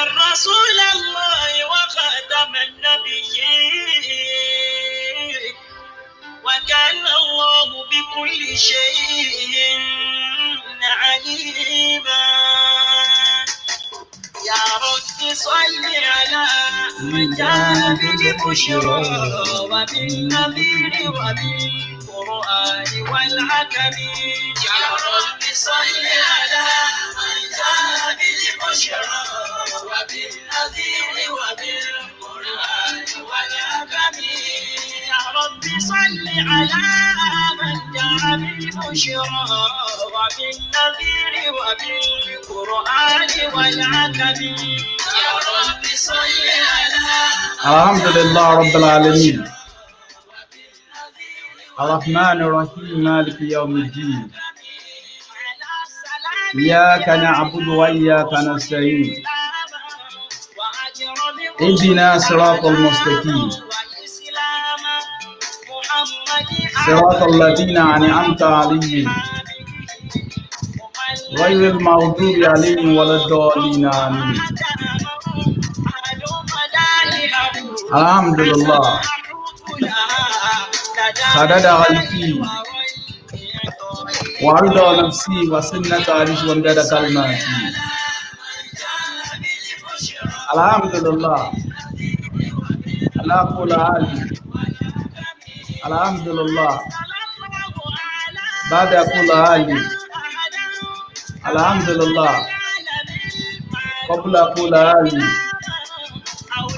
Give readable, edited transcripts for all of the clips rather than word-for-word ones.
رسول الله وخاتم النبيين وكان الله بكل شيء عليما يا رب صل على من جاء بالبشرى وبالنذير وبالقرآن والحكم يا رب صل على من جاء بالبشرى وبالنذير وبالقرآن والحكم يا رب صل على من جاء بالبشرى وبالنذير وبالقرآن والحكم يا رب صل على الحمد لله رب العالمين الرحمن الرحيم مالك يوم الدين إياك نعبد وإياك نستعين اهدنا صراط المستقيم صراط الذين أنعمت عليهم غير المغضوب عليهم ولا الضالين آمين. الحمد لله خدد غلفي وعرض نفسي وسنة عرش وامداد كلماتي. الحمد لله على كل حال. الحمد لله بعد كل حال. الحمد لله قبل كل حال.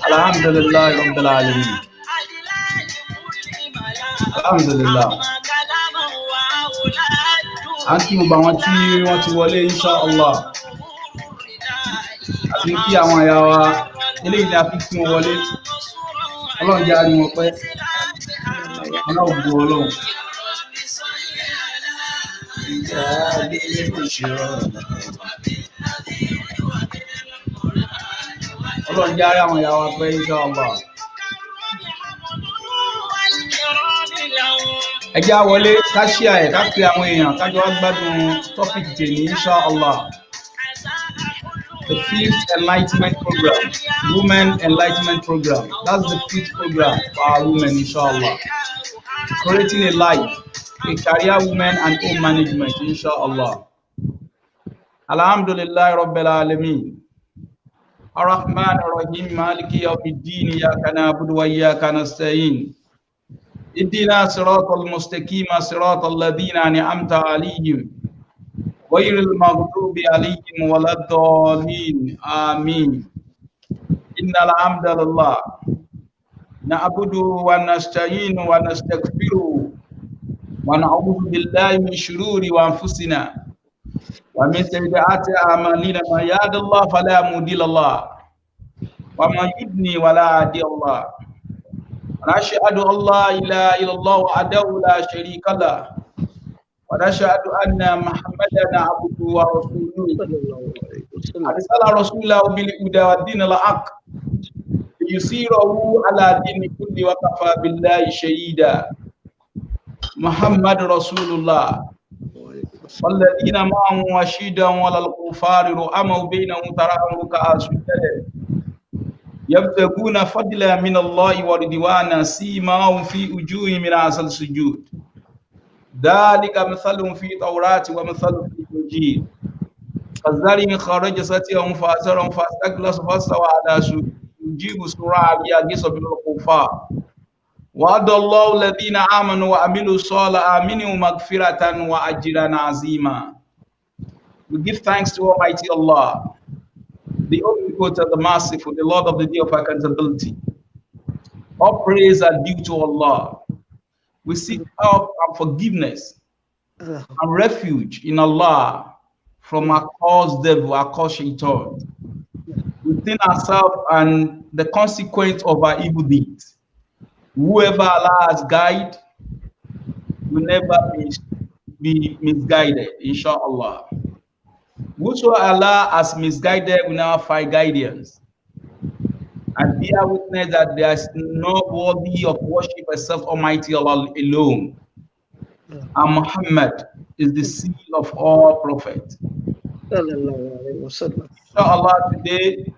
الحمد لله رب العالمين. الحمد لله. Àti gbogbo àwọn tí wọ́n ti wọlé insha Allah. Àti kí àwọn àyà wa eléyìí ni a fi fún wọn wọlé. Ọlọ́run jẹ́ àrí wọn pẹ́. Ọlọ́run bu Ọlọ́run. Ọlọ́run jẹ́ àrí àwọn àyà wa pẹ́ insha Allah. Ẹjá wọlé ká ṣíà ẹ̀ ká pé àwọn èèyàn kájọ wá gbádùn topic tèmi insha Allah. The 5th enlightenment program, women enlightenment program. That's the 5th program for our women inshallah. Creating a life, a career woman and home management inshallah. Alhamdulillah Rabbil Alameen. Ar-Rahman Ar-Rahim Maliki Yawmiddin Iyyaka na'budu wa iyyaka nasta'in. اهدنا صراط المستقيم صراط الذين أنعمت عليهم غير المغضوب عليهم ولا الضالين آمين. إن الحمد لله نعبده ونستعين ونستغفره ونعوذ بالله من شرور أنفسنا ومن سيئات أعمالنا من يهد الله فلا مضل له ومن يضلل ولا هادي له. ونشهد أن لا إله إلا الله وحده لا شريك له ونشهد أن محمدا عبده ورسوله أرسل رسوله بالهدى والدين الحق ليظهره على دين كله وكفى بالله شهيدا. محمد رسول الله والذين معه أشهدوا على الكفار رحماء بينهم تراهم ركعا سجدا يبتغون فضلا من الله ورضوانا سيماهم في وجوههم من أثر السجود ذلك مثلهم في التوراة ومثلهم في الإنجيل كالزرع خرج شطأه فآزره فاستغلظ فاستوى على سوقه يجيب الزراع ليغيظ بهم الكفار وعد الله الذين آمنوا وعملوا الصالحات منهم مغفرة وأجرا عظيما. We give thanks to Almighty Allah, the omnipotent, the merciful, the Lord of the day of accountability. All praise are due to Allah. We seek help and forgiveness and refuge in Allah from our cause devil, our cause shaitan, within ourselves and the consequence of our evil deeds. Whoever Allah has guided will never be misguided, inshallah. Whosoever Allah has misguided will never find guidance. And bear witness that there is no worthy of worship except Almighty Allah alone. And Muhammad is the seal of all prophets. Inshallah, today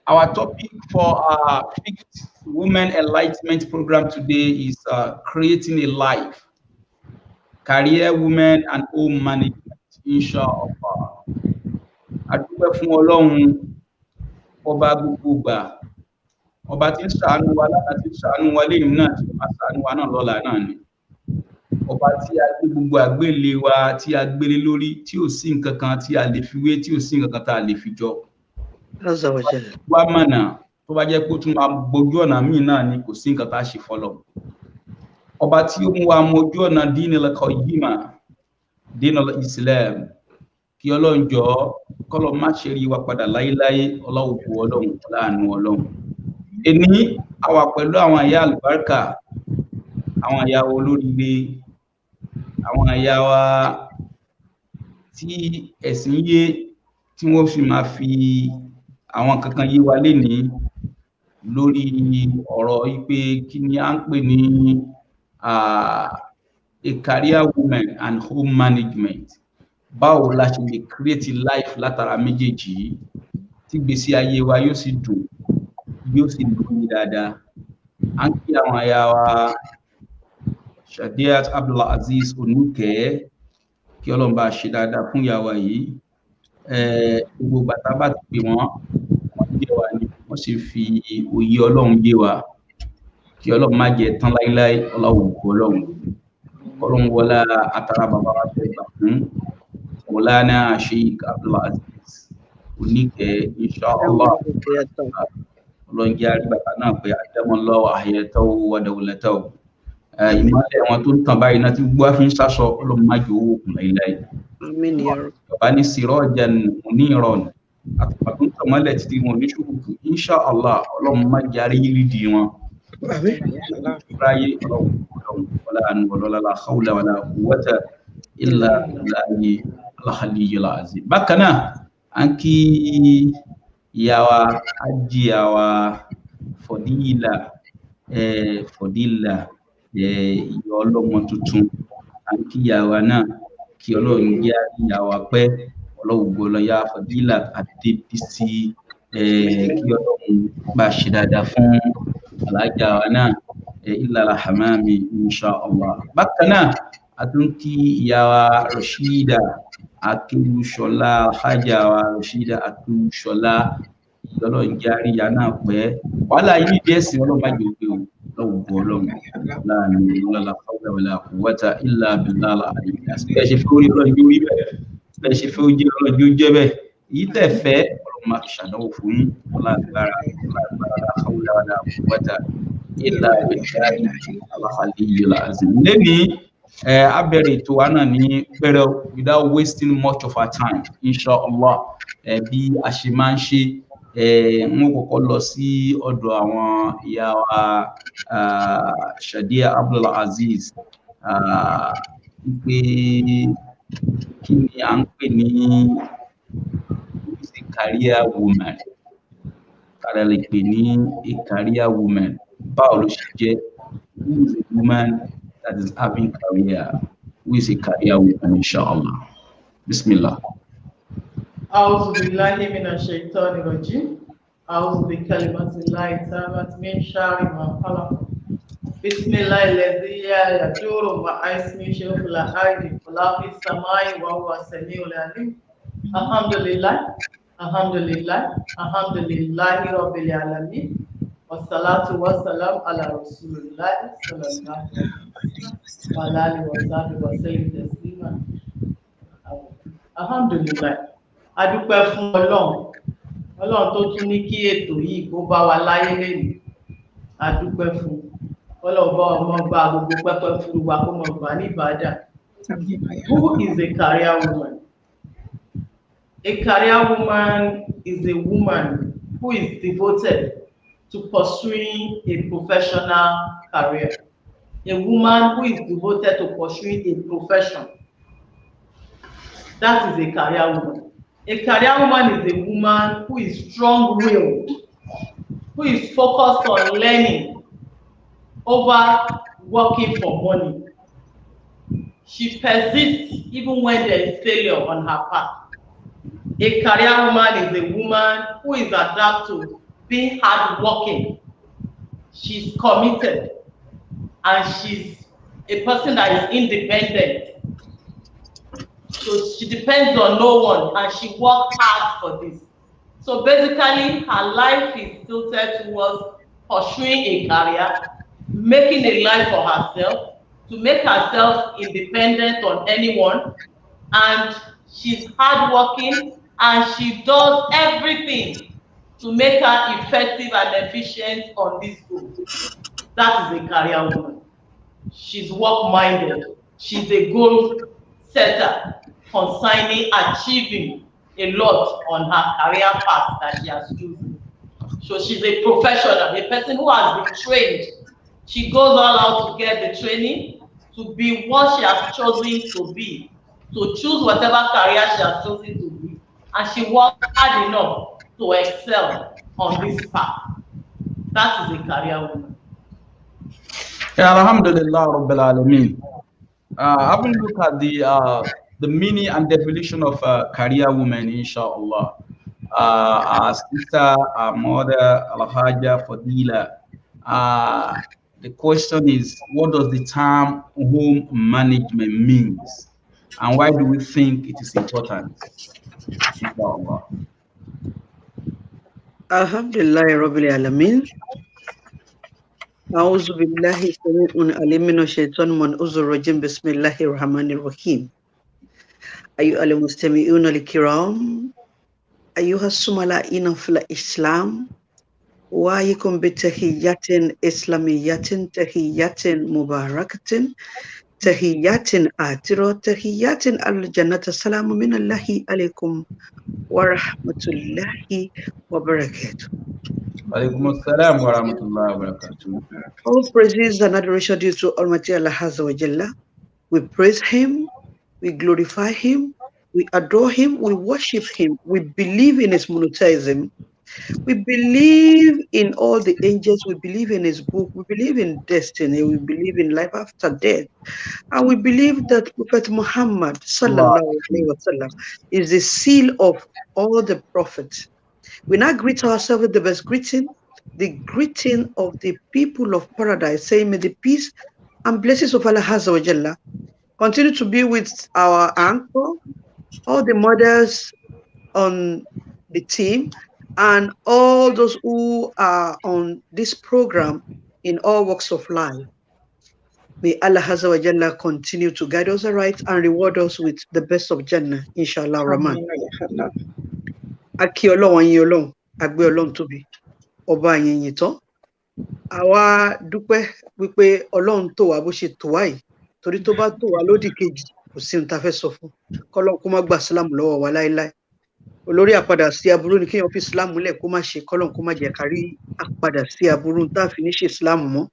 Our topic for our fifth Women Enlightenment program today is creating a life, career women and home management. Inshallah. A dúpẹ́ fún Ọlọ́run ọba gbogbo ìgbà, ọba tí ń ṣàánú wa lánàá tí ń ṣàánú wa lẹ́yìn náà tí ó máa ṣàánú wa náà lọ́la náà ni. Ọba tí a gbé gbogbo àgbélé wa tí a gbélé lórí tí ò sí nǹkan kan tí a lè fi wé tí ò sí nǹkan kan tá a lè fi jọ. Wá mọ̀nà tó bá jẹ́ pé ó tún máa gbójú ọ̀nà míì náà ni kò sí nǹkan tá a ṣe fọlọ́. Ọba tí ó mú wa mọ ojú ọ̀nà Dinil Qayyima, Dinil Islam, kí Ọlọ́run jọ̀ọ́ kọ́lọ́ má ṣe rí wa padà láyéláyé, Ọlọ́run bu Ọlọ́run láàánú Ọlọ́run. Èní a wà pẹ̀lú àwọn ìyá àlùbáríkà, àwọn ìyá wa olóríire, àwọn ìyá wa tí ẹ̀sìn yé tí wọ́n fi máa fi àwọn kankan yé wa lénìí lórí ọ̀rọ̀ wípé kí ni à ń pè ní a career woman and home management. Báwo la ṣe lè create life látara méjèèjì yìí tí gbèsè ayé wa yóò sì dùn, yóò sì lóyún dáadáa. À ń kí àwọn ìyá wa Shadiat Abdulaziz Oníkẹ́, kí Ọlọ́run bá ṣe dáadáa fún ìyá wa yìí. Gbogbo bàtà bá ti pè wọ́n jẹ́ wa ni wọ́n sì fi òye Ọlọ́run yé wa. Kí Ọlọ́run má jẹ́ tán láíláí, Ọlọ́run wọlá àtàrà bàbá wa tẹ́ gbà fún Mọ̀lánà Sheikh Abdulaziz Oníkẹ́, inshallah. Ọlọ́run jẹ́ àrí bàbá náà pé adamallahu ahyatahu wa dawlatahu. Ìmọ́lẹ̀ wọn tó ń tàn báyìí náà tí gbogbo wa fi ń sásọ, Ọlọ́run má jẹ́ owó kùn láíláí. Bàbá ní sirajan muniran, àtùpà tó ń tàn mọ́lẹ̀ títí wọn ní ṣùkùkù, inshallah Ọlọ́run má jẹ́ àrí yìí lídìí wọn. Ráyé Ọlọ́run wala àánú wala la hawla wala quwwata illa billahi al-aliyyil azim. Bákan náà, à ń kí ìyá wa, àjíyá wa Fọdílà, ìyá ọlọ́mọ tuntun. À ń kí ìyá wa náà, kí Ọlọ́run jẹ́ ìyá wa pẹ́, Ọlọ́run gbọ́lọ́ ya Fọdílà Adébísí, kí Ọlọ́run bá ṣe dáadáa fún alájà wa náà, illa al-hamami inshallah. Bákan náà, a tún kí ìyá wa Rashida Akínṣọlá, Alhaja wa Rashida Akínṣọlá, Ọlọ́run jẹ́ àrí ìyá náà pẹ́. Wàhálà yìí díẹ̀ sí Ọlọ́run má jẹ́ òpé o, Ọlọ́run bu Ọlọ́run láàánú la hawla wala quwwata illa billahi al-aliyyil azim. Bẹ́ẹ̀ ṣe fẹ́ orí Ọlọ́run yóò rí bẹ́ẹ̀, bẹ́ẹ̀ ṣe fẹ́ ojú Ọlọ́run yóò jẹ́ bẹ́ẹ̀. Èyí tẹ̀ fẹ́ Ọlọ́run máa fi ṣàdánwò fún yín, la hawla wala quwwata illa billahi al-aliyyil azim. Lẹ́nìí, a bẹ̀rẹ̀ ètò wa náà ní pẹ̀rẹ̀ without wasting much of our time, inshallah. Bí a ṣe máa ń ṣe, wọ́n kọ́kọ́ lọ sí ọ̀dọ̀ àwọn ìyá wa Shadia Abdulaziz, pé kí ni à ń pè ní career woman. Kàrẹ́ lè pè ní a career woman. Báwo ló ṣe jẹ́? Who is a woman that is having career? Who is a career woman, inshallah? Bismillah. أعوذ بالله من الشيطان الرجيم. أعوذ بكلمات الله التامة من شر ما خلق. بسم الله الذي يدور مع اسمه في الأرض ولا في السماء وهو السميع العليم. الحمد لله الحمد لله الحمد لله رب العالمين والصلاة والسلام على رسول الله صلى الله عليه وسلم وعلى آله وصحبه وسلم تسليما. الحمد لله. A dúpẹ́ fún Ọlọ́run tó tún ní kí ètò yìí kó bá wa láyé lẹ́nu. A dúpẹ́ fún Ọlọ́run bá ọmọ gba gbogbo pẹ́pẹ́ fún wa kó mọ̀ gbà ní ìbádà. Who is a career woman? A career woman is a woman who is devoted to pursuing a professional career. A woman who is devoted to pursuing a profession. That is a career woman. A career woman is a woman who is strong-willed, who is focused on learning over working for money. She persists even when there is failure on her path. A career woman is a woman who is adapted being hardworking. She's committed, and she's a person that is independent. So she depends on no one, and she worked hard for this. So basically, her life is tilted towards pursuing a career, making a life for herself, to make herself independent on anyone, and she's hardworking, and she does everything to make her effective and efficient on this goal. That is a career woman. She's work-minded. She's a goal setter concerning achieving a lot on her career path that she has chosen. So she's a professional, a person who has been trained. She goes all out to get the training to be what she has chosen to be, to choose whatever career she has chosen to be, and she works hard enough to excel on this path. That is a career woman. Yeah, Alhamdulillah Rabbil Alameen. Having look at the meaning and definition of career woman, inshallah. Our sister, our mother, Al-Hajja Fadila. The question is, what does the term home management means? And why do we think it is important? Inshallah. Alhamdulillah Rabbil Alameen. أعوذ بالله السميع العليم من الشيطان المنعوذ الرجيم بسم الله الرحمن الرحيم أيها المستمعون الكرام أيها السملاء في الإسلام وعليكم بتحيات إسلاميات تحيات مباركة تحيات آترة تحيات الجنة السلام من الله عليكم ورحمة الله وبركاته. Assalam wa rahmatullahi wa barakatuh. All praises and adoration due to Almighty Allah Azza wa Jalla. We praise Him, we glorify Him, we adore Him, we worship Him, we believe in His monotheism, we believe in all the angels, we believe in His book, we believe in destiny, we believe in life after death, and we believe that Prophet Muhammad sallallahu alaihi wasallam is the seal of all the prophets. We now greet ourselves with the best greeting, the greeting of the people of paradise, saying, may the peace and blessings of Allah Azza wa Jalla continue to be with our anchor, all the mothers on the team, and all those who are on this program in all walks of life. May Allah Azza wa Jalla continue to guide us aright and reward us with the best of Jannah, inshallah Rahman. Aki Ọlọ́run yin Ọlọ́run, agbe Ọlọ́run tóbi, ọba yìnyín tán. Àwa dúpẹ́ wípé Ọlọ́run tó wá bó ṣe tó wá yìí, torí tó bá tó wá lódì kejì, kò sí ohun tá fẹ́ sọ fún. Kọ́lọ́run kó má gba sílámù lọ́wọ́ wa láéláé. Olórí àpadà sí aburú ni kéèyàn fi sílámù lẹ̀ kó má ṣe, kọ́lọ́run kó má jẹ́ kárí àpadà sí aburú tá fi ní ṣe sílámù mọ́.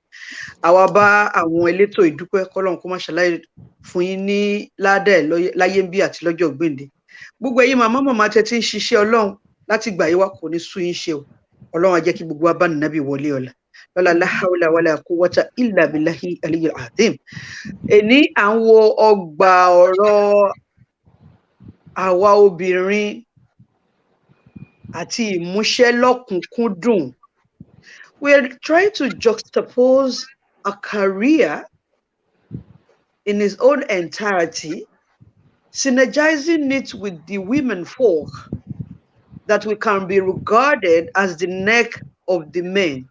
Àwa bá àwọn elétò ìdúpẹ́, kọ́lọ́run kó má ṣàlàyé fún yín ní ládẹ̀ láyé ń bí àti lọ́jọ́ gbèǹde. Gbogbo ẹ̀yin màmá tẹ́ tí ń ṣiṣẹ́ Ọlọ́run láti gbà yín wá kò ní sú yín ṣe o. Ọlọ́run á jẹ́ kí gbogbo wa bá Nábì wọlé ọ̀la. Lọ́la la hawla wala quwwata illa billahi aliyyil azim. Èní à ń wo ọgbà ọ̀rọ̀ àwa obìnrin àti ìmúṣẹ lọ́kùnkúndùn. We're trying to juxtapose a career in its own entirety, synergizing it with the women folk that we can be regarded as the neck of the men.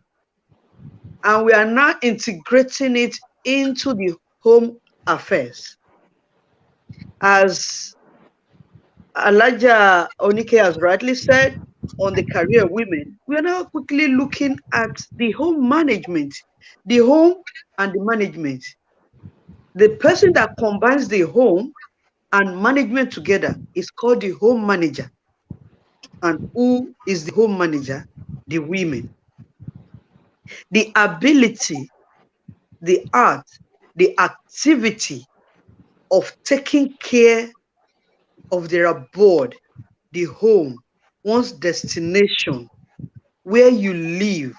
And we are now integrating it into the home affairs. As Alaja Onike has rightly said, on the career women, we are now quickly looking at the home management, the home and the management. The person that combines the home and management together is called the home manager. And who is the home manager? The women. The ability, the art, the activity of taking care of their abode, the home, one's destination, where you live,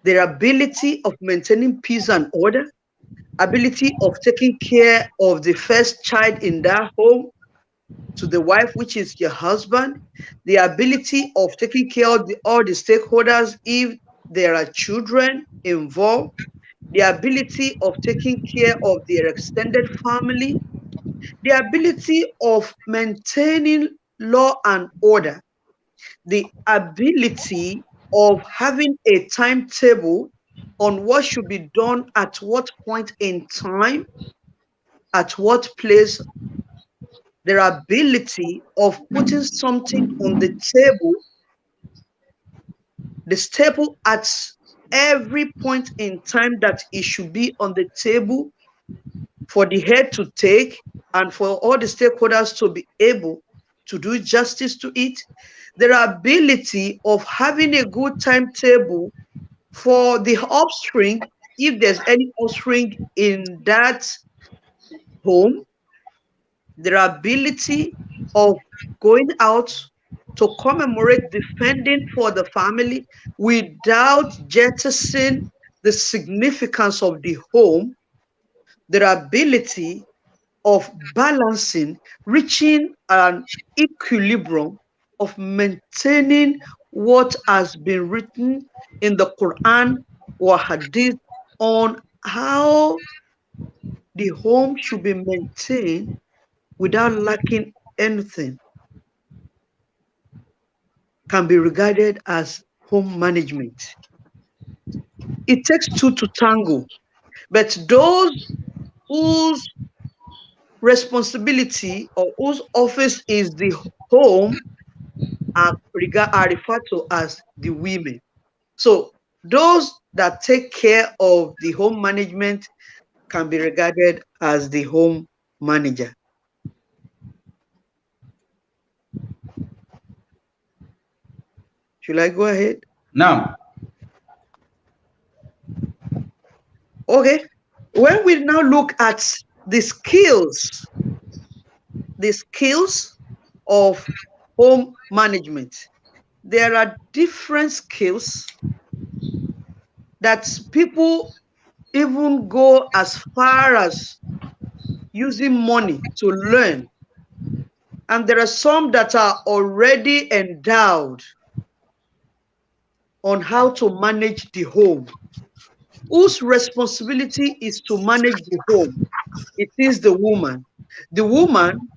their ability of maintaining peace and order, ability of taking care of the first child in that home, to the wife, which is your husband, the ability of taking care of all the stakeholders if there are children involved, the ability of taking care of their extended family, the ability of maintaining law and order, the ability of having a timetable on what should be done at what point in time, at what place, their ability of putting something on the table, the staple at every point in time that it should be on the table for the head to take and for all the stakeholders to be able to do justice to it. Their ability of having a good timetable for the offspring, if there's any offspring in that home, their ability of going out to commemorate defending for the family without jettisoning the significance of the home, their ability of balancing, reaching an equilibrium of maintaining what has been written in the Quran or Hadith on how the home should be maintained without lacking anything can be regarded as home management. It takes two to tango, but those whose responsibility or whose office is the home are referred to as the women. So those that take care of the home management can be regarded as the home manager. Should I go ahead? Now, okay. When we now look at the skills of home management, there are different skills that people even go as far as using money to learn. And there are some that are already endowed on how to manage the home. Whose responsibility is to manage the home? It is the woman. The woman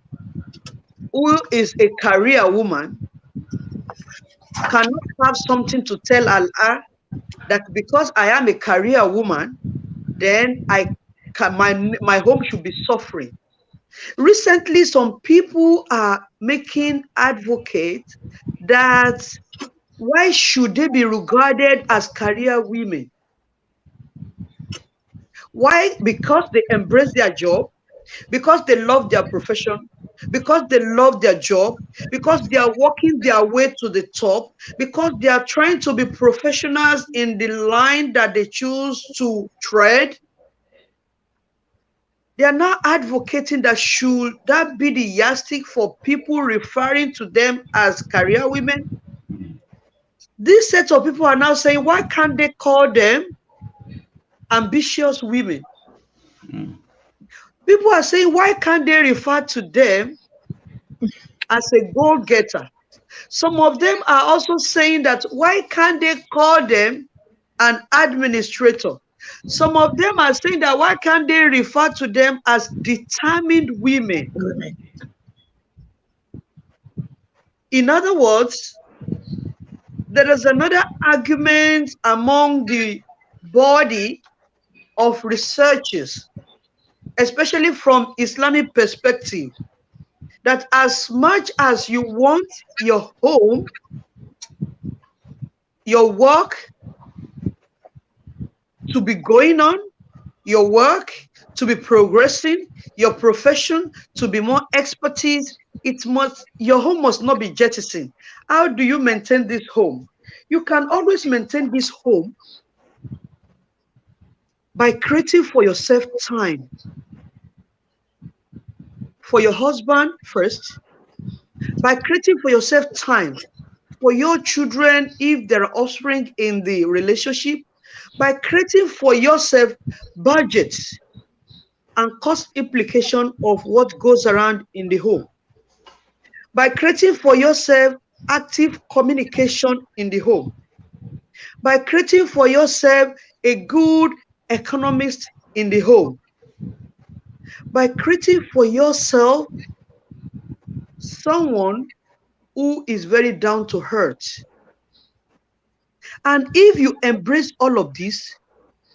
who is a career woman cannot have something to tell Allah that because I am a career woman, then my home should be suffering. Recently, some people are making advocate that why should they be regarded as career women? Why? Because they embrace their job, because they love their profession, because they love their job, because they are working their way to the top, because they are trying to be professionals in the line that they choose to tread. They are now advocating that should that be the yardstick for people referring to them as career women? This set of people are now saying, why can't they call them ambitious women? People are saying, why can't they refer to them as a goal-getter? Some of them are also saying that why can't they call them an administrator? Some of them are saying that why can't they refer to them as determined women? In other words, there is another argument among the body of researchers, especially from Islamic perspective, that as much as you want your home, your work to be going on, your work to be progressing, your profession to be more expertise, your home must not be jettisoned. How do you maintain this home? You can always maintain this home by creating for yourself time. For your husband first, by creating for yourself time. For your children, if there are offspring in the relationship, by creating for yourself budgets and cost implication of what goes around in the home. by creating for yourself active communication in the home, by creating for yourself a good economist in the home, by creating for yourself someone who is very down to earth. And if you embrace all of this,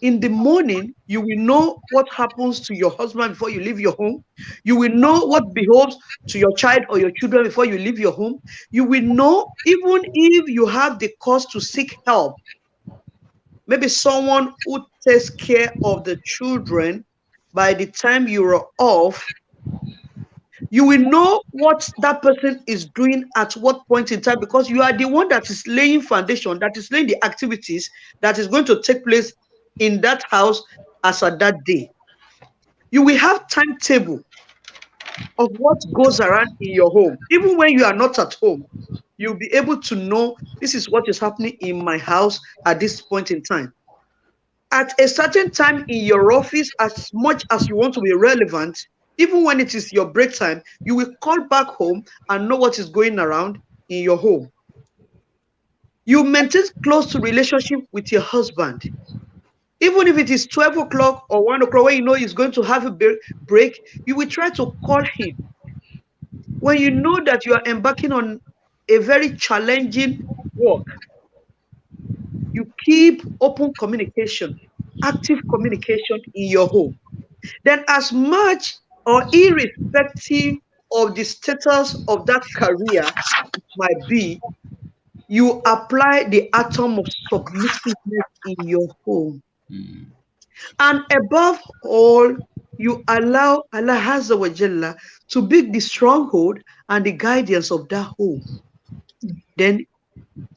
in the morning, you will know what happens to your husband before you leave your home. You will know what behoves to your child or your children before you leave your home. You will know even if you have the cause to seek help. Maybe someone who takes care of the children by the time you are off, you will know what that person is doing at what point in time, because you are the one that is laying foundation, that is laying the activities that is going to take place in that house as at that day. You will have timetable of what goes around in your home. Even when you are not at home, you'll be able to know this is what is happening in my house at this point in time. At a certain time in your office, as much as you want to be relevant, even when it is your break time, you will call back home and know what is going around in your home. You maintain close to relationship with your husband. Even if it is 12 o'clock or 1 o'clock, when you know he's going to have a break, you will try to call him. When you know that you are embarking on a very challenging work, you keep open communication, active communication in your home. Then, as much or irrespective of the status of that career might be, you apply the atom of submissiveness in your home. And above all, you allow Allah Azza wa Jalla to be the stronghold and the guidance of that home. Then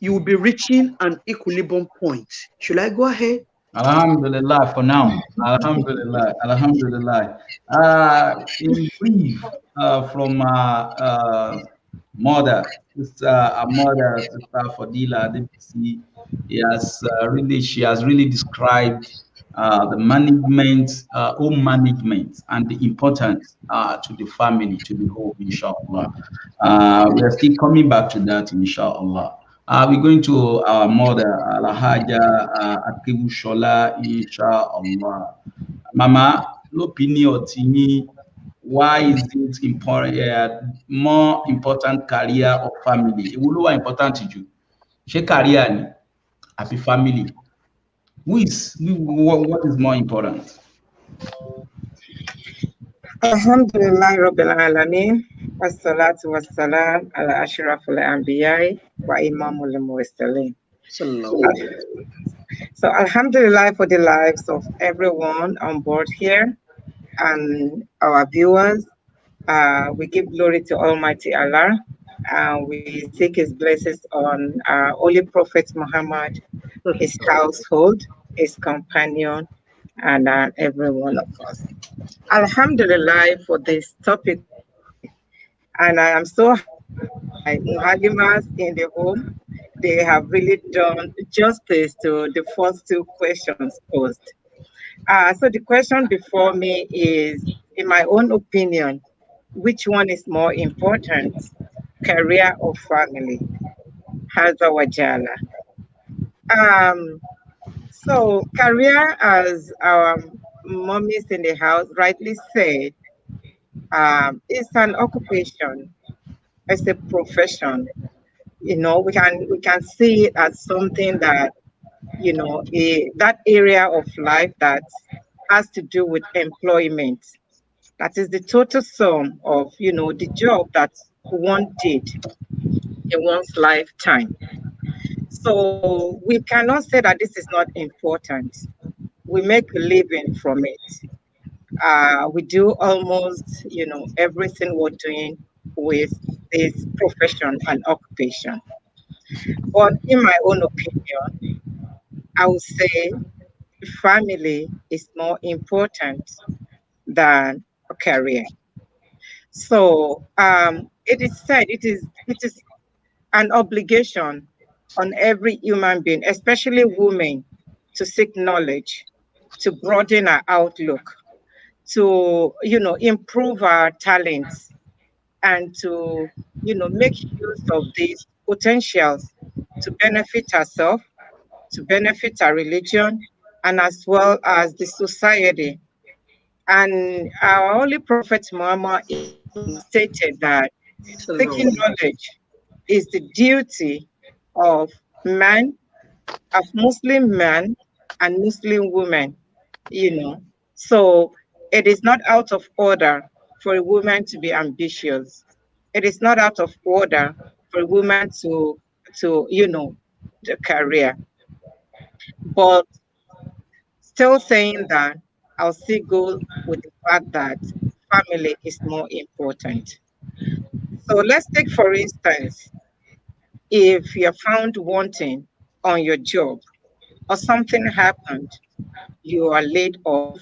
you will be reaching an equilibrium point. Should I go ahead? Alhamdulillah for now. Alhamdulillah. Alhamdulillah. In brief, from mother, a mother, Sister Fadila DPC, she has really described the management, home management, and the importance to the family, to the home, inshallah. We are still coming back to that, inshallah. We're going to our mother, Alhaja Akibu Shola, inshallah. Mama, l'opinion tini, why is it important, more important career or family? Èwo ló wà important jù? Ṣé career ni àbí family? What is more important? Alhamdulillah Rabbil Alameen. Wassalatu wassalam ala ashrafil anbiya'i wa imamul mursalin. So Alhamdulillah for the lives of everyone on board here and our viewers. We give glory to Almighty Allah, and we seek His blessings on Holy Prophet Muhammad, his household, his companion, and every one of us. Alhamdulillah for this topic today. And I am so happy that my Muhalimas in the home, they have really done justice to the first two questions posed. So the question before me is, in my own opinion, which one is more important, career or family? Haza wajala. So career, as our mummies in the house rightly said, is an occupation, it's a profession. We can see it as something that that area of life that has to do with employment. That is the total sum of the job that one did in one's lifetime. So we cannot say that this is not important. We make a living from it. We do almost everything we're doing with this profession and occupation. But in my own opinion, I would say family is more important than a career. So it is said it is an obligation on every human being, especially women, to seek knowledge, to broaden our outlook, to improve our talents, and to make use of these potentials to benefit herself, to benefit our religion, and as well as the society. And our Holy Prophet Muhammad even stated that seeking knowledge is the duty of man, of Muslim man and Muslim women, you know. So it is not out of order for a woman to be ambitious. It is not out of order for a woman to the career. But still saying that, I'll still go with the fact that family is more important. So let's take, for instance, if you're found wanting on your job or something happened, you are laid off,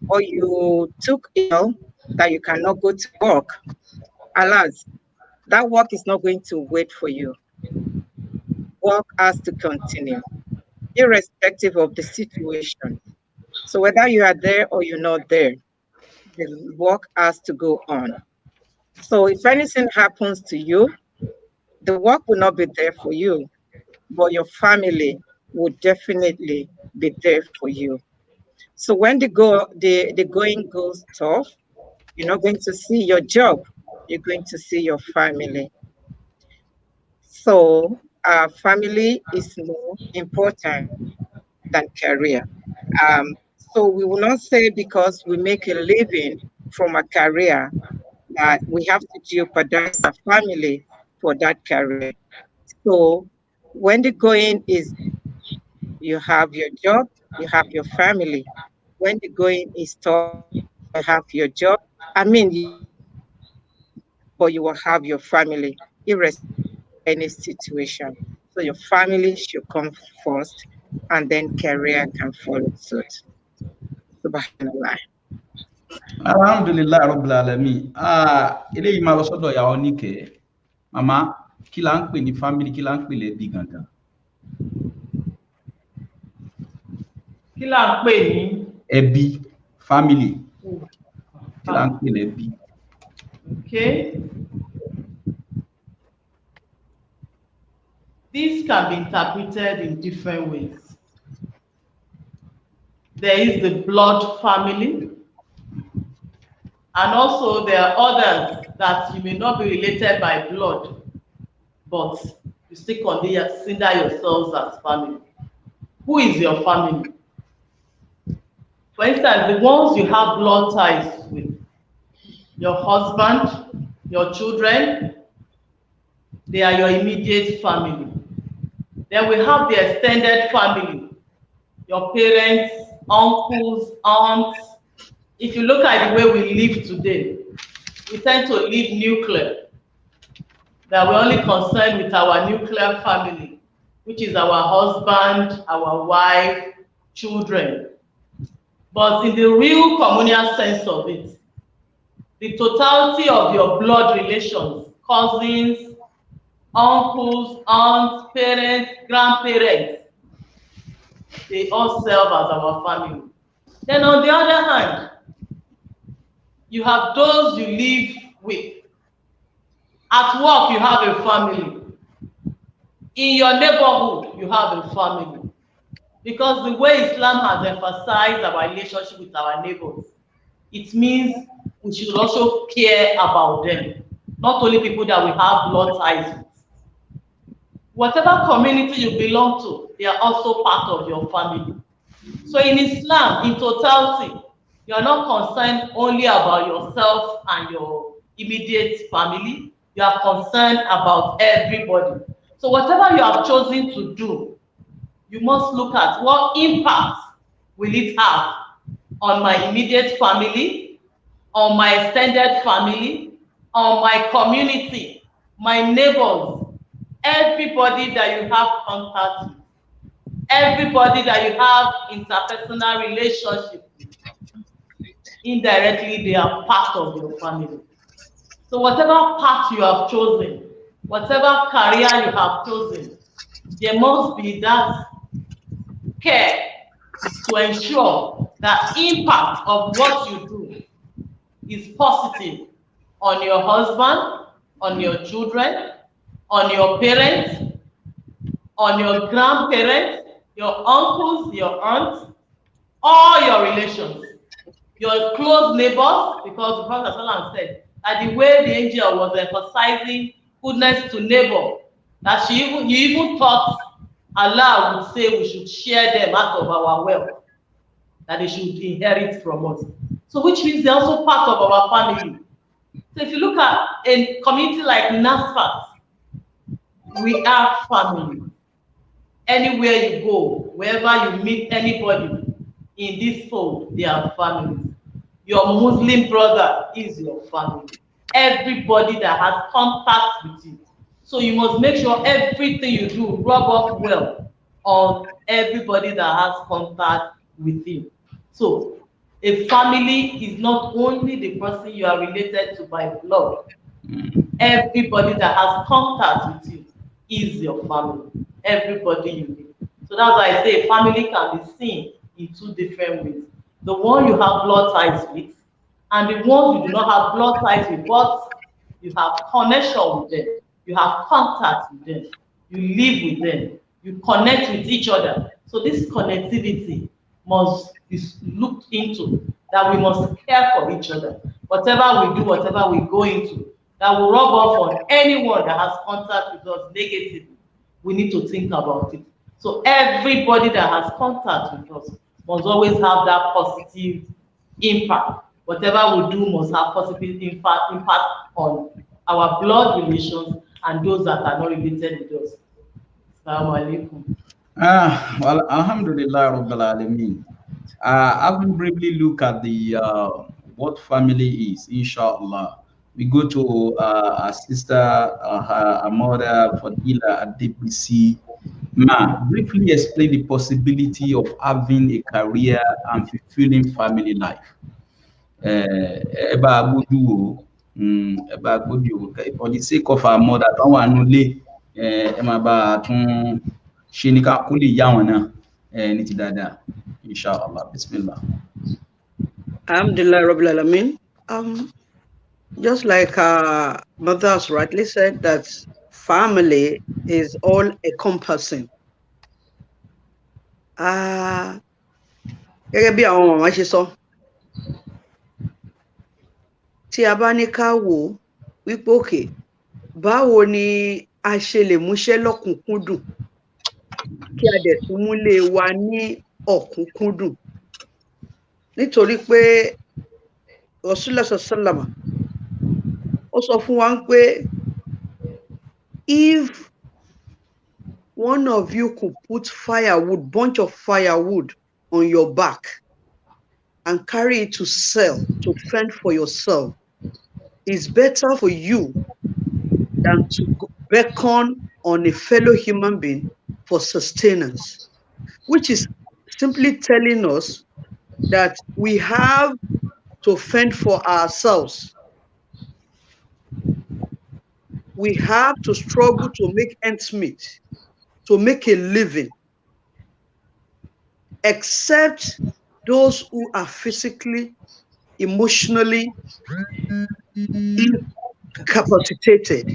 or you took ill that you cannot go to work, alas, that work is not going to wait for you. Work has to continue, irrespective of the situation. So whether you are there or you're not there, the work has to go on. So if anything happens to you, the work will not be there for you, but your family will definitely be there for you. So when the going goes tough, you're not going to see your job, you're going to see your family. So family is more important than career. So we will not say because we make a living from a career that we have to jeopardize our family for that career. So when the going is good, you have your job, you have your family. When the going is tough, you have your job. I mean, you have your job, but you will have your family, irrespective of any situation. So your family should come first, and then career can follow suit. Subhanallah. alhamdulilayi rabbil alamin. Eléyìí máa lọ sọ́dọ̀ ìyàwó níkẹ́. Màmá, kí la ń pè ní family, kí la ń pè lẹ́bí gangan? Kí là ń pè ní Ẹbí, family, kí la ń family? pè lẹ́bí? Okay. This can be interpreted in different ways. There is the blood family, and also there are others that you may not be related by blood, but you still consider yourselves as family. Who is your family? For instance, the ones you have blood ties with, your husband, your children, they are your immediate family. Then we have the extended family, your parents, uncles, aunts. If you look at the way we live today, we tend to live nuclear, that we're only concerned with our nuclear family, which is our husband, our wife, children. But in the real communal sense of it, the totality of your blood relations, cousins, uncles, aunts, parents, grandparents, they all serve as our family. Then on the other hand, you have those you live with. At work, you have a family. In your neighborhood, you have a family. Because the way Islam has emphasized our relationship with our neighbors, it means we should also care about them, not only people that we have blood ties with. Whatever community you belong to, they are also part of your family. So in Islam, in totality, you are not concerned only about yourself and your immediate family. You are concerned about everybody. So whatever you have chosen to do, you must look at what impact will it have on my immediate family, on my extended family, on my community, my neighbors, everybody that you have contact with, everybody that you have interpersonal relationship with. Indirectly, they are part of your family. So whatever path you have chosen, whatever career you have chosen, there must be that care to ensure that impact of what you do is positive on your husband, on your children, on your parents, on your grandparents, your uncles, your aunts, all your relations, your close neighbors, because the Prophet ﷺ said that the way the angel was emphasizing goodness to neighbor, that you even thought Allah would say we should share them out of our wealth, that they should inherit from us. So which means they're also part of our family. So if you look at a community like Nasfat, we are family. Anywhere you go, wherever you meet anybody in this fold, they are families. Your Muslim brother is your family. Everybody that has contact with you. So you must make sure everything you do rub off well on everybody that has contact with you. So a family is not only the person you are related to by blood. Everybody that has contact with you is your family. Everybody you meet. So that's why I say family can be seen in two different ways. The one you have blood ties with, and the ones you do not have blood ties with, but you have connection with them, you have contact with them, you live with them, you connect with each other. So this connectivity must be looked into, that we must care for each other. Whatever we do, whatever we go into, that will rub off on anyone that has contact with us negatively, we need to think about it. So everybody that has contact with us must always have that positive impact. Whatever we do must have positive impact on our blood relations and those that are not related with us. Assalamu alaikum. Well, Alhamdulillah Rabbil Alameen. I will briefly look at the what family is, inshallah. We go to our sister, her mother, Fadila at DPC. Ma, briefly explain the possibility of having a career and fulfilling family life. Ẹ bá a gbójú wo, ẹ bá a gbójú wo, for the sake of our mother, tó wà nílé, ẹ máa bá a tún ṣe ní ká kó lè yá wọn náà ní ti dáadáa, inshallah, bismillah. Alhamdulillah Rabbil Alameen. Just like our mother has rightly said, that family is all encompassing. Gẹ́gẹ́ bí àwọn màmá ṣe sọ, tí a bá ní ká wò ó wípé òkè, báwo ni a ṣe lè múṣẹ́ lọ́kùnkúndùn kí a dẹ̀ tún múlé wa ní ọ̀kúnkúndùn, nítorí pé Rasulullah sallallahu ó sọ fún wa pé if one of you could put firewood, bunch of firewood on your back and carry it to sell, to fend for yourself, it's better for you than to beckon on a fellow human being for sustenance, which is simply telling us that we have to fend for ourselves. We have to struggle to make ends meet, to make a living, except those who are physically, emotionally incapacitated.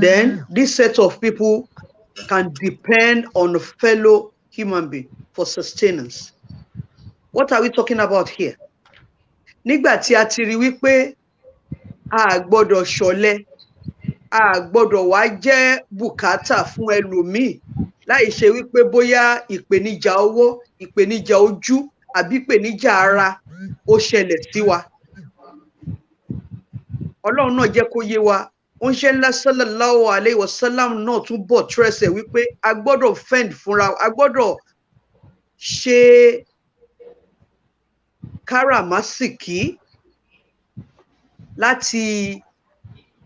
Then this set of people can depend on a fellow human being for sustenance. What are we talking about here? Nígbà tí a ti rí wípé a gbọ́dọ̀ ṣọ̀lẹ, a gbọ́dọ̀ wá jẹ́ bùkátà fún ẹlòmíì láì ṣe wípé bóyá ìpèníjà owó, ìpèníjà ojú àbí ìpèníjà ara ó ṣẹlẹ̀ sí wa. Ọlọ́run náà jẹ́ kó yé wa, ó ń ṣe ńlá sallallahu alayhi wa sallam náà tún bọ̀ tírẹsẹ̀ wípé a gbọ́dọ̀ fend fúnra, a gbọ́dọ̀ ṣe káràmásìkí láti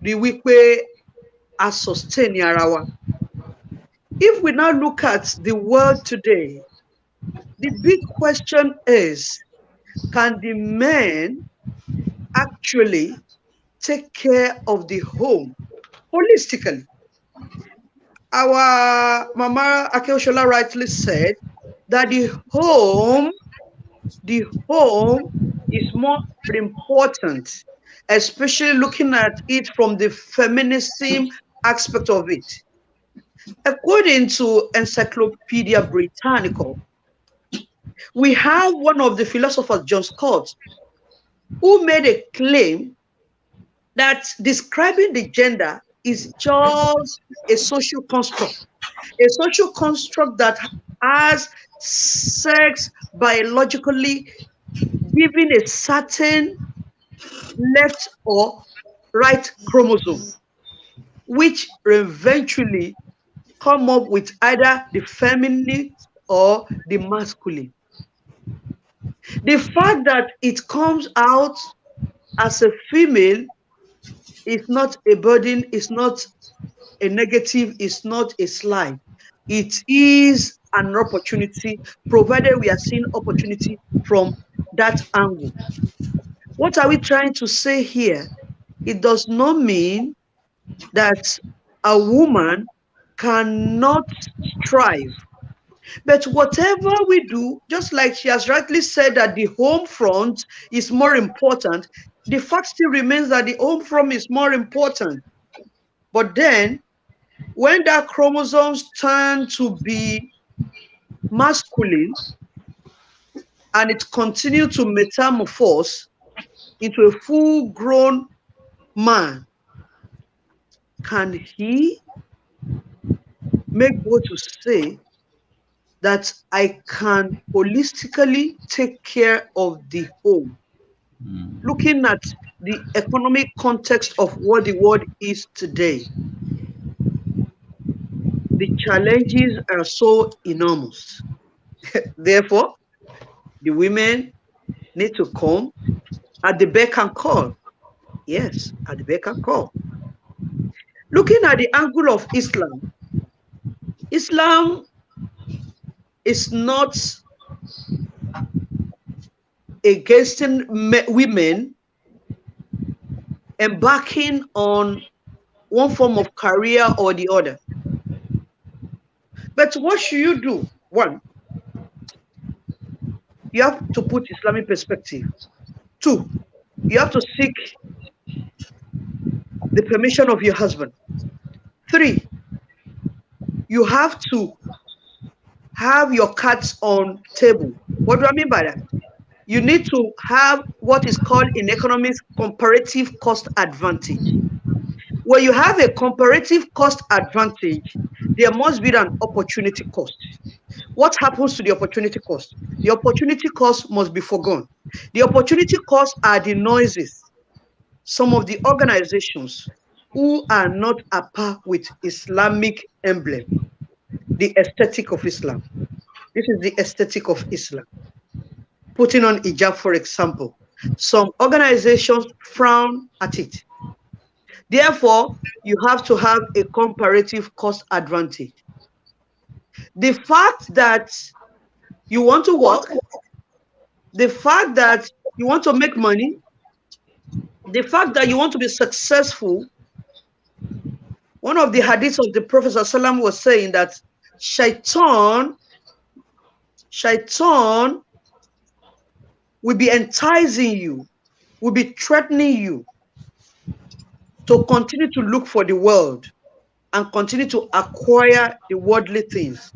rí wípé a sustain ara wa. If we now look at the world today, the big question is, can the men actually take care of the home holistically? Our Mama Akeoshola rightly said that the home is more important especially looking at it from the feminism aspect of it. According to Encyclopedia Britannica, we have one of the philosophers, John Scott, who made a claim that describing the gender is just a social construct that has sex biologically giving a certain left or right chromosome, which eventually come up with either the feminine or the masculine. The fact that it comes out as a female is not a burden, is not a negative, is not a slight. It is an opportunity, provided we are seeing opportunity from that angle. What are we trying to say here? It does not mean that a woman cannot strive. But whatever we do, just like she has rightly said that the home front is more important, the fact still remains that the home front is more important. But then, when that chromosomes turn to be masculine and it continues to metamorphose into a full-grown man, can he make bold to say that I can holistically take care of the home? Looking at the economic context of what the world is today, the challenges are so enormous. Therefore, the women need to come at the beck and call. Yes, at the beck and call. Looking at the angle of Islam, Islam is not against women embarking on one form of career or the other. But what should you do? One, you have to put Islamic perspective. Two, you have to seek the permission of your husband. Three, you have to have your cards on table. What do I mean by that? You need to have what is called in economics comparative cost advantage. When you have a comparative cost advantage, there must be an opportunity cost. What happens to the opportunity cost? The opportunity cost must be forgone. The opportunity costs are the noises. Some of the organizations who are not a par with Islamic emblem, the aesthetic of Islam. This is the aesthetic of Islam. Putting on hijab, for example. Some organizations frown at it. Therefore, you have to have a comparative cost advantage. The fact that you want to work, the fact that you want to make money, the fact that you want to be successful. One of the hadiths of the Prophet ﷺ was saying that shaitan will be enticing you, will be threatening you to continue to look for the world and continue to acquire the worldly things.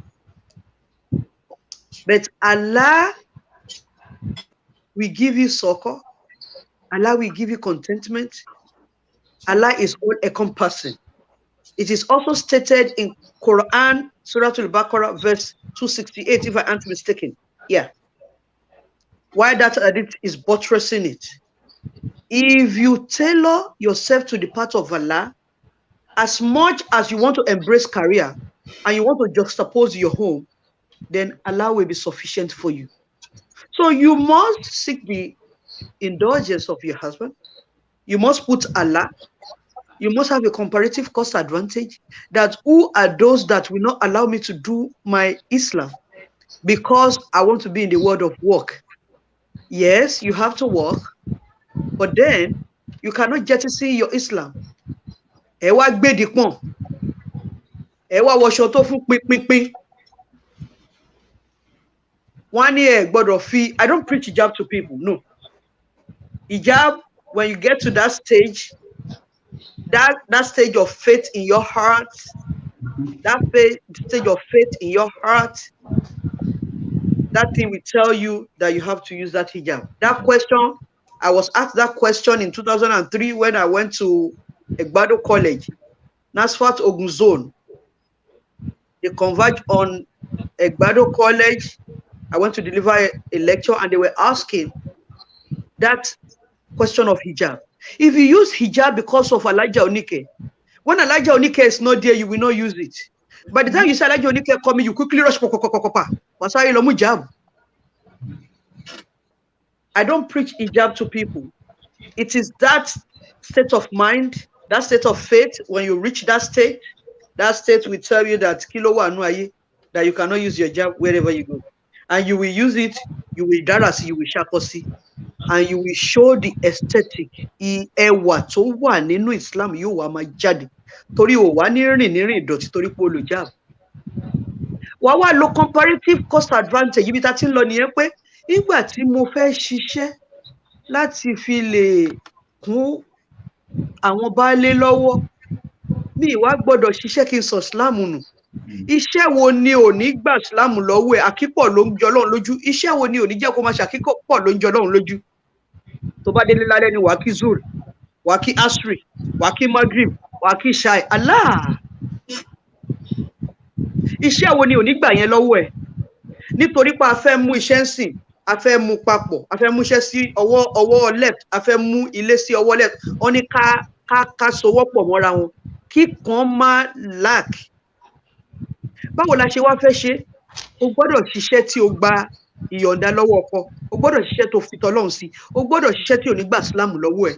But Allah will give you succor. Allah will give you contentment. Allah is all encompassing. It is also stated in Quran, Surah Al-Baqarah, verse 268, if I aren't mistaken. Yeah. Why that hadith is buttressing it. If you tailor yourself to the path of Allah, as much as you want to embrace career and you want to juxtapose your home, then Allah will be sufficient for you. So you must seek the indulgence of your husband. You must put Allah. You must have a comparative cost advantage, that who are those that will not allow me to do my Islam because I want to be in the world of work. Yes, you have to work, but then you cannot jettison your Islam. Ẹ wá gbé dípọ̀n. Ẹ wá wọṣọ tó fún pínpínpín. Wọ́n ní ẹ gbọ́dọ̀ fi, I don't preach hijab to people, no. Hijab when you get to that stage, that stage of faith in your heart, stage of faith in your heart, that thing will tell you that you have to use that hijab. That question, I was asked that question in 2003 when I went to Egbado College, Nasfat Ogun Zone. They converged on Egbado College. I went to deliver a lecture and they were asking that question of hijab. If you use hijab because of Elijah Onike, when Elijah Onike is not there, you will not use it. By the time you say Elijah Onike coming, you quickly rush. I don't preach hijab to people. It is that state of mind, that state of faith. When you reach that state will tell you that that you cannot use your hijab wherever you go. And you will use it, you will darasi, you will shakosi, and you will show the aesthetic. Ẹwà tó wà nínú Islam yóò wá máa jáde. Torí ò wá ní rìn ìdọ̀tí torí pé o lò hijab. Wàá wá lo comparative cost advantage. Ibi tá ti ń lọ nìyẹn pé nígbà tí mo fẹ́ ṣiṣẹ́ láti fi lè kún àwọn baálé lọ́wọ́, mi ìwà gbọ́dọ̀ ṣiṣẹ́ kí n sọ Islam nù. Iṣẹ́ wo ni ò ní gbà Islam lọ́wọ́ ẹ̀? Àkípọ̀ ló ń jọ Ọlọ́run lójú. Iṣẹ́ wo ni ò ní jẹ́ kó máa ṣàkípọ̀ ló ń jọ Ọlọ́run lójú? Tó bá délé lálẹ́ ni wàá kí Zuhr, wàá kí Asri, wàá kí Maghrib, wàá kí Shai. Allah! Iṣẹ́ wo ni ò ní gbà yẹn lọ́wọ́ ẹ̀? Nítorí pé a fẹ́ mú iṣẹ́ ń sìn, a fẹ́ mú papọ̀, a fẹ́ mú iṣẹ́ sí ọwọ́ left, a fẹ́ mú ilé sí ọwọ́ left. Wọ́n ní ká sowọ́pọ̀ mọ́ra wọn. Kí kan má lack. Báwo la ṣe wá fẹ́ ṣe? O gbọ́dọ̀ ṣiṣẹ́ tí o gba ìyọ̀ǹda lọ́wọ́ ọkọ. O gbọ́dọ̀ ṣiṣẹ́ tó fi tọ́lọ́run sí. O gbọ́dọ̀ ṣiṣẹ́ tí ò ní gbà Islam lọ́wọ́ ẹ̀.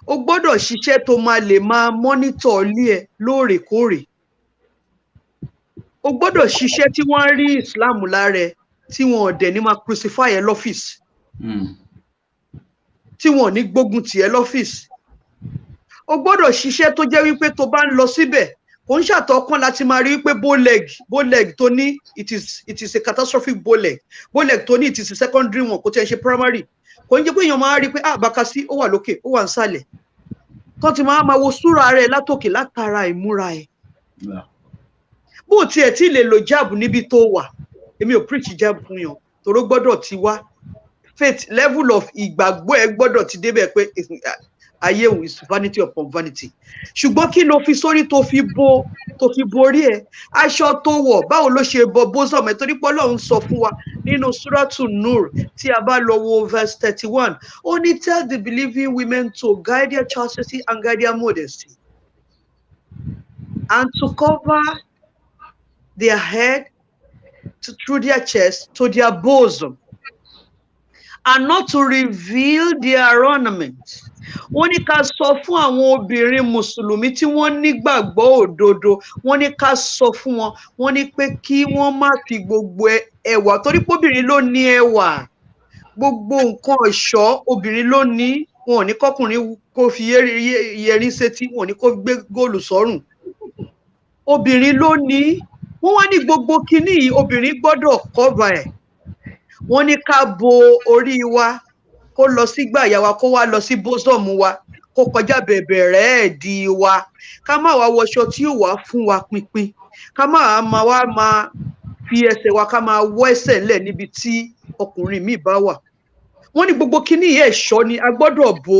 O gbọ́dọ̀ ṣiṣẹ́ tó máa lè máa mọ́nítọ̀ ilé ẹ̀ lóòrèkóòrè. O gbọ́dọ̀ ṣiṣẹ́ tí wọ́n rí Islam lára ẹ̀, tí wọn ò dẹ̀ ní máa crucify ẹ lọ́fíìsì. Tí wọn ò ní gbógun tì ẹ lọ́fíìsì. O gbọ́dọ̀ ṣiṣẹ́ tó jẹ́ wípé tó bá ń lọ síbẹ̀, kò ń ṣàtọ̀kan láti máa rí wípé bow leg tó ní it is a catastrophic bow leg tó ní it is a secondary one, kò tí ẹ ṣe primary. Kò ń jẹ́ pé èèyàn máa rí pé Bakasi ó wà lókè, ó wà nísàlẹ̀. Tó ti máa wo súra rẹ̀ látòkè látara ìmúra ẹ̀. Bó tiẹ̀ tí lè lo jab níbi tó wà, èmi ò preach jab fún yàn, toró gbọ́dọ̀ ti wá faith level of ìgbàgbọ́ ẹ gbọ́dọ̀ ti débẹ̀ pé ayé òun is vanity upon vanity. Ṣùgbọ́n kí ló fi sórí tó fi borí ẹ? Aṣọ tó wọ̀, báwo ló ṣe bọ bosom ẹ? Torí pé Ọlọ́run sọ fún wa nínú Suratu Nur tí a bá lọ wo verse 31, ó ní tell the believing women to guide their chastity and guide their modesty and to cover their head through their chest to their bosom and not to reveal their ornaments. Wọ́n ní ká sọ fún àwọn obìnrin Mùsùlùmí tí wọ́n nígbàgbọ́ òdodo, wọ́n ní ká sọ fún wọn, wọ́n ní pé kí wọ́n má fi gbogbo ẹwà, torí pé obìnrin ló ní ẹwà, gbogbo nǹkan ọ̀ṣọ́ obìnrin ló ní. Wọn ò ní kọkùnrin kó fi yẹrí sétí, wọn ò ní kó gbé góòlù sọ́rùn. Obìnrin ló ní. Wọ́n wá ní gbogbo kinní yìí obìnrin gbọ́dọ̀ cover ẹ̀. Wọ́n ní ká bo orí wa, kó lọ sí gbàyà wa, kó wá lọ sí bosom wa, kó kọjá bẹ̀bẹ̀rẹ̀ ẹ̀dì wa. Ká má wá wọṣọ tí yóò wá fún wa pinpin. Ká má máa fi ẹsẹ̀ wa ká máa wọ́ ẹsẹ̀ ńlẹ̀ níbi tí ọkùnrin míì bá wà. Wọ́n ní gbogbo kinní yìí ẹ̀ṣọ́ ni a gbọ́dọ̀ bò,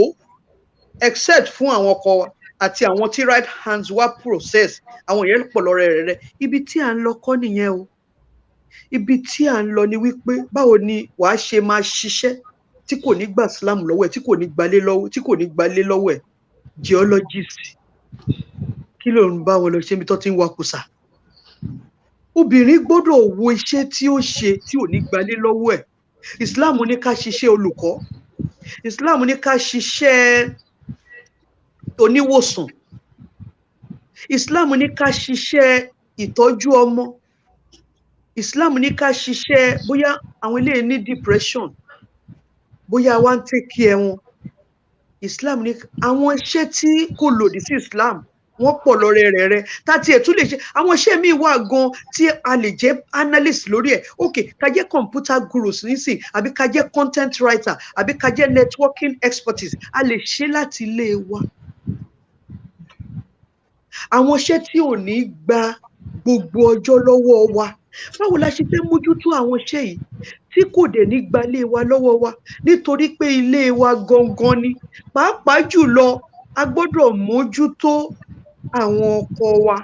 except fún àwọn ọkọ wa àti àwọn tí right hands wa process. Àwọn yẹn pọ̀ lọ rẹ̀. Ibi tí à ń lọ kọ́ nìyẹn o. Ibi tí à ń lọ ni wípé báwo ni wàá ṣe máa ṣiṣẹ́ tí kò ní gbà Islam lọ́wọ́ ẹ̀, tí kò ní gbalé lọ́wọ́ ẹ̀. Geologist, kí ló ń bá wọn lọ ṣe mi tó ti ń wakùsà? Obìnrin gbọ́dọ̀ wo iṣẹ́ tí ó ṣe tí ò ní gbalé lọ́wọ́ ẹ̀. Islam ní ká ṣiṣẹ́ olùkọ́. Islam ní ká ṣiṣẹ́ oníwòsàn. Islam ní ká ṣiṣẹ́ ìtọ́jú ọmọ. Islam ní ká ṣiṣẹ́ bóyá àwọn eléyìí ní depression, bóyá wá ń take care wọn. Islam ní àwọn iṣẹ́ tí kò lòdì sí Islam. wọ́n pọ̀ lọ rẹ̀rẹ̀rẹ̀ tá tiẹ̀ tún lè ṣe àwọn iṣẹ́ míì wà gan tí a lè jẹ́ analyst lórí ẹ̀ ok ká jẹ́ computer gurus nísìn àbí ká jẹ́ content writer àbí ká jẹ́ networking expertise a lè ṣe láti ilé wa àwọn iṣẹ́ tí ò ní gba gbogbo ọjọ́ lọ́wọ́ wa báwo la ṣe fẹ́ mójútó àwọn iṣẹ́ yìí tí kò dẹ̀ ní gba ilé wa lọ́wọ́ wa nítorí pé ilé wa gangan ni pàápàá jùlọ a gbọ́dọ̀ mójútó àwọn ọkọ wa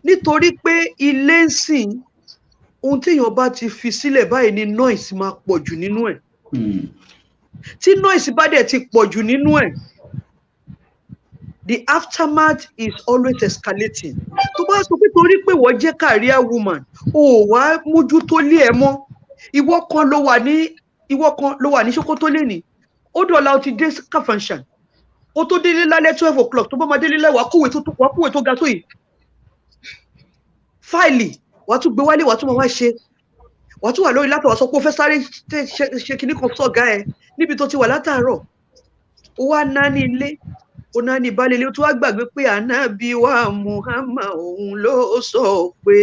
nítorí pé ilé ń sìn ohun téèyàn bá ti fi sílẹ̀ báyìí ni noise máa pọ̀ jù nínú ẹ̀ tí noise bá dẹ̀ ti pọ̀ jù nínú ẹ̀ the aftermath is always escalating tó bá sọ pé torí pé wọ́n jẹ́ career woman ò wá mójútó lé ẹ mọ́ ìwọ kan ló wà ní Sókótó lénìí ó dọ̀la ó ti dé Kàfàǹṣàn ó tó délé lálẹ́ 12 o'clock tó bá máa délé lẹ́wàá kúwèé tó ga tó yìí fáìlì wàá tún gbé wálé wàá tún máa wá ṣe wàá tún wà lórí látọ̀ wàá sọ pé ó fẹ́ sáré ṣe kinní kan sọ̀gá ẹ níbi tó ti wà látàárọ̀ ó wá ná ní ilé ó ná ní ìbálẹ̀ ilé ó tún wá gbàgbé pé ànábì wa Muhammad òun ló sọ pé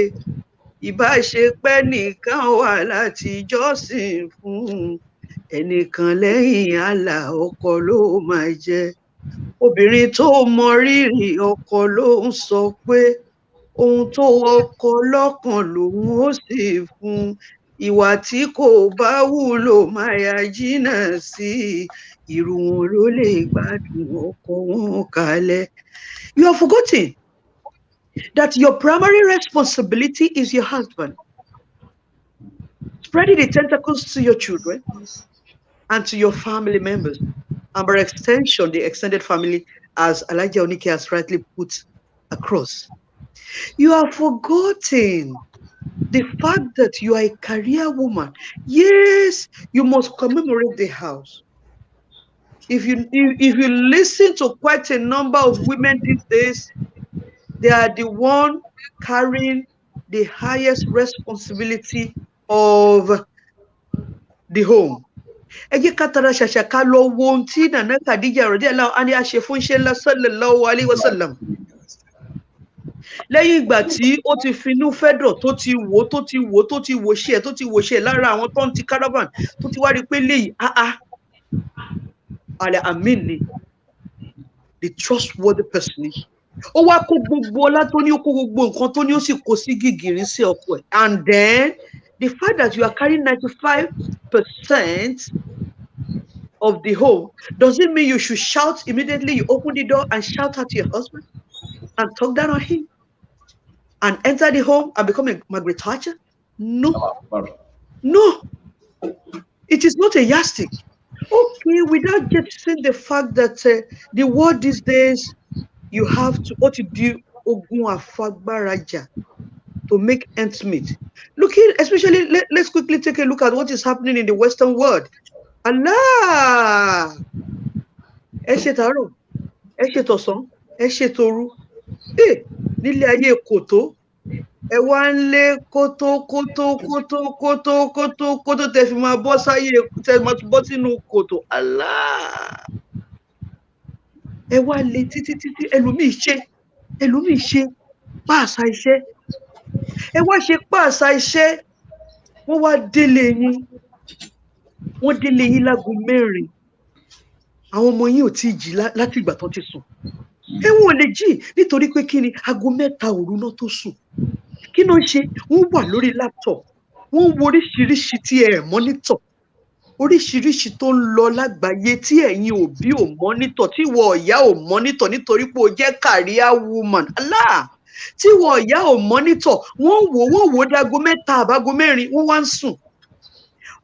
ìbáṣepẹ́ nìkan wà láti jọ́sìn fún ẹnìkan lẹ́yìn Allah ọkọ ló máa jẹ́ obìnrin tó mọ rírì ọkọ ló ń sọ pé ohun tó ọkọ lọ́kàn lòun ó sì fún ìwà tí kò bá wúlò máa yà jìnnà sí irú wọn ló lè gbádùn ọkọ wọn kalẹ̀. You have forgotten that your primary responsibility is your husband. Spreading the tentacles to your children and to your family members, and by extension, the extended family, as Elijah Onike has rightly put across. You have forgotten the fact that you are a career woman. Yes, you must commemorate the house. If you listen to quite a number of women these days, they are the one carrying the highest responsibility of the home. Ẹ jẹ́ ká tara ṣàṣà ká lọ wo ohun tí Nana Khadija radiyallahu anha ṣe fún iṣẹ́ ńlá sallallahu alayhi wa sallam. Lẹ́yìn ìgbà tí ó ti finú fẹ́dọ̀ tó ti wò ṣe ẹ̀ lára àwọn tó ń ti caravan tó ti wá rí pé léyìí alẹ́ amin ni the trustworthy person ni. Ó wá kó gbogbo ọlá tó ní ó kó gbogbo nǹkan tó ní ó sì kó sí gìgìrín sí ọkọ ẹ̀. And then the fact that you are carrying 95% of the home doesn't mean you should shout immediately. You open the door and shout at your husband and talk down on him and enter the home and become a Margaret Thatcher. No. It is not a yardstick. Okay, without just saying the fact that the world these days, you have to do ogun afagbaraja to make ends meet. Looking, especially, let's quickly take a look at what is happening in the Western world. Allah! Ẹ ṣe tàárọ̀, ẹ ṣe tọ̀sán, ẹ ṣe tòru. Nílé ayé kòtó, ẹ wá ń lé kótó tẹ fi máa bọ́ sáyé tẹ máa bọ́ sínú kòtó. Allah! Ẹ wá lé títí ẹlòmíì ṣe pàṣà iṣẹ́. Ẹ wá ṣe pàṣà iṣẹ́, wọ́n wá délé yín lágo 4. Àwọn ọmọ yín ò tí ì jí láti ìgbà tó ti sùn. Wọn ò lè jí nítorí pé kí ni aago 3 òru náà tó sùn. Kí ló ń ṣe? Wọ́n wà lórí laptop, wọ́n wo oríṣiríṣi tí ẹ mọ́nítọ̀, oríṣiríṣi tó ń lọ lágbàáyé tí ẹ̀yin òbí ò mọ́nítọ̀, tí ìwọ ìyá ò mọ́nítọ̀ nítorí pé o jẹ́ career woman. Allah! Tí ìwọ ìyá ò mọ́nítọ̀, wọ́n wò dágo 3 àbágo 4, wọ́n wá ń sùn.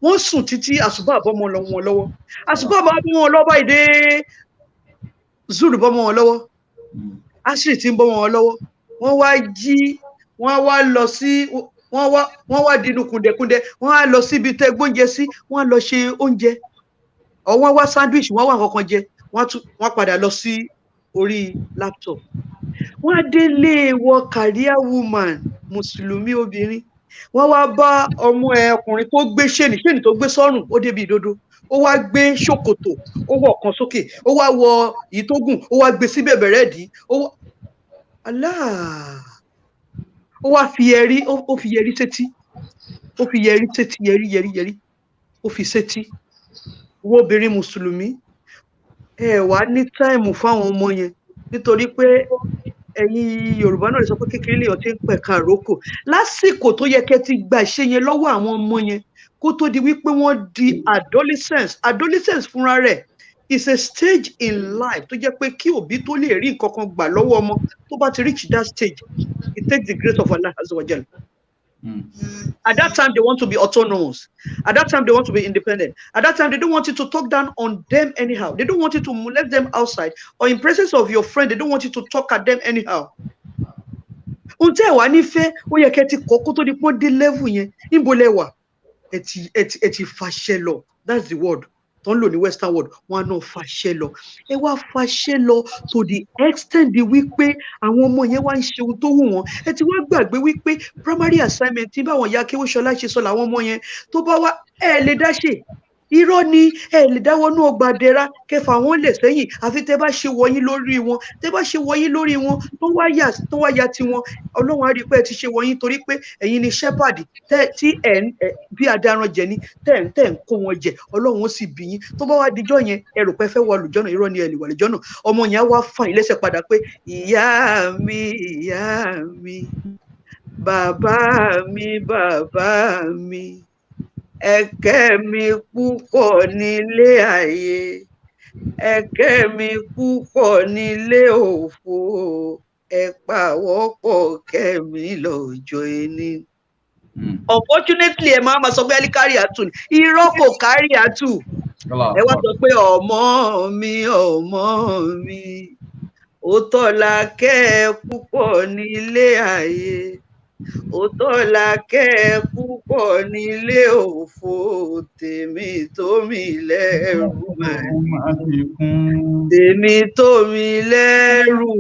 Wọ́n sùn títí àsùbá bọ́mọ wọn lọ́wọ́. Àsùbá bá wọn lọ́wọ́ ìdè zuru bọ́mọ wọn lọ́wọ́. Asiri ti ń bọ́mọ wọn lọ́wọ́. Wọ́n wá jí, wọ́n wá lọ sí, wọ́n wá dínú kùndẹ̀kùndẹ̀, wọ́n á lọ síbi tẹ́ gbóúnjẹ sí, wọ́n á lọ ṣe oúnjẹ. Wọ́n wá sandwich, wọ́n wá nǹkan kan jẹ, wọ́n padà lọ sí orí laptop. Wọ́n á délé wọ career woman, Mùsùlùmí obìnrin. Wọ́n wá bá ọmọ ẹ ọkùnrin tó gbé ṣéènì tó gbé sọ́rùn ó débi ìdodo. ó wá gbé ṣòkòtò ó wọ ọ̀kan sókè ó wá wọ èyí tó gùn ó wá gbé sí bẹ̀bẹ̀rẹ̀ dì Allah ó wá fi yẹrí ó fi yẹrí sétí ó fi yẹrí sétí yẹrí ó fi sétí wo obìnrin mùsùlùmí ẹ wá ní táìmù fáwọn ọmọ yẹn nítorí pé ẹ̀yin Yorùbá náà lè sọ pé kékeré lèèyàn ti ń pẹ̀ka àrókò lásìkò tó yẹ kẹ́ ti gba ìṣe yẹn lọ́wọ́ àwọn ọmọ yẹn kó tó di wípé wọ́n di adolescence fúnra rẹ̀ is a stage in life tó jẹ́ pé kí òbí tó lè rí nǹkan kan gbà lọ́wọ́ ọmọ tó bá ti reach that stage it takes the grace of Allah azza wa jalla. At that time, they want to be autonomous. At that time, they want to be independent. At that time, they don't want you to talk down on them anyhow. They don't want you to molest them outside or in presence of your friend. They don't want you to talk at them anyhow. Until wà nífẹ̀ẹ́ ó yẹ kẹ́ ti kọ́kọ́ tó di pọ́n dé level yẹn níbo lẹ wà ẹ ti fàṣẹ lọ that's the word tó ń lò ní western world wọn náà fàṣẹ lọ ẹ wá fàṣẹ lọ to the extent di wípé àwọn ọmọ yẹn wá ń ṣe ohun tó wù wọn ẹ ti wá gbàgbé wípé primary assignment tí báwọn ya Kéwúṣọlá ṣe sọ làwọn ọmọ yẹn tó bá wá ẹ lè dá ṣe irọ́ ni ẹ lè dáwọ́nú ọgbà dẹra kẹfà wọn lè sẹ́yìn àfi tẹ bá ṣe wọ̀nyí lórí wọn tẹ bá ṣe wọ̀nyí lórí wọn tó wá ya tiwọn Ọlọ́run á rí pé ẹ ti ṣe wọ̀nyí torí pé ẹ̀yin ni shepherd tí ẹ bí adaran jẹ ni tẹ ń kó wọn jẹ Ọlọ́run ó sì bí yín tó bá wá dijọ́ yẹn ẹ rò pé fẹ́ wọ àlùjọ́nà irọ́ ni ẹ lè wọ àlùjọ́nà ọmọ yẹn á wá fà yín lẹ́sẹ̀ padà pé ìyá mi bàbá mi ẹ̀kẹ́ mi púpọ̀ nílé ayé ẹ̀kẹ́ mi púpọ̀ nílé òfo ẹ̀pà wọ́pọ̀ kẹ́mi lọ́jọ́ ẹni. Unfortunately ẹ máa sọ pé ẹni kárí àtù ni irọ́ kò kárí àtù ẹ wá sọ pé ọmọ mi ó tọ́la kẹ́ ẹ púpọ̀ nílé ayé òótọ́ la kẹ́ ẹ púpọ̀ nílé òfo tèmi tó mi lẹ́rù tèmi tó mi lẹ́rù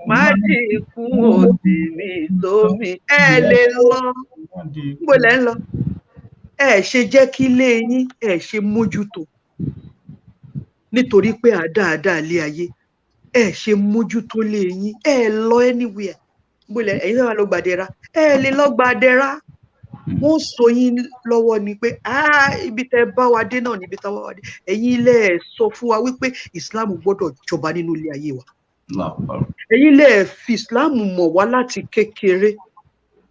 má dìkún o tèmi tó mi ẹ lè lọ níbo lẹ ń lọ ẹ ṣe jẹ́ kí ilé yín ẹ ṣe mójútó nítorí pé àdáadáa lé ayé ẹ ṣe mójútó lé yín ẹ lọ anywhere gbọ́lẹ̀ ẹ̀yin náà lọ gbàdẹ́ra ẹ lè lọ gbàdẹ́ra wọ́n sọ yín lọ́wọ́ ni pé ibi tẹ́ bá wa dé náà níbi táwa wa dé ẹ̀yin ilẹ̀ sọ fún wa wípé Islam gbọ́dọ̀ jọba nínú ilé ayé wa ẹ̀yin ilẹ̀ fi Islam mọ̀ wá láti kékeré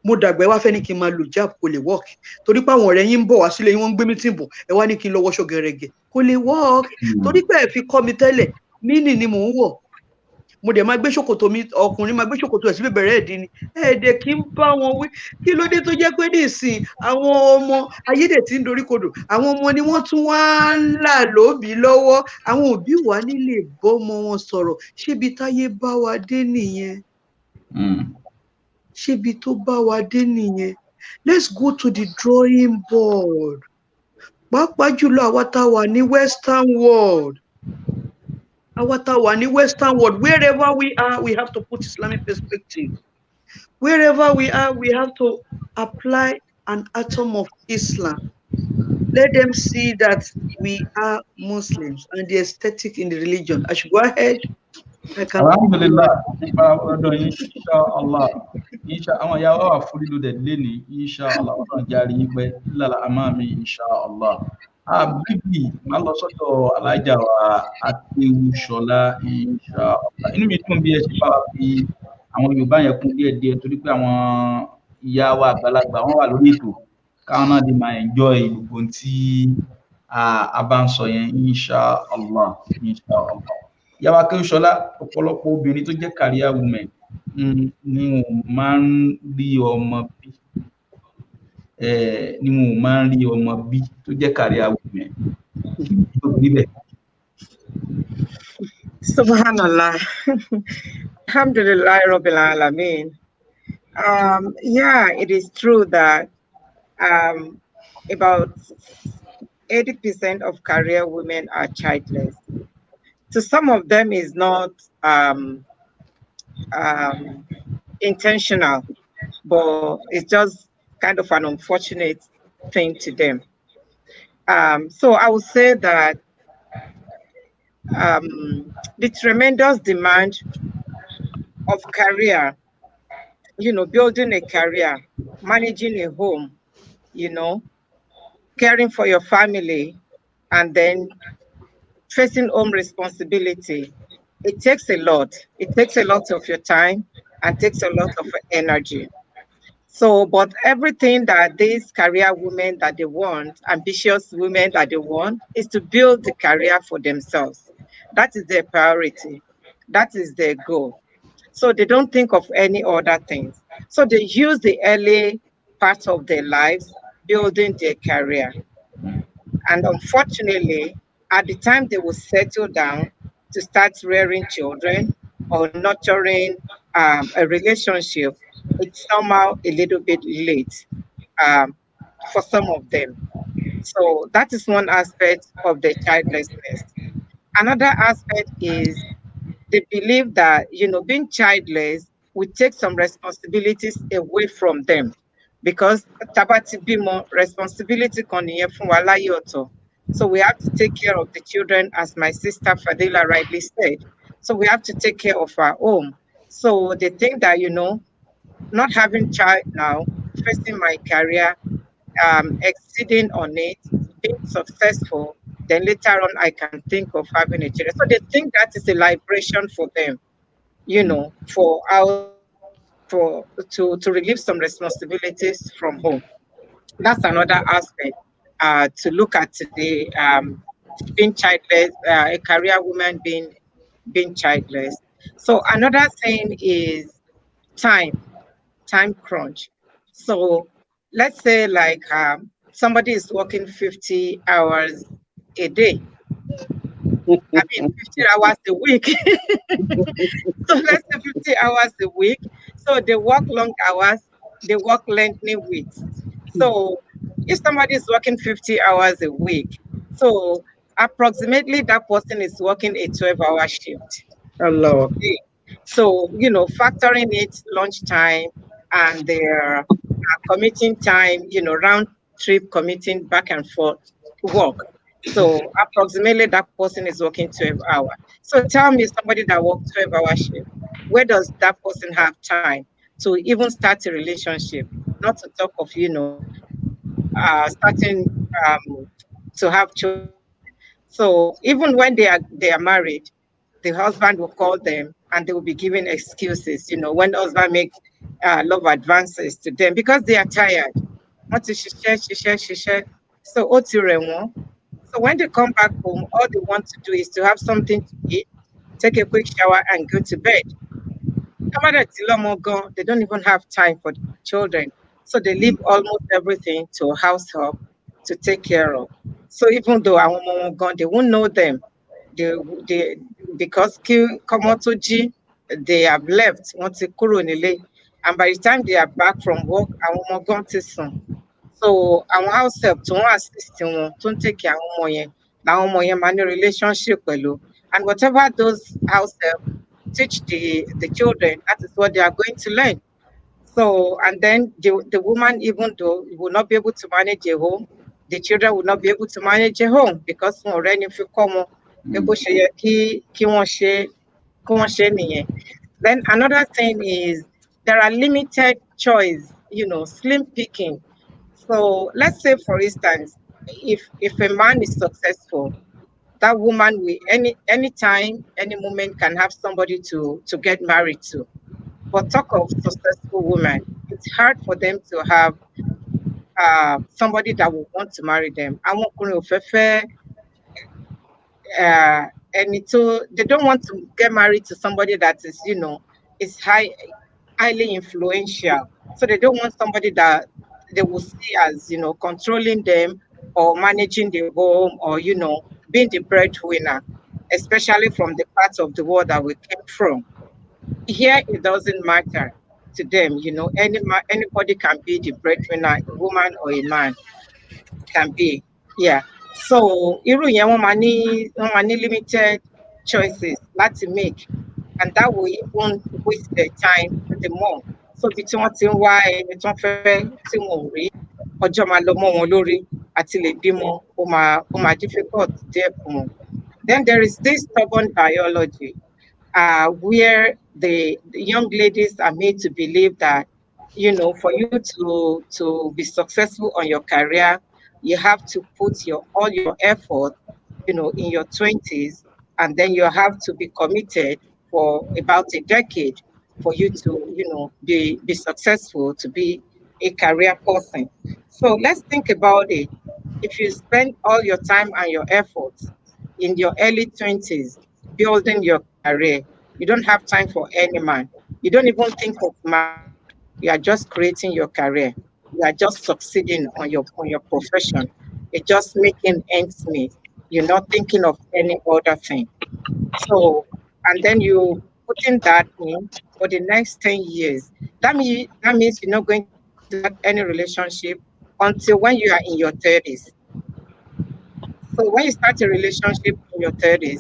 mo dàgbà ẹ wá fẹ́ ní kí n máa lò jab kò lè work torí pé àwọn ọ̀rẹ́ yín ń bọ̀ wá sílé yín wọ́n ń gbé mítìn bọ̀ ẹ wá ní kí n lọ wọṣọ gẹ̀rẹ̀gẹ̀ kò lè work torí pé ẹ fi kọ́ mi tẹ́lẹ̀ mínì ni mò ń wọ̀ mo dẹ̀ máa gbé ṣòkòtò mi ọkùnrin máa gbé ṣòkòtò ẹ̀ sí bẹ̀rẹ̀ ẹ̀dín ni ẹ̀ẹ́dẹ̀ kí n bá wọn wí kí ló dé tó jẹ́ pé nísìn àwọn ọmọ ayédè tí ń dorí kodò àwọn ọmọ ni wọ́n tún wá ń là lóbi lọ́wọ́ àwọn òbí wa nílé bọ́mọ wọn sọ̀rọ̀ ṣébi táyé bá wa dé nìyẹn ṣébi tó bá wa dé nìyẹn let's go to the drawing board pàápàá jùlọ àwa tá a wà ní western world. Western world, wherever we are, we have to put Islamic perspective. Wherever we are, we have to apply an atom of Islam. Let them see that we are Muslims and the aesthetic in the religion. I should go ahead. Alhamdulillah, inshallah. Àwọn ìyá wa wà fully loaded lénìí, inshallah. Ọlọ́run járe yín pẹ́, ìlàlá àmàmì, inshallah. Bíbí máa lọ sọ́dọ̀ alájà wa Akéwúṣọlá inshallah. Inú mi dùn bí ẹ ṣe bá wa fi àwọn Yorùbá yẹn kún díẹ̀ torí pé àwọn ìyá wa àgbàlagbà wọ́n wà lórí ètò káwọn náà lè máa enjoy gbogbo tí a bá ń sọ yẹn inshallah. Ìyá wa Akéwúṣọlá ọ̀pọ̀lọpọ̀ obìnrin tó jẹ́ career women ni wọ́n máa ń rí ọmọ bí. Ni mo máa ń rí ọmọ bí tó jẹ́ career women tó níbẹ̀. Subhanallah. Alhamdulillah Rabbil Alameen. Yeah, it is true that about 80% of career women are childless. So some of them is not intentional, but it's just kind of an unfortunate thing to them. So I would say that the tremendous demand of career, building a career, managing a home, you know, caring for your family, and then facing home responsibility, it takes a lot. It takes a lot of your time and takes a lot of energy. So, but everything that these career women that they want, ambitious women that they want, is to build the career for themselves. That is their priority. That is their goal. So they don't think of any other things. So they use the early part of their lives building their career. And unfortunately, at the time they will settle down to start rearing children or nurturing a relationship, it's somehow a little bit late um, for some of them. So that is one aspect of the childlessness. Another aspect is they believe that being childless will take some responsibilities away from them because tabati bimo responsibility kan nìyẹn fún wa láyé ọ̀tọ̀. So we have to take care of the children, as my sister Fadila rightly said. So we have to take care of our home. So they think that not having child now, facing my career, exceeding on it, being successful, then later on I can think of having a children. So they think that is a liberation for them, for out for to relieve some responsibilities from home. That's another aspect to look at today. Being childless, a career woman being childless. So another thing is time, time crunch. So let's say like somebody is working 50 hours a day. I mean 50 hours a week. So let's say 50 hours a week. So they work long hours, they work lengthy weeks. So if somebody is working 50 hours a week, so approximately that person is working a 12-hour shift Allah. day. So, factoring it lunchtime and their commuting time, round trip commuting back and forth work. So approximately that person is working 12 hours. So tell me somebody that works 12-hour shift, where does that person have time to even start a relationship? Not to talk of, starting to have children. So even when they are married, the husband will call them and they will be giving excuses, when the husband makes love advances to them because they are tired. Want to share. So so when they come back home, all they want to do is to have something to eat, take a quick shower and go to bed. They don't even have time for the children. So they leave almost everything to house help to take care of. So even though àwọn ọmọ wọn gan, they won't know them. They, they because Komotoji, they have left, wọ́n ti kúrò nílé. And by the time they are back from work, àwọn ọmọ gan ti sùn. So àwọn house help tó ń assist wọn, tó ń take care àwọn ọmọ yẹn, làwọn ọmọ yẹn máa ní relationship pẹ̀lú. And whatever those house help teach the children, that is what they are going to learn. So, and then the woman, even though will not be able to manage a home, the children will not be able to manage a home because wọn ọ̀rẹ́ ni fi kọ́ wọn pé bó ṣe yẹ kí wọ́n ṣe nìyẹn. Then another thing is there are limited choice, slim picking. So let's say, for instance, if a man is successful, that woman will anytime, any moment can have somebody to get married to. But talk of successful women, it's hard for them to have somebody that will want to marry them. Àwọn ọkùnrin ò fẹ́ fẹ́ ẹni tó, they don't want to get married to somebody that is, is highly influential. So they don't want somebody that they will see as, controlling them or managing the home or, being the breadwinner, especially from the parts of the world that we came from. Here, it doesn't matter to them, anybody can be the breadwinner, a woman or a man can be. Yeah. So irú yẹn wọ́n máa ní limited choices láti make, and that will even waste their time the more. So bí tí wọ́n ti ń wá ẹni tí wọ́n fẹ́ tí wọn ò rí, ọjọ́ máa lọ mọ́ wọn lórí. àti lè bímọ ó máa difficult díẹ̀ fún wọn. Then there is this stubborn biology where the young ladies are made to believe that, for you to be successful on your career, you have to put all your effort, in your 20s, and then you have to be committed for about a decade for you to, be successful, to be a career person. So let's think about it. If you spend all your time and your efforts in your early 20s building your career, you don't have time for any man. You don't even think of marriage. You are just creating your career. You are just succeeding on your profession. You're just making ends meet. You're not thinking of any other thing. So, and then you putting that in for the next 10 years. That means you're not going to start any relationship until when you are in your 30s. So when you start a relationship in your 30s,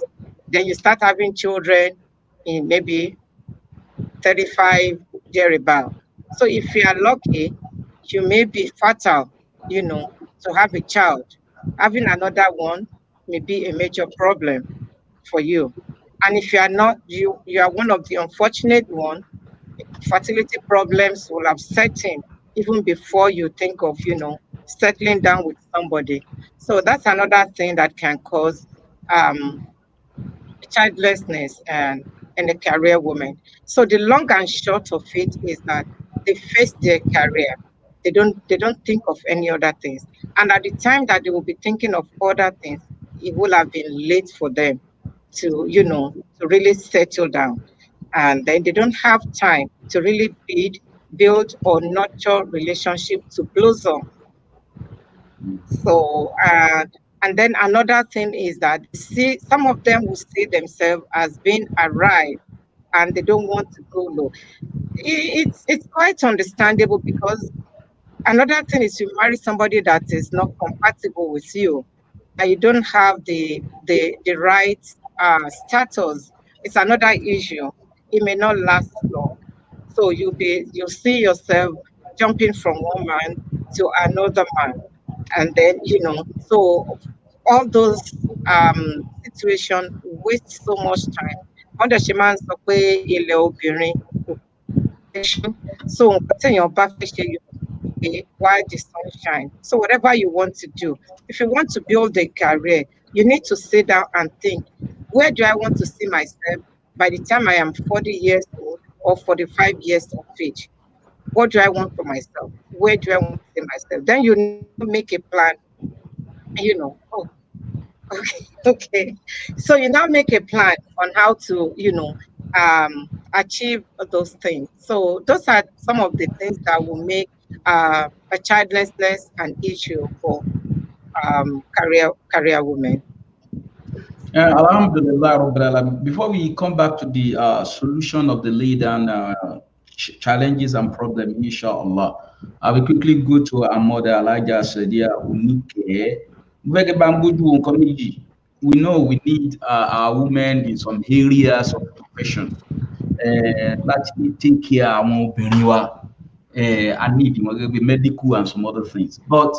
then you start having children in maybe 35 thereabout. So if you are lucky, you may be fertile, to have a child. Having another one may be a major problem for you. And if you are not, you are one of the unfortunate one, fertility problems will have set in even before you think of, settling down with somebody. So that's another thing that can cause um, childlessness and a career woman. So the long and short of it is that they face their career. They don't think of any other things. And at the time that they will be thinking of other things, it will have been late for them to, to really settle down. And then they don't have time to really build or nurture relationship to blossom. So, and then another thing is that some of them will see themselves as being arrived and they don't want to go low. It's quite understandable because another thing is you marry somebody that is not compatible with you, and you don't have the right status. It's another issue. It may not last long. So you'll see yourself jumping from one man to another man, and then so all those situation waste so much time. Wọ́n dẹ̀ ṣe máa ń sọ pé ilẹ̀ obìnrin kò ṣe, so nǹkan téèyàn bá fẹ́ ṣe while the sun shines. So whatever you want to do, if you want to build a career, you need to sit down and think, where do I want to see myself by the time I am 40 years old or 45 years of age? What do I want for myself? Where do I want to see myself? Then you make a plan, oh, okay, okay. So you now make a plan on how to, achieve those things. So those are some of the things that will make a childlessness an issue for career women. Alhamdulillah, Rabbil Alamin. Before we come back to the solution of the lead and challenges and problems, inshallah, I will quickly go to our mother, Elijah Sadia Unike. We know we need our women in some areas of profession. Láti take care àwọn obìnrin wa, I need medical and some other things. But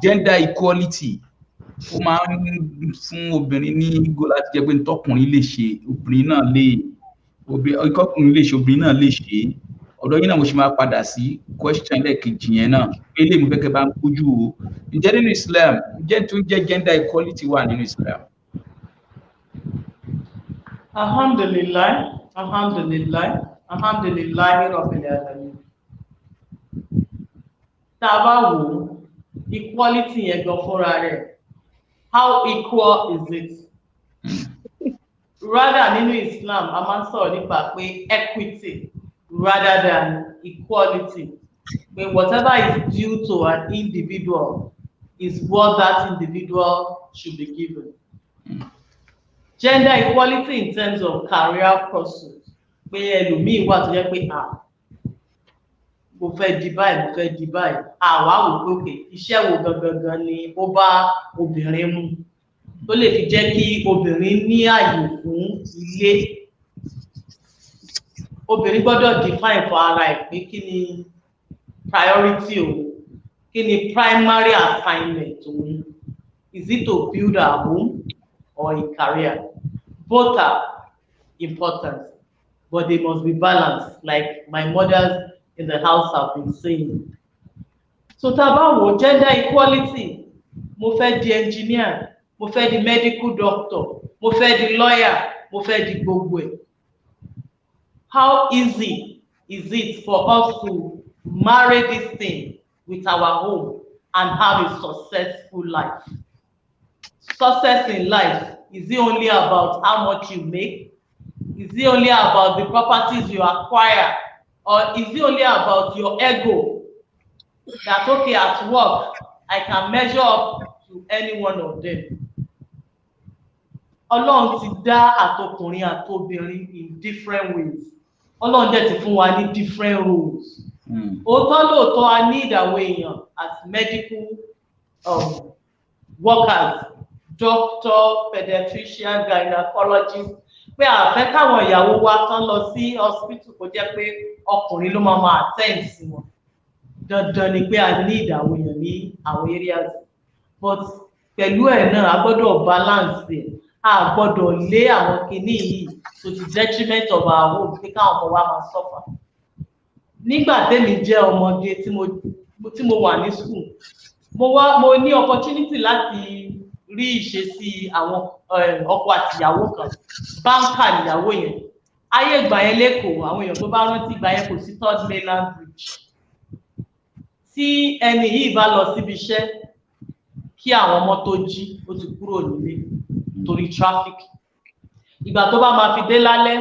gender equality, ó máa ń fún obìnrin ní ìgò láti jẹ́ pé tọkùnrin lè ṣe obìnrin náà ìkọkùnrin lè ṣe obìnrin náà lè ṣe. Ọ̀dọ̀ yín náà mo ṣe máa padà sí question lẹ́ẹ̀kejì yẹn náà pé eléyìí mo fẹ́ kẹ́ bá ń kojú o. Ǹjẹ́ nínú Islam tó jẹ́ gender equality wà nínú Islam? Alhamdulillah, Rabbil Alamin. Tá a bá wò ó, equality yẹn gan fúnra rẹ̀, how equal is it? Rather nínú Islam a máa ń sọ̀rọ̀ nípa pé equity rather than equality. Pé whatever is due to an individual is what that individual should be given. Gender equality in terms of career pursuit, pé ẹlòmíì wà tó jẹ́ pé mo fẹ́ di báyìí, àwa wò pé òkè iṣẹ́ wo gangan ni ó bá obìnrin mu tó lè fi jẹ́ kí obìnrin ní àyè fún ilé. Obìnrin gbọ́dọ̀ define for ara ẹ̀ pé kí ni priority o. kí ni primary assignment òun? Is it to build a home or a career? Both are important, but they must be balanced, like my mothers in the house have been saying. So tá a bá wo gender equality, mo fẹ́ di engineer, mo fẹ́ di medical doctor, mo fẹ́ di lawyer, mo fẹ́ di gbogbo ẹ̀. How easy is it for us to marry this thing with our home and have a successful life? Success in life, is it only about how much you make? Is it only about the properties you acquire? Or is it only about your ego? That, okay, at work, I can measure up to any one of them. Ọlọ́run ti dá àtọkùnrin àtobìnrin in different ways. Ọlọ́run dẹ̀ ti fún wa ní different roles. Òótọ́ lóòótọ́ a ní ìdàwọ̀ èèyàn as medical workers, doctor, pediatrician, gynecologist, pé àfẹ́ káwọn ìyàwó wa tán lọ sí hospital kó jẹ́ pé ọkùnrin ló máa attend sí wọn. Dandan ni pé a ní ìdàwọ̀ èèyàn ní àwọn areas. But pẹ̀lú ẹ̀ náà a gbọ́dọ̀ balance ẹ̀. A gbọ́dọ̀ lé àwọn kinní yìí to the detriment of our home pé káwọn ọmọ wa máa suffer. Nígbà tẹ́mi jẹ́ ọmọge tí mo wà ní school, mo ní opportunity láti rí ìṣesí àwọn ọkọ àtìyàwó kan. Báńkà níyàwó yẹn. Ayé ìgbà yẹn lẹ́kọ̀ọ́, àwọn èèyàn tó bá rántí ìgbà yẹn kò sí third mainland bridge. Tí ẹni yìí bá lọ síbi iṣẹ́ kí àwọn ọmọ tó jí, ó ti kúrò nílé torí traffic. Ìgbà tó bá máa fi dé lálẹ́,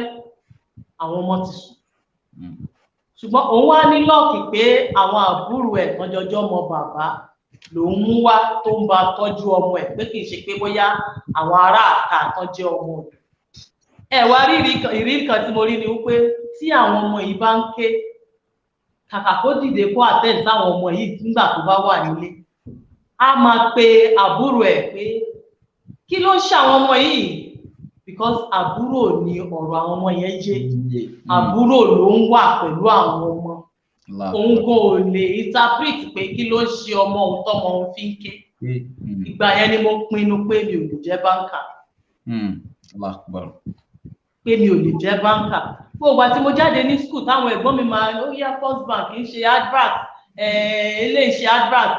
àwọn ọmọ ti sùn. Ṣùgbọ́n òun wá ní lọ́ọ̀kì pé àwọn àbúrò ẹ̀ kan jọjọ́ ọmọ bàbá lòun mú wá tó ń bá tọ́jú ọmọ ẹ̀, pé kì í ṣe pé bóyá àwọn ará àta kan jẹ́ ọmọ ẹ̀. Ẹ wá rí ìrírí kan tí mo rí ni wípé tí àwọn ọmọ yìí bá ń ké, kàkà kó dìde kó attend sáwọn ọmọ yìí nígbà tó bá wà nílé, a máa pe àbúrò ẹ̀ pé kí ló ń ṣe àwọn ọmọ yìí? Because àbúrò ni ọ̀rọ̀ àwọn ọmọ yẹn jẹ́. Àbúrò ló ń wà pẹ̀lú àwọn ọmọ. Òun kò lè interpret pé kí ló ń ṣe ọmọ òun tọ́mọ òun fi ń ké. Ìgbà yẹn ni mo pinnu pé mi ò lè jẹ́ báńkà. Pé mi ò lè jẹ́ báńkà. Gbogbo àti mo jáde ní school táwọn ẹ̀gbọ́n mi máa ó yá First Bank ń ṣe advert, eléyìí ṣe advert.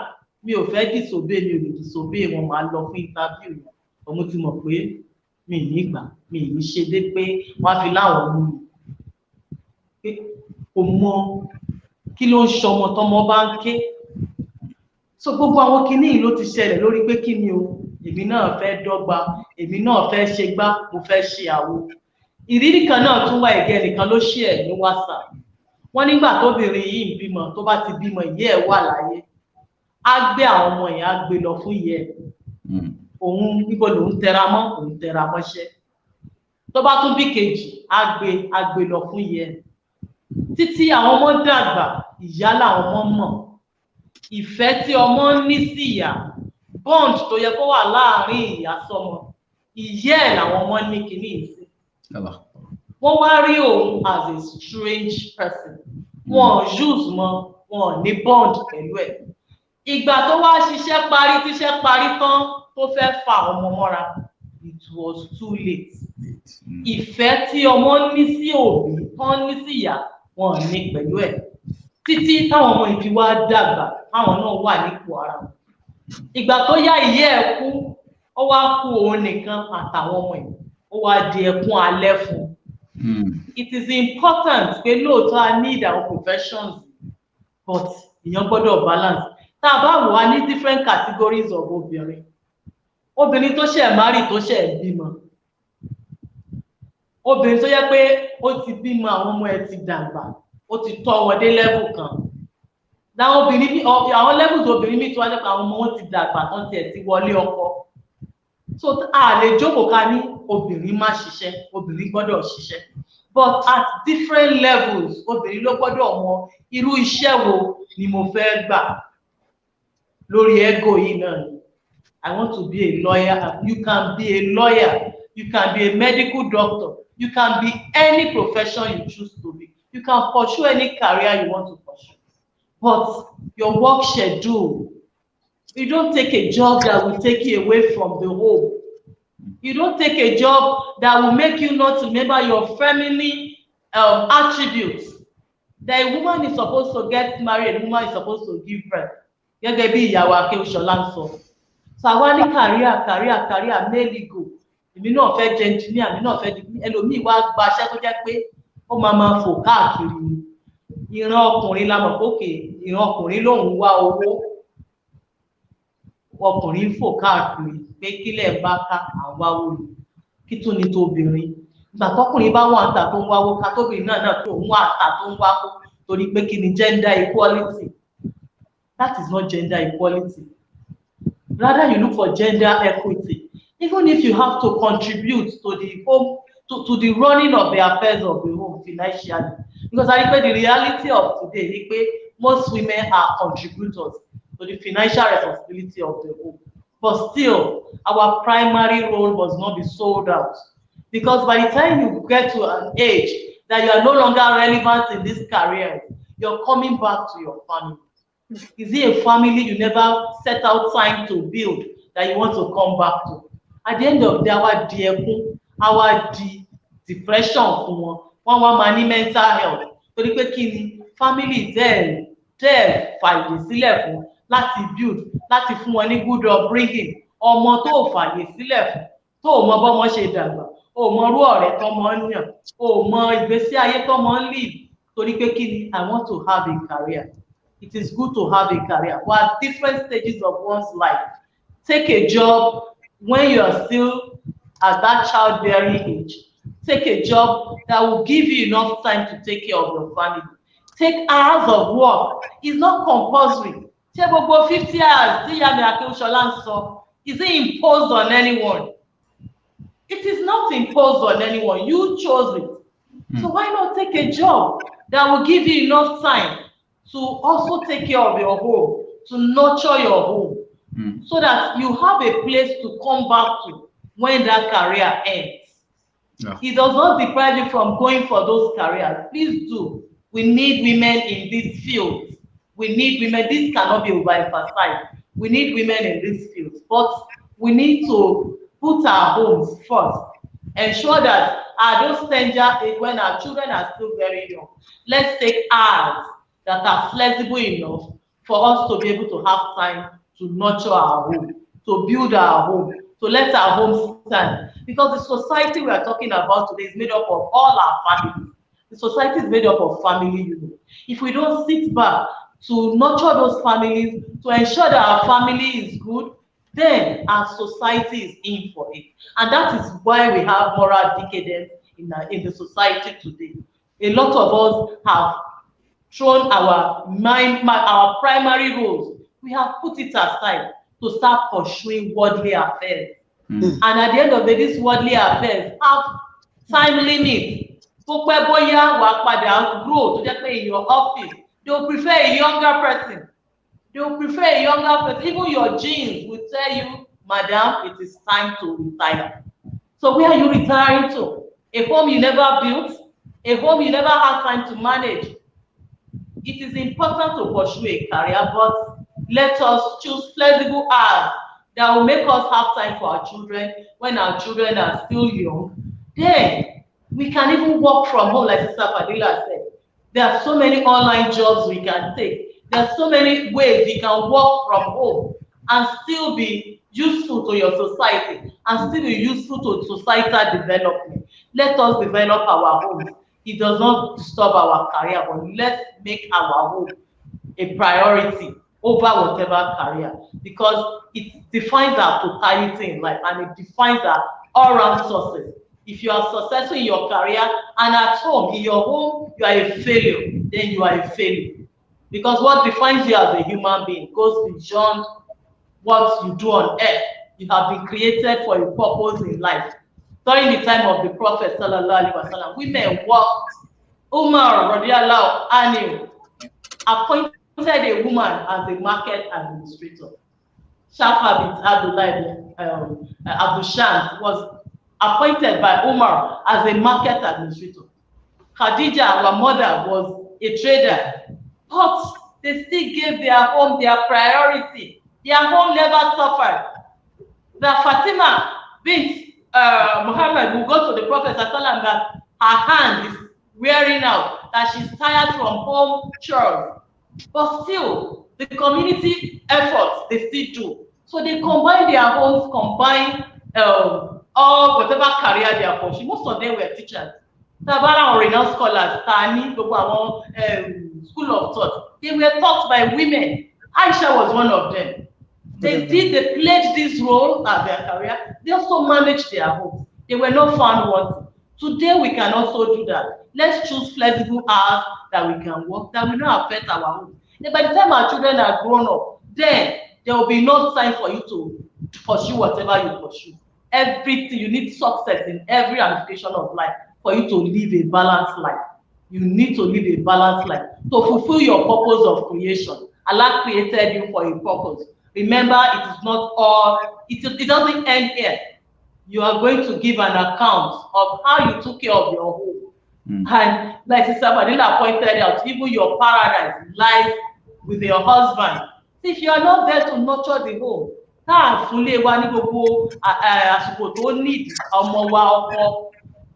Mi ò fẹ́ disobey, mi ò lè disobey wọn, máa lọ fún interview yẹn. Ọmọ ti mọ̀ pé mi ní ìgbà, mi ní ṣe dé pé wọ́n á fi láwọn mú mi. Pé kò mọ kí ló ń ṣọmọ tọmọ bá ń ké. So gbogbo àwọn kinní yìí ló ti ṣẹlẹ̀ lórí pé kí ni o, èmi náà fẹ́ dọ́gba, èmi náà fẹ́ ṣe gbá, mo fẹ́ ṣe àwo. Ìrírí kan náà tún wá ẹ̀gẹ́ nìkan ló ṣe ẹ̀ ní WhatsApp. Wọ́n nígbà tóbìnrin yìí ń bímọ, tó bá ti bímọ ìyá ẹ̀ wà láyé, á gbé àwọn ọmọ yẹn á gbé lọ fún ìyá ẹ̀. Òun níbo lòun tẹra mọ́, òun tẹra mọ́ṣẹ́. Tó bá tún bí kejì, á gbé lọ fún ìyá ẹ̀. Títí àwọn ọmọ dàgbà, ìyá làwọn ọmọ mọ̀. Ìfẹ́ tí ọmọ ní sí ìyá, bond tó yẹ kó wà láàárín ìyá sọ́mọ, ìyá ẹ̀ làwọn ọmọ ní kinní ìsìn. Wọ́n wá rí òun as a strange person. Wọ́n use mọ́, wọ́n ní bond pẹ̀lú ẹ̀. Ìgbà tó wá ṣiṣẹ́ parí, tíṣẹ́ parí tán, tó fẹ́ fa ọmọ mọ́ra, it was too late. Ìfẹ́ tí ọmọ ní sí òbí, tán ní sí ìyá, wọ́n ní pẹ̀lú ẹ̀. Títí táwọn ọmọ ìfi wá dàgbà, táwọn náà wà nípò ara wọn. Ìgbà tó yá ìyá ẹ̀ kú, ó wá kú òun nìkan àtàwọn ọmọ ẹ̀, ó wá di ẹkún alẹ́ fún. It is important pé lóòótọ́ a need our professions, but èèyàn gbọ́dọ̀ balance. Tá a bá wò á ní different categories of obìnrin. Obìnrin tó ṣẹ̀ marry tó ṣẹ̀ bímọ. Obìnrin tó yẹ pé ó ti bímọ, àwọn ọmọ ẹ̀ ti dàgbà, ó ti tọ́ wọn dé level kan. Láwọn obìnrin àwọn levels obìnrin mi tó wá jẹ́ pé àwọn ọmọ wọn ti dàgbà tán tiẹ̀ ti wọlé ọkọ. So a lè jókòó ká ní obìnrin má ṣiṣẹ́, obìnrin gbọ́dọ̀ ṣiṣẹ́. But at different levels, obìnrin ló gbọ́dọ̀ mọ irú iṣẹ́ wo ni mo fẹ́ gbà. Lórí ego yìí náà ni. I want to be a lawyer. You can be a lawyer. You can be a medical doctor. You can be any profession you choose to be. You can pursue any career you want to pursue. But your work schedule You don't take a job that will take you away from the home. You don't take a job that will make you not remember your family attributes. The woman is supposed to get married, a woman is supposed to give birth. Gẹ́gẹ́ bí ìyàwó Akéwìṣọlá ń sọ. So àwa ní career male ego. Èmi náà fẹ́ jẹ engineer, èmi náà fẹ́ di ẹlòmíì wá gbaṣẹ́ tó jẹ́ pé ó máa fò káàkiri ni. Ìran ọkùnrin la mọ̀ pókè, ìran ọkùnrin lòun wá owó. Ọkùnrin fò káàkiri pé kílẹ̀ bá ká àwa wò ni. Kí tún ni tóbìnrin? Ìgbà tọkùnrin bá wà níta tó ń wáwó ká tóbìnrin náà tó ń wá àtà tó ń wáwó torí pé kí ni gender equality? That is not gender equality. Rather, you look for gender equity. Even if you have to contribute to the home, to the running of the affairs of the home financially. Because I think the reality of today is most women are contributors to the financial responsibility of the home. But still, our primary role must not be sold out. Because by the time you get to an age that you are no longer relevant in this career, you're coming back to your family. Is it a family you never set out time to build that you want to come back to? At the end of the day, our depression fún wọn wá máa ní mental health torí pé kí ni family dẹ̀ fàyè sílẹ̀ fún láti build láti fún wọn ní good upbringing. Ọmọ tó fàyè sílẹ̀ fún tó mọ bọ́mọ ṣe dàgbà, ó mọ irú ọ̀rẹ́ tọ́mọ ń yàn, ó mọ ìgbésí ayé tọ́mọ ń live torí pé kí ni I want to have a career. It is good to have a career. We're at different stages of one's life. Take a job when you are still at that childbearing age. Take a job that will give you enough time to take care of your family. Take hours of work. It's not compulsory. Ṣé gbogbo 50 hours tí Ìyá mi Akéwìṣọlá ń sọ, is it imposed on anyone? It is not imposed on anyone. You chose it. So why not take a job that will give you enough time to also take care of your home, to nurture your home, so that you have a place to come back to when that career ends. Yeah. It does not deprive you from going for those careers. Please do. We need women in these fields. We need women. This cannot be overemphasized. We need women in these fields. But we need to put our homes first. Ensure that at those tender age, when our children are still very young, let's take hours that are flexible enough for us to be able to have time to nurture our home, to build our home, to let our home stand. Because the society we are talking about today is made up of all our families. The society is made up of family units. If we don't sit back to nurture those families, to ensure that our family is good, then our society is in for it. And that is why we have moral decadence in the society today. A lot of us have thrown our primary roles. We have put it aside to start pursuing worldly affairs. And at the end of the day, these worldly affairs have time limit. Grow to just in your office. They will prefer a younger person. They will prefer a younger person. Even your genes will tell you, madam, it is time to retire. So where are you retiring to? A home you never built? A home you never had time to manage? It is important to pursue a career, but let us choose flexible hours that will make us have time for our children when our children are still young. Then we can even work from home, like Sister Fadila said. There are so many online jobs we can take. There are so many ways we can work from home and still be useful to your society and still be useful to societal development. Let us develop our homes. It does not disturb our career, but let's make our home a priority over whatever career, because it defines our totality in life and it defines our all-round success. If you are successful in your career and at home, in your home, you are a failure, then you are a failure. Because what defines you as a human being goes beyond what you do on earth. You have been created for a purpose in life. During the time of the Prophet sallallahu alaihi wasallam, women worked. Umar radiallahu anhu appointed a woman as a market administrator. Shafa bint Abdullah Abu Shams was appointed by Umar as a market administrator. Khadija, our mother, was a trader. But they still gave their home their priority. Their home never suffered. That Fatima bint Muhammad will go to the Prophet ﷺ that her hand is wearing out, that she's tired from home chores. But still, the community efforts they still do. So they combine their homes, combine all whatever career they are pursuing. Most of them were teachers. Tabara or renowned scholars, Tani, school of thought. They were taught by women. Aisha was one of them. They played this role as their career. They also managed their homes. They were not found wanting. Today we can also do that. Let's choose flexible hours that we can work, that will not affect our home. By the time our children are grown up, then there will be no time for you to pursue whatever you pursue. Everything, you need success in every ramification of life for you to live a balanced life. You need to live a balanced life to fulfill your purpose of creation. Allah created you for a purpose. Remember, it is not all, it doesn't end here. You are going to give an account of how you took care of your home. And like Sister Madina pointed out, even your paradise lies with your husband. If you are not there to nurture the home,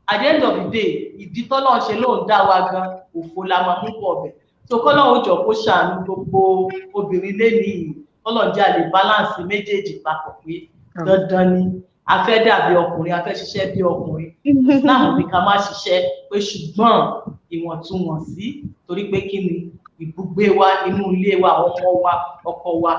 at the end of the day, ìdí tọ́lọ́run ṣe lóun dá wa gan òfò la máa mú pọ̀ bẹ̀. So kọ́lọ́run jọ kó ṣàánú gbogbo obìnrin lẹ́nìí, kọ́lọ́run jẹ́ àlè balance méjèèjì papọ̀ pé dandan ni a fẹ́ dàbí ọkùnrin, a fẹ́ ṣiṣẹ́ bí ọkùnrin. Islam ní ká má ṣiṣẹ́ pé ṣùgbọ́n ìwọ̀ntúnwọ̀nsí torí pé kí ni ibùgbé wa inú ilé wa, àwọn ọmọ wa, ọkọ wa,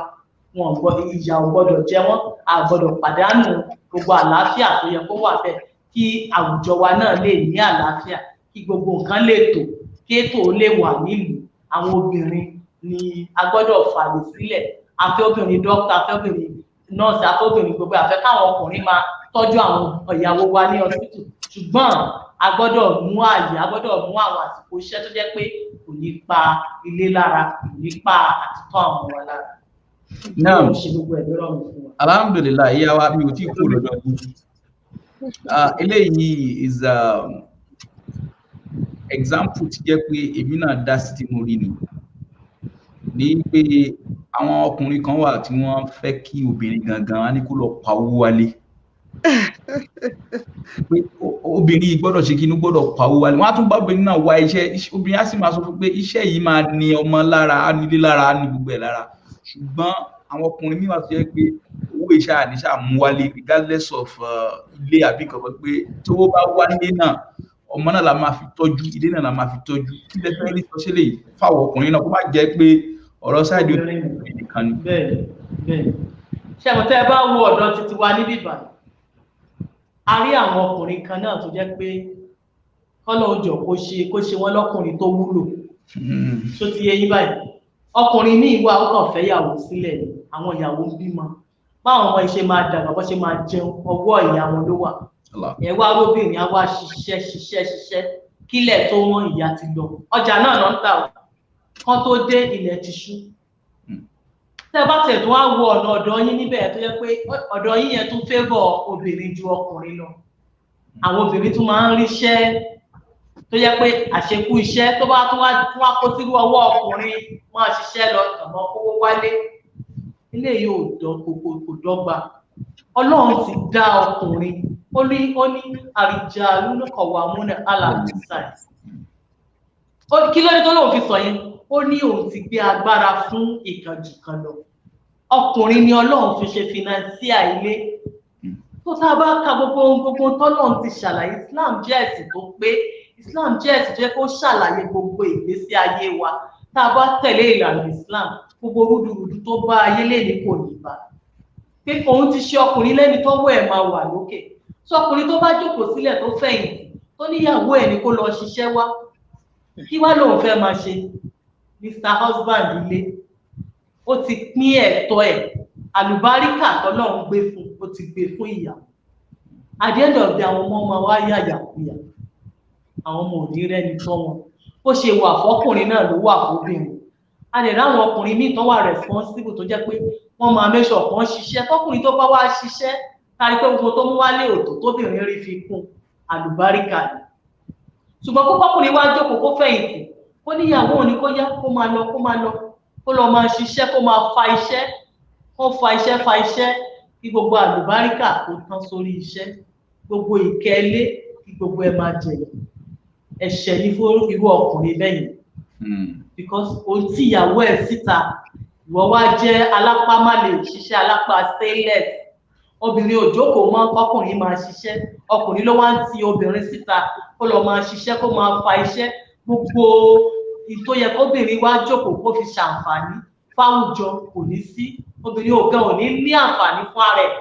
wọn gbọ́dọ̀ ìyà ò gbọ́dọ̀ jẹ wọ́n, a gbọ́dọ̀ pàdánù gbogbo àlàáfíà tó yẹ kó wà bẹ́ẹ̀. Kí àwùjọ wa náà lè ní àlàáfíà, kí gbogbo nǹkan lè tò, kí ètò lè wà nílùú. Àwọn obìnrin ni a gbọ́dọ̀ fààyè sílẹ̀. Afẹ́ obìnrin dókítà, afẹ́ obìnrin nọ́ọ̀sì, afẹ́ obìnrin gbogbo, afẹ́ káwọn ọkùnrin máa tọ́jú àwọn ìyàwó wa ní hospital. Ṣùgbọ́n a gbọ́dọ̀ mú àyè, a gbọ́dọ̀ mú àwọn àsìkò iṣẹ́ tó jẹ́ pé kò ní pa ilé lára, kò ní pa àtìtọ́ àwọn wa lára. Náà, ṣe gbogbo ẹ̀ lọ́rọ̀ mi fún wa. Alhamdulillah, ìyá wa mi ò tí kú lọ́dọ̀ yìí. Eléyìí is example tí jẹ́ pé èmi náà dá sí tí mo rí ni ní pé àwọn ọkùnrin kan wà tí wọ́n fẹ́ kí obìnrin gangan á ní kó lọ pa owó wálé pé obìnrin gbọ́dọ̀ ṣe kí inú gbọ́dọ̀ pa owó wálé. Wọ́n á tún bá obìnrin náà wá iṣẹ́, obìnrin á sì máa sọ fún pé iṣẹ́ yìí máa ní ọmọ lára, á nílé lára, á ní gbogbo ẹ̀ lára. Ṣùgbọ́n àwọn ọkùnrin míì wà tó jẹ́ pé owó iṣẹ́ àníṣà mú wálé regardless of ilé àbí kankan, pé tí owó bá wálé náà ọmọ náà la máa fi tọ́jú, ilé náà la máa fi tọ́jú. Kí lẹ fẹ́ rí sọ́ṣẹ́ lè fáwọn ọkùnrin náà kó má jẹ́ pé ọ̀rọ̀ sáìdì obìnrin nìkan ni. Bẹ́ẹ̀ ṣé mo tẹ́ ẹ bá wo ọ̀dọ́ títí wa níbí báyìí, a rí àwọn ọkùnrin kan náà tó jẹ́ pé kọ́lọ́ òjò kó ṣe wọ́n lọ́kùnrin tó wúlò. Tó ti yé yín báyìí, ọkùnrin ní ìwà ó kàn fẹ́ yàwó sílẹ̀, àwọn ìyàwó ń bímọ, báwọn ọmọ ìṣe máa dàgbà, bó ṣe máa jẹun, ọwọ́ ìyá wọn ló wà. Ẹ wá róbìnrin á wá ṣiṣẹ́ kílẹ̀ tó wọ́n ìyá ti lọ, ọjà náà ló ń tà ó, kán tó dé ilẹ̀ ti ṣú. Tẹ́ bá tẹ̀ tó wá wo ọ̀nà ọ̀dọ̀ yín níbẹ̀ tó yẹ pé ọ̀dọ̀ yín yẹn tún favour obìnrin ju ọkùnrin lọ. Àwọn obìnrin tún máa ń ríṣẹ́ tó yẹ pé àṣekú iṣẹ́ tó bá tún wá kó sírú ọwọ́ ọkùnrin máa ṣiṣẹ́ lọ àmọ́ kówó wálé. Ilé yìí kò dọ́gba. Ọlọ́run ti dá ọkùnrin, ó ní àrìjàlú qawwamuna 'ala an-nisaa. Kí ló dé tó lóun fi sọ yẹn? Ó ní òun ti gbé agbára fún ìkànjù kan lọ. Ọkùnrin ni Ọlọ́run fi ṣe financier ilé. Tó tá a bá ka gbogbo tọ́lọ́run ti ṣàlàyé, Islam jẹ́ ẹ̀sìn tó pé, Islam jẹ́ ẹ̀sìn tó yẹ kó ṣàlàyé gbogbo ìgbésí ayé wa. Tá a bá tẹ̀lé ìlànà Islam, gbogbo rúdurùdu tó bá ayé lẹ́ni kò ní bá. Pé òun ti ṣe ọkùnrin lẹ́ni tọ́wọ́ ẹ̀ máa wà lókè. Sọ ọkùnrin tó bá jókòó sílẹ̀ tó fẹ̀yìntì, tó níyàwó ẹ̀ ní kó lọ ṣiṣẹ́ wá. Kí wá lóun fẹ́ máa ṣe? Mr. Husband ilé, ó ti pín ẹ̀tọ́ ẹ̀, àlùbáríkà tọ́lọ́run gbé fún, ó ti gbé fún ìyàwó. At the end of the day, àwọn ọmọ wa yàyàkuyà, àwọn ọmọ ò ní rẹ́ni tọ́ wọn. Ó ṣe wà fọ́kùnrin náà ló wà fóbìnrin. A lè ráwọn ọkùnrin míì tó wà responsible tó jẹ́ pé wọ́n máa make sure kan ṣiṣẹ́. Tọkùnrin tó bá wá ṣiṣẹ́, kárí pé gbogbo tó mú wálé òtò tóbìnrin rí fi kún àlùbáríkà ni. Ṣùgbọ́n kó kọkùnrin wá jókòó kó fẹ̀yìntì, ó níyàwó òní kó yá kó máa lọ kó lọ máa ṣiṣẹ́, kó máa fa iṣẹ́, wọ́n fa iṣẹ́ kí gbogbo àlùbáríkà kó tán sórí iṣẹ́ gbogbo ìkẹ́lé kí gbogbo ẹ máa jẹ ẹ̀ṣẹ̀ ní fún irú ọkùnrin bẹ́yìn because o tí ìyàwó ẹ̀ síta ìwọ wá jẹ́ alápá má lè ṣiṣẹ́ alápá stainless obìnrin òjókòó mọ́ ọkùnrin máa ṣiṣẹ́ ọkùnrin ló wá ń ti obìnrin síta kó lọ máa ṣiṣẹ́ kó máa fa iṣẹ́ gbogbo ìtó yẹ kóbìnrin wá jókòó kó fi ṣàǹfààní fáwùjọ kò ní sí obìnrin ògan ò ní àǹfààní fún ara ẹ̀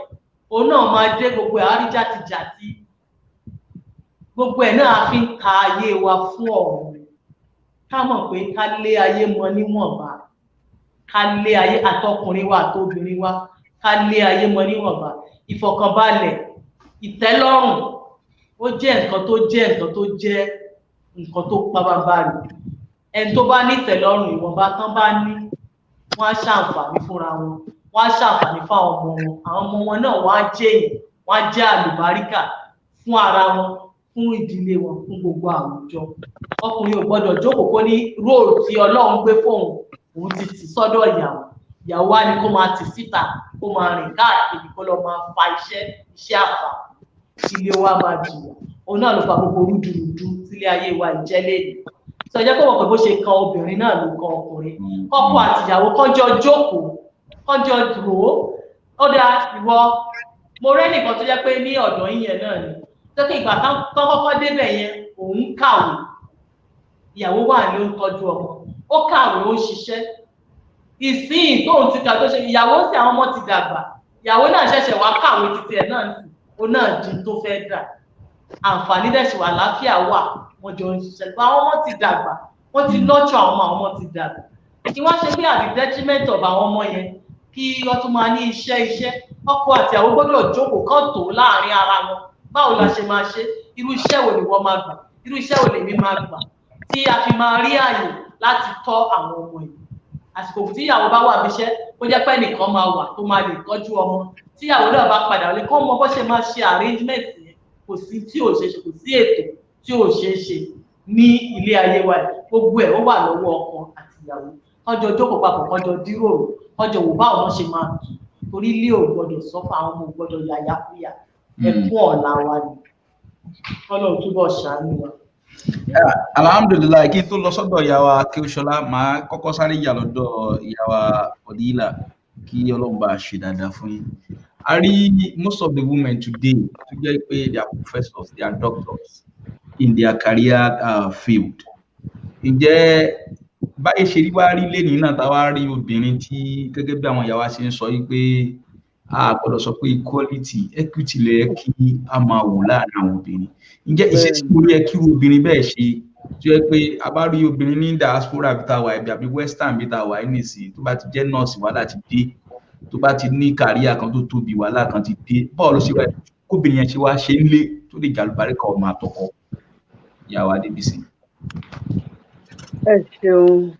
òun náà máa dé gbogbo ẹ̀ àríjàtìjàtì gbogbo ẹ̀ náà fi ń ka ayé wa fún ọ̀run ká mọ̀ pé ká lé ayé mọ níwọ̀nba ká lé ayé àtọkùnrin wa àtobìnrin wa ká lé ayé mọ níwọ̀nba ìfọ̀kànbalẹ̀ ìtẹ́lọ́rùn ó jẹ́ nǹkan tó pàbàbàrì ẹni tó bá ní ìtẹ́lọ́rùn ìwọ̀nba tán bá ní wọ́n á ṣàǹfààní fúnra wọn wọ́n á ṣàǹfààní fáwọn ọmọ wọn àwọn ọmọ wọn náà wọ́n á jẹ́ èèyàn wọ́n á jẹ́ àlùbáríkà fún ara wọn fún ìdílé wọn fún gbogbo àwùjọ ọkùnrin ò gbọ́dọ̀ jókòó kó ní róòlù tí Ọlọ́run gbé fóun òun ti tì sọ́dọ̀ ìyàwó wa ni kó máa tì síta kó máa rìn káàkiri kó lọ máa fa iṣẹ́ àfà ilé wa máa jìyà òun náà ló fa gbogbo rúdurùdu sílé ayé wa ìjẹ́lẹ̀ sọ jẹ́ kó wọ́n pé bó ṣe kan obìnrin náà ló kan ọkùnrin ọkọ àtìyàwó kọjọ jókòó kọjọ dúró ó dá ìwọ mo rẹ́ nìkan tó jẹ́ pé ní ọ̀dọ̀ yín náà ni tókè ìgbà tán kọ́kọ́ débẹ̀ yẹn òun kàwé ìyàwó wà ní ó ń tọ́jú ọmọ ó kàwé ó ń ṣiṣẹ́ ìsìn tóun ti kà tó ṣe ìyàwó sí àwọn ọmọ ti dàgbà ìyàwó náà ṣẹ̀ṣẹ̀ wá kàwé títí ẹ̀ náà sí ó náà di tó fẹ́ dà àǹfààní dẹ̀ sì wà láfíà wà wọ́n jọ ń ṣiṣẹ́ pé àwọn ọmọ ti dàgbà wọ́n ti lọ́jọ́ àwọn ọmọ ti dàgbà kí wọ́n ṣe pé at the detriment of àwọn ọmọ yẹn kí wọ́n tún máa ní iṣẹ́ ọkọ àti àwọn gbọ́dọ̀ jókòó kán tó láàrin ara wọn báwo la ṣe máa ṣe irú iṣẹ́ wo ni wọ́n máa gbà irú iṣẹ́ wo lèmi máa gbà tí a fi máa rí àyè láti tọ́ àwọn ọmọ yìí àsìkò tí ìyàwó bá wà níṣẹ́ ó jẹ́ pé nìkan máa wà tó máa lè tọ́jú ọmọ tí ìyàwó náà bá padà lè kọ́ ọmọ bó ṣe máa ṣe arrangement yẹn kò sí tí ò ṣe ṣe kò sí ètò tí ò ṣe ṣe ní ilé ayé wa gbogbo ẹ̀ ó wà lọ́wọ́ ọkọ àti ìyàwó kọjọ jókòó papọ̀ kọjọ díròrò kọjọ wò báwọn náà ṣe máa tù torí ilé ò gbọdọ̀ sọ́fà àwọn ọmọ ò gbọdọ̀ yàyàkúyà ẹ̀kún ọ̀la wa ni Ọlọ́run túbọ̀ ṣàánú wa. Alhamdulillah kí n tó lọ sọ́dọ̀ ìyàwó Akéwòṣọlá máa kọ́kọ́ sáré yà lọ́dọ̀ ìyàwó Fọdílà kí Ọlọ́run bá ṣe dáadáa fún yín. A rí most of the women today tó jẹ́ pé they are professors, they are doctors in their career field. Ǹjẹ́ báyìí ṣe rí wá rí lẹ́nìí náà táwa rí obìnrin tí gẹ́gẹ́ bí àwọn ìyàwó ṣe ń sọ yìí pé a gbọ́dọ̀ sọ pé equality equity lè kí a máa wò láàrin àwọn obìnrin. Ǹjẹ́ iṣẹ́ tí mo rí ẹ kí obìnrin bẹ́ẹ̀ ṣe tó yẹ pé a bá rí obìnrin ní diaspora bí táwa ẹ̀bí àbí western bí táwa ẹ̀ nìsí tó bá ti jẹ́ nọ́ọ̀sì wàhálà ti dé tó bá ti ní kàríà kan tó tóbi wàhálà kan ti dé bọ́ọ̀ ló ṣe wá kóbìnrin yẹn ṣe wá ṣe ń lé tó lè jàlùbáríkà ọmọ àtọkọ ìyàwó Adébísí. Ẹ ṣeun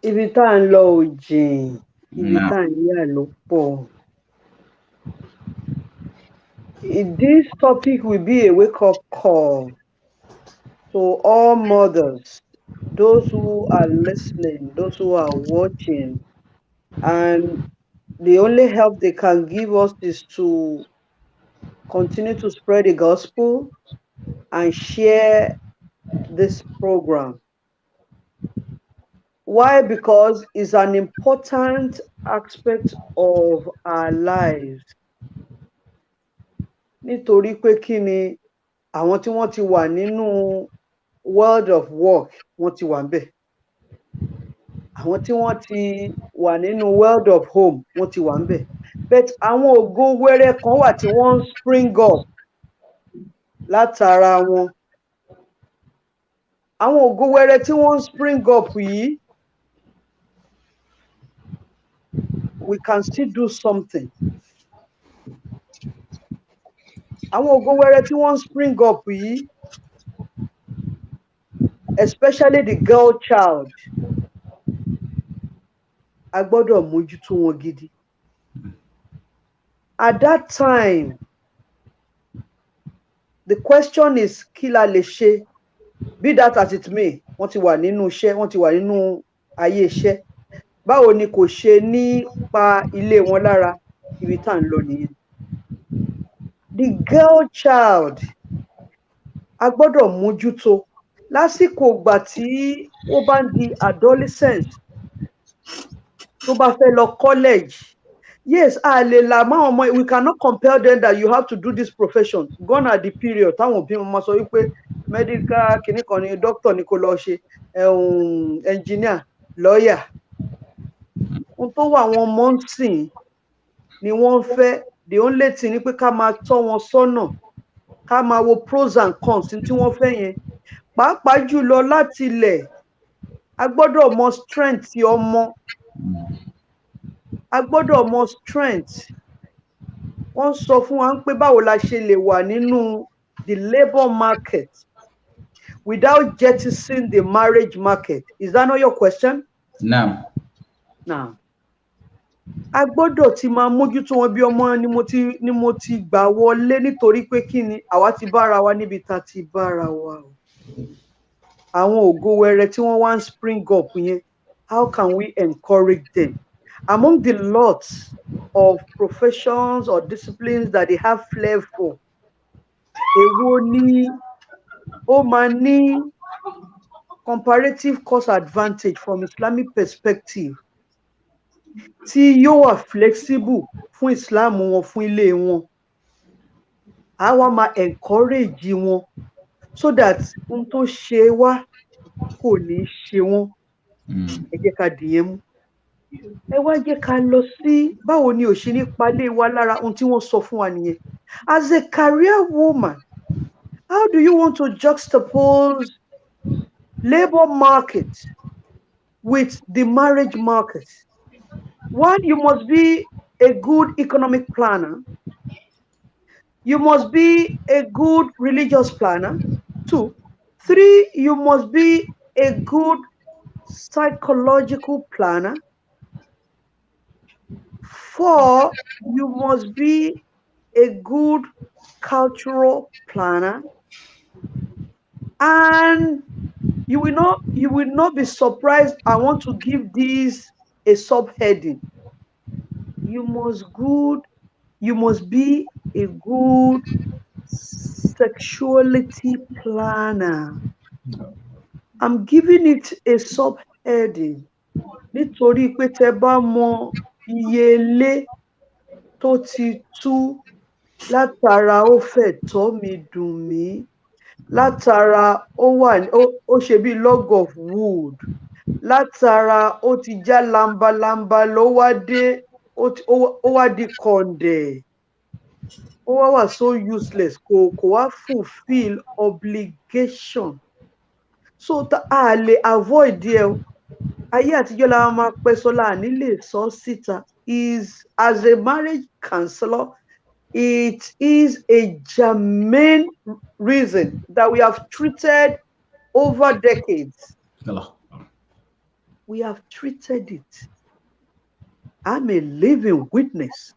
ibi tá à ń lọ ò jìn ibi tá à ń yà ló pọ̀. This topic will be a wake-up call to all mothers, those who are listening, those who are watching, and the only help they can give us is to continue to spread the gospel and share this program. Why? Because it's an important aspect of our lives. Nítorí pé kí ni àwọn tí wọ́n ti wà nínú world of work wọ́n ti wà ńbẹ̀. Àwọn tí wọ́n ti wà nínú world of home wọ́n ti wà ńbẹ̀. But àwọn ògo wẹ́rẹ́ kan wà tí wọ́n spring up látara wọn. Àwọn ògo wẹ́rẹ́ tí wọ́n spring up yìí, we can still do something. Àwọn ògo wẹ́rẹ́ tí wọ́n spring up yìí, especially the girl child, a gbọ́dọ̀ mójútó wọn gidi. At that time, the question is kí la lè ṣe, be that as it may, wọ́n ti wà nínú iṣẹ́, wọ́n ti wà nínú ayé iṣẹ́. báwo ni kò ṣe ní pa ilé wọn lára, ibi tá à ń lọ nìyẹn. The girl child a gbọ́dọ̀ mójútó lásìkò ìgbà tí ó bá ń di adolescent tó bá fẹ́ lọ college. Yes, a lè là máwọn ọmọ, we cannot compel them that you have to do this profession. Gone are the period táwọn òbí wọn máa sọ wípé medical kìíní kan ni doctor ni kó lọ ṣe, engineer, lawyer. Ohun tó wà àwọn ọmọ ń sìn ni wọ́n ń fẹ́. The only thing ni pé ká máa tọ́ wọn sọ́nà, ká máa wo pros and cons tí wọ́n fẹ́ yẹn. Pàápàá jùlọ láti ilẹ̀, a gbọ́dọ̀ mọ strength ọmọ. A gbọ́dọ̀ mọ strength. Wọ́n sọ fún wa pé báwo la ṣe lè wà nínú the labour market without jettisoning the marriage market. Is that not your question? No. Now, a gbọ́dọ̀ ti máa mójútó wọn bí ọmọ ni mo ti gbà wọlé nítorí pé kí ni àwa ti bára wa níbi tá ti bára wa o. Àwọn ògo wẹrẹ tí wọ́n wá ń spring up yẹn, how can we encourage them? Among the lots of professions or disciplines that they have flair for, èwo ni ó máa ní comparative cost advantage from Islamic perspective tí yóò wà flexible fún Islam wọn, fún ilé wọn. A wá máa encourage wọn so that ohun tó ṣe wá kò ní ṣe wọ́n. Ẹ jẹ́ ká dìyẹn mú. Ẹ wá jẹ́ ká lọ sí báwo ni ò ṣe ní palẹ̀ wa lára, ohun tí wọ́n sọ fún wa nìyẹn. As a career woman, how do you want to juxtapose labor market with the marriage market? One, you must be a good economic planner. You must be a good religious planner. 2. 3, you must be a good psychological planner. 4, you must be a good cultural planner. And you will not be surprised. I want to give this a subheading. You must be a good sexuality planner. I'm giving it a subheading nítorí pé tẹ́ bá mọ iye ilé tó ti tú látara ó fẹ́ tọ́ mi dùn mí, látara ó ṣe bí log of wood, látara ó ti já lambalamba ló wá dé, ó wá di kọ̀ǹdẹ̀, ó wá so useless, kò wá fulfill obligation. So a lè avoid ẹ. Ayé àtijọ́ la máa pẹ́ sọ́lá nílé sọ síta. Is as a marriage counselor, it is a germane reason that we have treated over decades. Hello. We have treated it. I'm a living witness.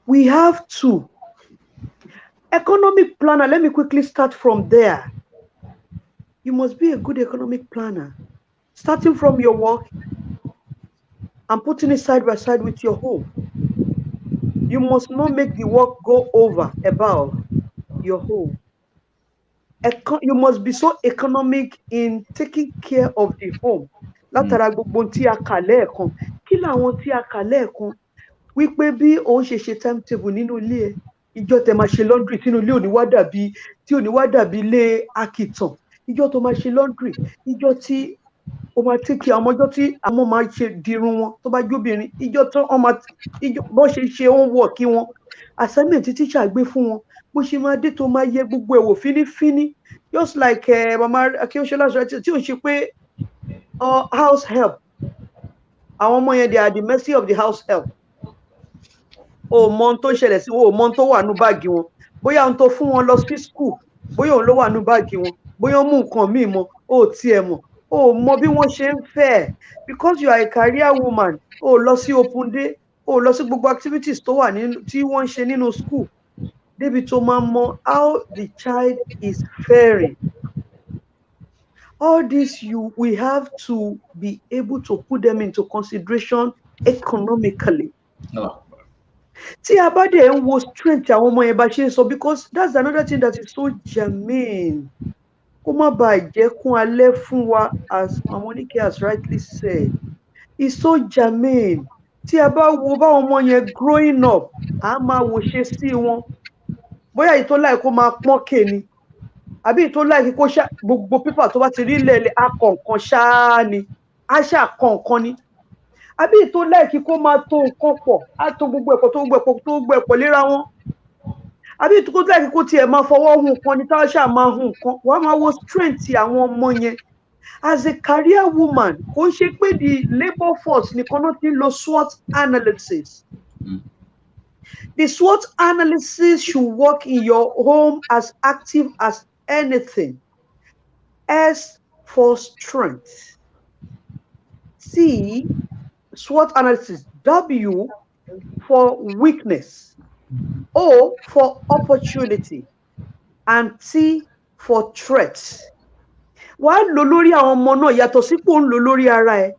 We have to. Economic planner, let me quickly start from there. You must be a good economic planner, starting from your work and putting it side by side with your home. You must not make the work go over above your home. You must be so economic in taking care of the home. Látara gbogbo tí a kà lẹ́ẹ̀kan. Kí làwọn tí a kà lẹ́ẹ̀kan? Wípé bí òun ṣe ṣe timetable nínú ilé ẹ̀, ìjọ́ tẹ máa ṣe laundry sínú ilé òní wá dàbí ilé akìtàn. Ìjọ́ tó máa ṣe laundry, ìjọ́ tí o máa take care ọmọ, ìjọ́ tí àwọn máa ṣe dirun wọn tó bá jóbìnrin, ìjọ́ tó bó ṣe ṣe homework wọn, assignment tí teacher gbé fún wọn, bó ṣe máa dé tó máa yẹ gbogbo ẹ̀wò fínífíní, just like mama Akínsọ́lá sọ tí ò ṣe pé house help. Àwọn ọmọ yẹn, they are the mercy of the house help. O mọ ohun tó ṣẹlẹ̀ sí wọn, o mọ ohun tó wà nínú báàgì wọn, bóyá ohun tó fún wọn lọ sí school, bóyá òun ló wà nínú báàgì wọn, bóyá ó mú nǹkan míì mọ, o tiẹ̀ mọ̀, o mọ bí wọ́n ṣe ń fẹ́. Because you are a career woman, o lọ sí open day, o lọ sí gbogbo activities tó wà tí wọ́n ń ṣe nínú school, débi tó máa mọ how the child is faring. All this we have to be able to put them into consideration economically. Allah. Tí a bá dẹ̀ ń wo strength àwọn ọmọ yẹn bá ṣe ń sọ, because that's another thing that is so germane. Kó má bàa jẹ́ kún alẹ́ fún wa, as Mamonike has rightly said. It's so germane. Tí a bá wo báwọn ọmọ yẹn growing up, a máa wò ṣe sí wọn. Bóyá èyí tó láì kó máa pọ́n kè ni, àbí èyí tó láì kó ṣá gbogbo pépà tó bá ti rí lẹ́lẹ̀ á kọ nǹkan ṣáá ni, á ṣáà kọ nǹkan ni. Àbí èyí tó láì kó máa tó nǹkan pọ̀, á tó gbogbo ẹ̀pọ̀ tó gbogbo ẹ̀pọ̀ tó gbogbo ẹ̀pọ̀ léra wọn. Àbí èyí tó láì kó tiẹ̀ máa fọwọ́ hun nǹkan ni táwọn ṣáà máa hun nǹkan. Wàá máa wo strength àwọn ọmọ yẹn. As a career woman, kò ń ṣe pé the labour force nìkan náà ti ń lo SWOT analysis. The SWOT analysis should work in your home as active as anything. S for strength. C, SWOT analysis. W for weakness. O for opportunity. And T for threat. Wàá lò lórí àwọn ọmọ náà yàtọ̀ sí pé ó ń lò lórí ara ẹ̀.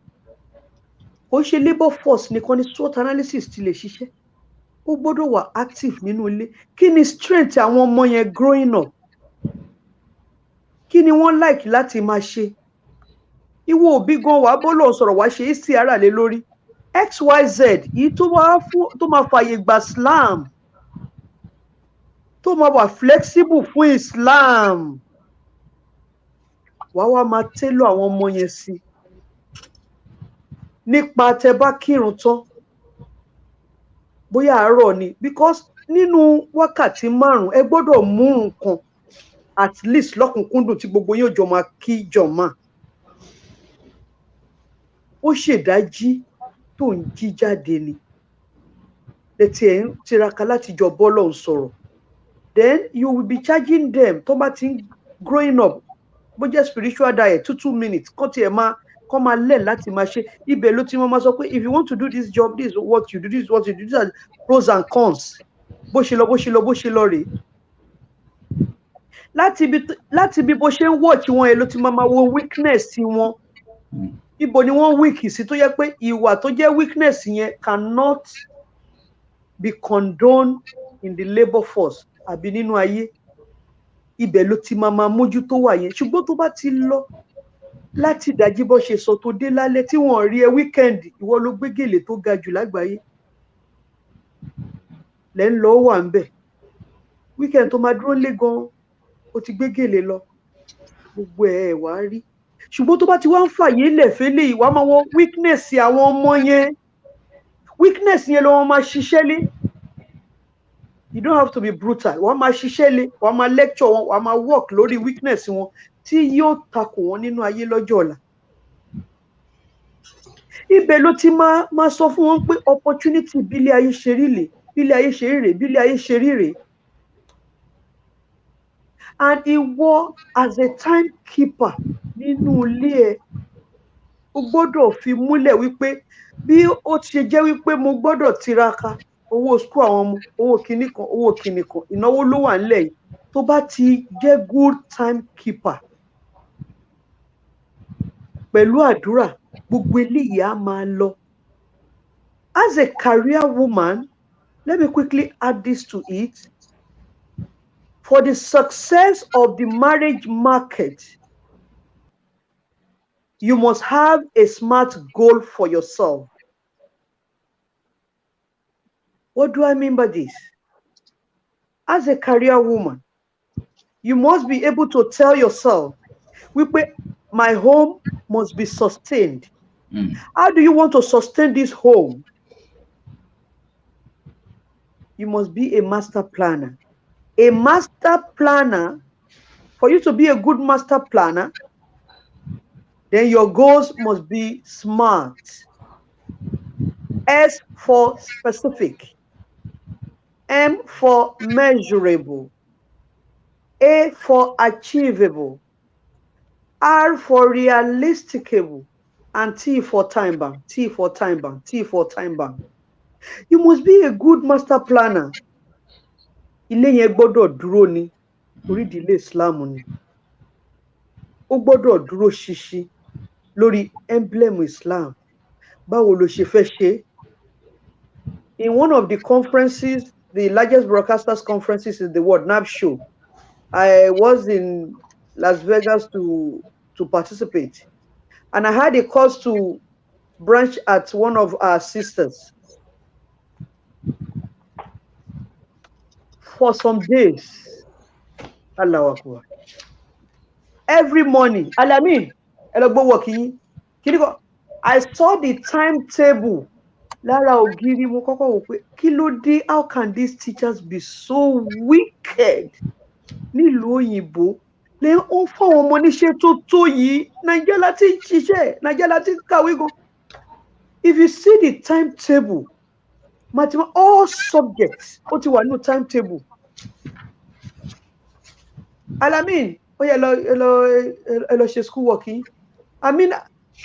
Kò ṣe labour force nìkan ni SWOT analysis ti lè ṣiṣẹ́. Ó gbọ́dọ̀ wà active nínú ilé. Kí ni strength àwọn ọmọ yẹn growing up? Kí ni wọ́n like láti máa ṣe? Ìwọ òbí gan wàá bọ́ lọ́ọ̀ sọ̀rọ̀ wàá ṣe istiara lé lórí. XYZ yìí tó máa fàyè gba Islam, tó máa wà flexible fún Islam. Wàá wá máa télọ̀ àwọn ọmọ yẹn sí. Nípa tẹ bá kírun tán, bóyá àárọ̀ ni, because nínú wákàtí 5 ẹ gbọ́dọ̀ mú nǹkan at least lọ́kùnkúndùn tí gbogbo yóò jọ máa kí jọ̀mọ́. Ó ṣèdájí tó ń jí jáde ni. Lẹ́tí ẹ̀ ń tiraka láti jọ bọ́lọ̀ ń sọ̀rọ̀. Then you will be charging them tó bá ti ń growing up. Bó jẹ́ spiritual diet 2 minutes kọ́ tiẹ̀ máa lẹ̀ láti máa ṣe. Ibẹ̀ ló ti máa sọ pé if you want to do this job, this is what you do, this is what you do, these are pros and cons. Bó ṣe lọ rèé. Láti bí bó ṣe ń watch wọn ẹ̀ ló ti máa wo weakness wọn. Ibo ni wọ́n weak sí tó yẹ pé ìwà tó jẹ́ weakness yẹn cannot be condoned in the labour force àbí nínú ayé. Ibẹ̀ ló ti máa mójú tó wà yẹn. Ṣùgbọ́n tó bá ti lọ láti ìdájí bó ṣe sọ tó dé lálẹ́ tí wọ́n rí ẹ weekend, ìwọ ló gbé gèlè tó ga jù lágbàáyé. Lẹ́ ń lọ wà ń bẹ̀. Weekend tó máa dúró lé gan, ó ti gbé gèlè lọ. Gbogbo ẹ̀ wá rí. Ṣùgbọ́n tó bá ti wá ń fàyè lẹ̀ fẹ́lẹ̀ ìwà máa wọ weakness àwọn ọmọ yẹn. Weakness yẹn ló máa ṣiṣẹ́ lé. You don't have to be brutal. Wọ́n máa ṣiṣẹ́ lé, wọ́n máa lecture wọn, wọ́n máa work lórí weakness wọn tí yóò takò wọn nínú ayé lọ́jọ́ ọ̀la. Ibẹ̀ ló ti máa sọ fún wọn pé opportunity bílé ayé ṣe rí rèé, bílé ayé ṣe rí rèé, bílé ayé ṣe rí rèé. And ìwọ as a timekeeper nínú ilé ẹ, o gbọ́dọ̀ fi múlẹ̀ wípé bí ó ti ṣe jẹ́ wípé mo gbọ́dọ̀ tiraka owó school àwọn ọmọ, owó kinní kan, ìnáwó ló wà nílẹ̀ yìí. Tó bá ti jẹ́ good timekeeper pẹ̀lú àdúrà, gbogbo eléyìí á máa lọ. As a career woman, let me quickly add this to it. For the success of the marriage market, you must have a smart goal for yourself. What do I mean by this? As a career woman, you must be able to tell yourself, my home must be sustained. How do you want to sustain this home? You must be a master planner. A master planner, for you to be a good master planner, then your goals must be SMART. S for specific. M for measurable. A for achievable. R for realisticable. And T for time bound. T for time bound. T for time bound. You must be a good master planner. Ilé yẹn gbọ́dọ̀ dúró ni, orí ìdílé Islam ni. ó gbọ́dọ̀ dúró ṣinṣin lórí emblem Islam. Báwo ló ṣe fẹ́ ṣe? In one of the conferences, the largest broadcasters conferences in the world, NAB show, I was in Las Vegas to participate, and I had a cause to branch at one of our sisters. For some days, Allahu Akbar. Every morning, Alamin, I saw the timetable. Lára ògiri mo kọ́kọ́ wò pé kí ló dé? How can these teachers be so wicked? Nílùú òyìnbó lè ń fáwọn ọmọ níṣẹ́ tó tó yìí. Nàìjíríà láti ń ṣiṣẹ́, Nàìjíríà láti ń kàwé gan. If you see the timetable, all subjects ó ti wà nínú timetable. Alamin, ó yẹ ẹ lọ ṣe school work yìí. I mean,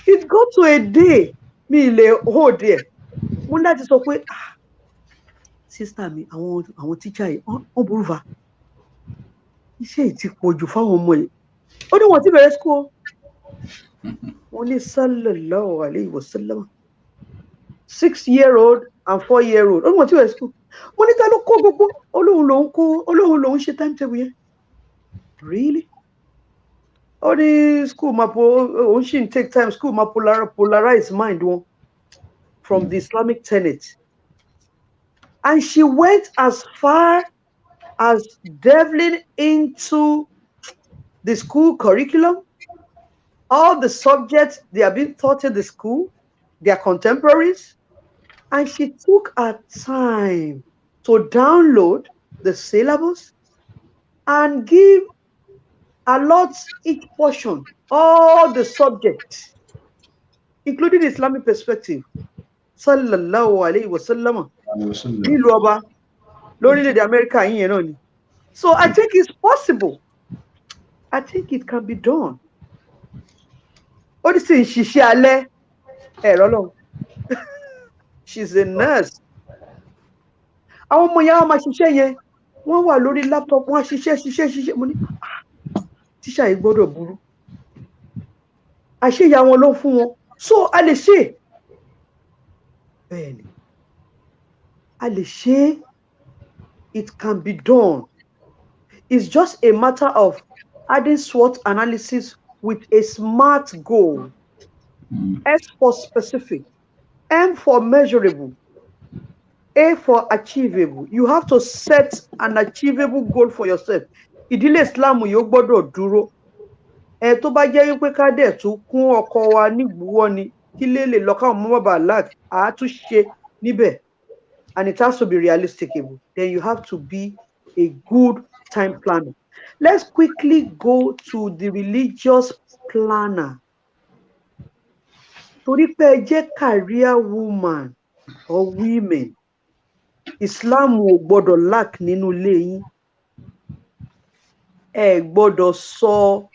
it got to a day mi lè hold there. Mo ní láti sọ pé sister mi àwọn teacher yìí wọ́n burú fa. Iṣẹ́ yìí ti pọ̀ jù fáwọn ọmọ yìí. Ó ní wọ́n ti bẹ̀rẹ̀ school. Wọ́n ní sallallahu alayhi wa sallam. 6-year-old and 4-year-old. Ó ní wọ́n ti bẹ̀rẹ̀ school. Mo ní ta ló kó gbogbo olóhùn lòun ṣe timetable yẹn. Really? All the school òun ṣì ń take time. School ma polarize mind wọn from the Islamic tenet. And she went as far as delving into the school curriculum, all the subjects they are being taught in the school, their contemporaries, and she took her time to download the syllabus and give allot each portion, all the subjects, including the Islamic perspective. Sallallahu alayhi wa sallam. Nílùú ọba lórílẹ̀-èdè Amẹ́ríkà yìí yẹn náà ni. So I think it's possible. I think it can be done. Ó ní sì ń ṣiṣẹ́ alẹ́ ẹ̀rọ lọ. She's a nurse. Àwọn ọmọ yẹn wọ́n máa ṣiṣẹ́ yẹn. Wọ́n wà lórí laptop, wọ́n á ṣiṣẹ́. Mo ní tíṣà yìí gbọ́dọ̀ burú. Àṣeyà wọn ló fún wọn. So a lè ṣe. Bẹ́ẹ̀ni. A lè ṣe. It can be done. It's just a matter of adding SWOT analysis with a SMART goal. S for specific, M for measurable, A for achievable. You have to set an achievable goal for yourself. Ìdílé Islam yóò gbọ́dọ̀ dúró. Tó bá jẹ́ wípé ká dẹ̀ tún kún ọkọ wa nígbùwọ́ ni kí lè lọ káwọn ọmọ bàbá lack àá tún ṣe níbẹ̀. And it has to be realistic. Then you have to be a good time planner. Let's quickly go to the religious planner. Torí pé ẹ jẹ́ career woman or women, Islam ò gbọ́dọ̀ lack nínú ilé yín. Ẹ gbọ́dọ̀ sọ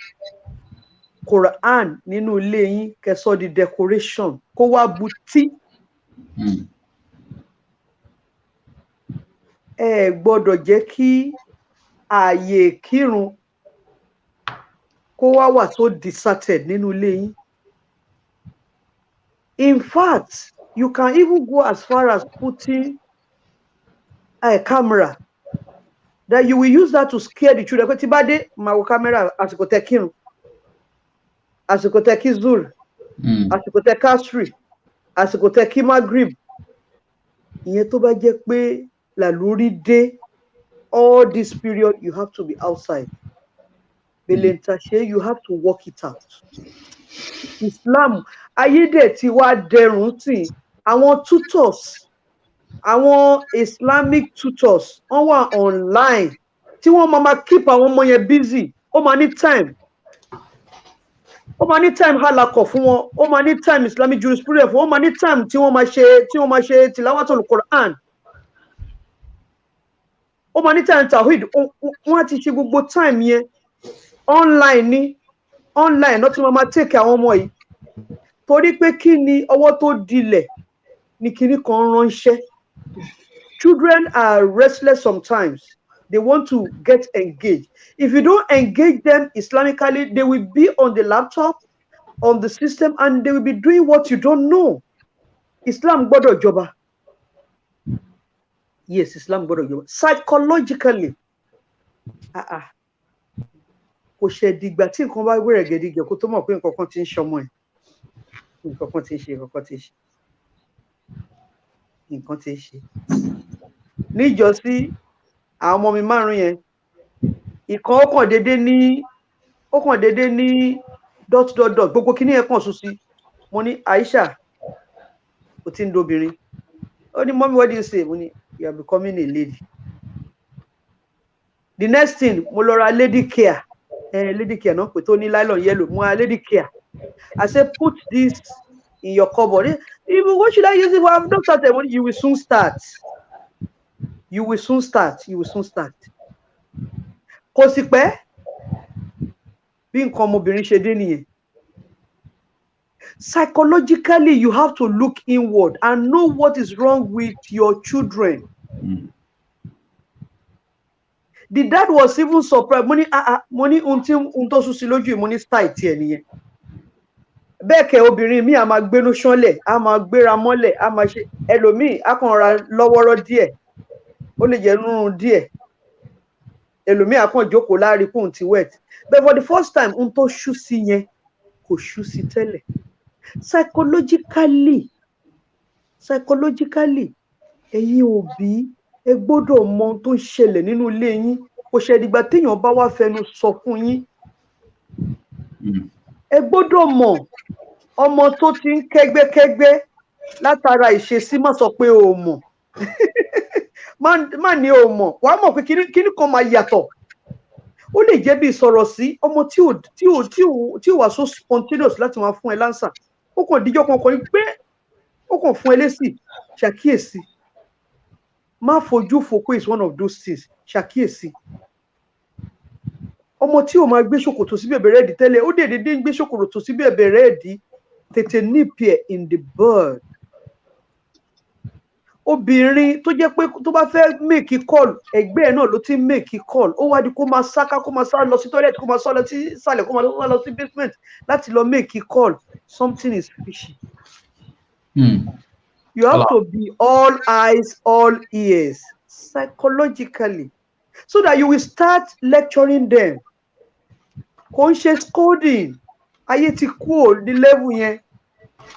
Quran nínú ilé yín kẹ́ sọ di decoration kó wá butí. Ẹ gbọ́dọ̀ jẹ́ kí ààyè kírun kó wá wà so deserted nínú ilé yín. In fact, you can even go as far as putting a camera that you will use that to scare the children. Pé tí bá dé máa wo camera àsìkò tẹ́ kírun, àsìkò tẹ́ kí zul, àsìkò tẹ́ kasri, àsìkò tẹ́ kí magrib. Ìyẹn tó bá jẹ́ pé làlórí dé, all this period you have to be outside. Belentashe, you have to work it out. Islam ayédè tí wá dẹrùn tí àwọn tutors, àwọn Islamic tutors wọ́n wà online tí wọ́n máa keep àwọn ọmọ yẹn busy. Ó máa ní time. Ó máa ní time halakọ̀ fún wọn. Ó máa ní time Islamic jurisprudence fún wọn. Ó máa ní time tí wọ́n máa ṣe tilawatul Quran. Ó máa ní time tawhid. Wọ́n á ti ṣe gbogbo time yẹn online ni. Online náà tí wọ́n máa take àwọn ọmọ yìí. Torí pé kí ni ọwọ́ tó dilẹ̀ ni kíní kan ránṣẹ́. Children are restless sometimes. They want to get engaged. If you don't engage them Islamically, they will be on the laptop, on the system, and they will be doing what you don't know. Islam gbọ́dọ̀ jọba. Yes, Islam gbọ́dọ̀ jọba. Psychologically, kò ṣe dìgbà tí nǹkan bá wẹ̀rẹ̀ gẹ̀dígẹ̀ kó tó mọ̀ pé nǹkan kan ti ń ṣọmọ ẹ̀. Nǹkan kan ti ń ṣe, nǹkan ti ń ṣe. Nǹkan ti ń ṣe. Níjọ́sí àwọn ọmọ mi márùn yẹn, ìkan ó kàn dédé ní dot gbogbo kíní ẹ̀ kàn sùn sí. Mo ní Aisha, ó ti ń dobìnrin. Ó ní mommy, what do you say? Mo ní you are becoming a lady. The next thing, mo lọ ra lady care. Lady care náà pé tó ní nylon yellow. Mo ra lady care. I said, put this in your cupboard. Even what should I use it for? I've not started. You will soon start. You will soon start. You will soon start. Kò sí pẹ́ bí nǹkan ọmọbìnrin ṣe dé nìyẹn. Psychologically, you have to look inward and know what is wrong with your children. The dad was even surprised. Money unto susiloju money style tiẹ̀ nìyẹn. Bẹ́ẹ̀ kẹ́ obìnrin mi a máa gbénú ṣánlẹ̀, a máa gbéra mọ́lẹ̀, a máa ṣe ẹlòmíì a kàn ra lọ́wọ́rọ́ díẹ̀. Ó lè jẹ́ nínú díẹ̀. Ẹlòmíì a kàn jókòó láàrin pòun ti wet. But for the first time, tó ṣú sí yẹn kò ṣú sí tẹ́lẹ̀. Psychologically, ẹ̀yin òbí ẹ gbọ́dọ̀ mọ ohun tó ń ṣẹlẹ̀ nínú ilé yín. Kò ṣe dìgbà téèyàn bá wá fẹnu sọ fún yín. Ẹ gbọ́dọ̀ mọ̀ ọmọ tó ti ń kẹ́gbẹ́kẹ́gbẹ́ látara ìṣesí má sọ pé o mọ̀. Má ní o mọ̀. Wàá mọ̀ pé kíní kan máa yàtọ̀. Ó lè jẹ́ bí ìsọ̀rọ̀ sí ọmọ tí ò wà so spontaneous láti máa fún ẹ lánsà. Ó kàn díjọ́ kan kọrin pé ó kàn fún ẹ lésì. Ṣàkíyèsí. Má fojú fò pé it's one of those things. Ṣàkíyèsí. Ọmọ tí ò máa gbé ṣòkòtò sí bẹ̀bẹ̀ rẹ́ẹ̀dì tẹ́lẹ̀, ó dédé ń gbé ṣòkòtò sí bẹ̀bẹ̀ rẹ́ẹ̀dì, tètè nípì ẹ̀ in the bud. Obìnrin tó jẹ́ pé tó bá fẹ́ make call, ẹgbẹ́ ẹ̀ náà ló ti ń make call. Ó wá di kó máa sáká, kó máa sá lọ sí toilet, kó máa sá lọ sí ìsàlẹ̀, kó máa lọ sí basement láti lọ make call. Something is fishy. You have to be all eyes, all ears, psychologically, so that you will start lecturing them. Conscious coding. Ayé ti kú ò ní level yẹn.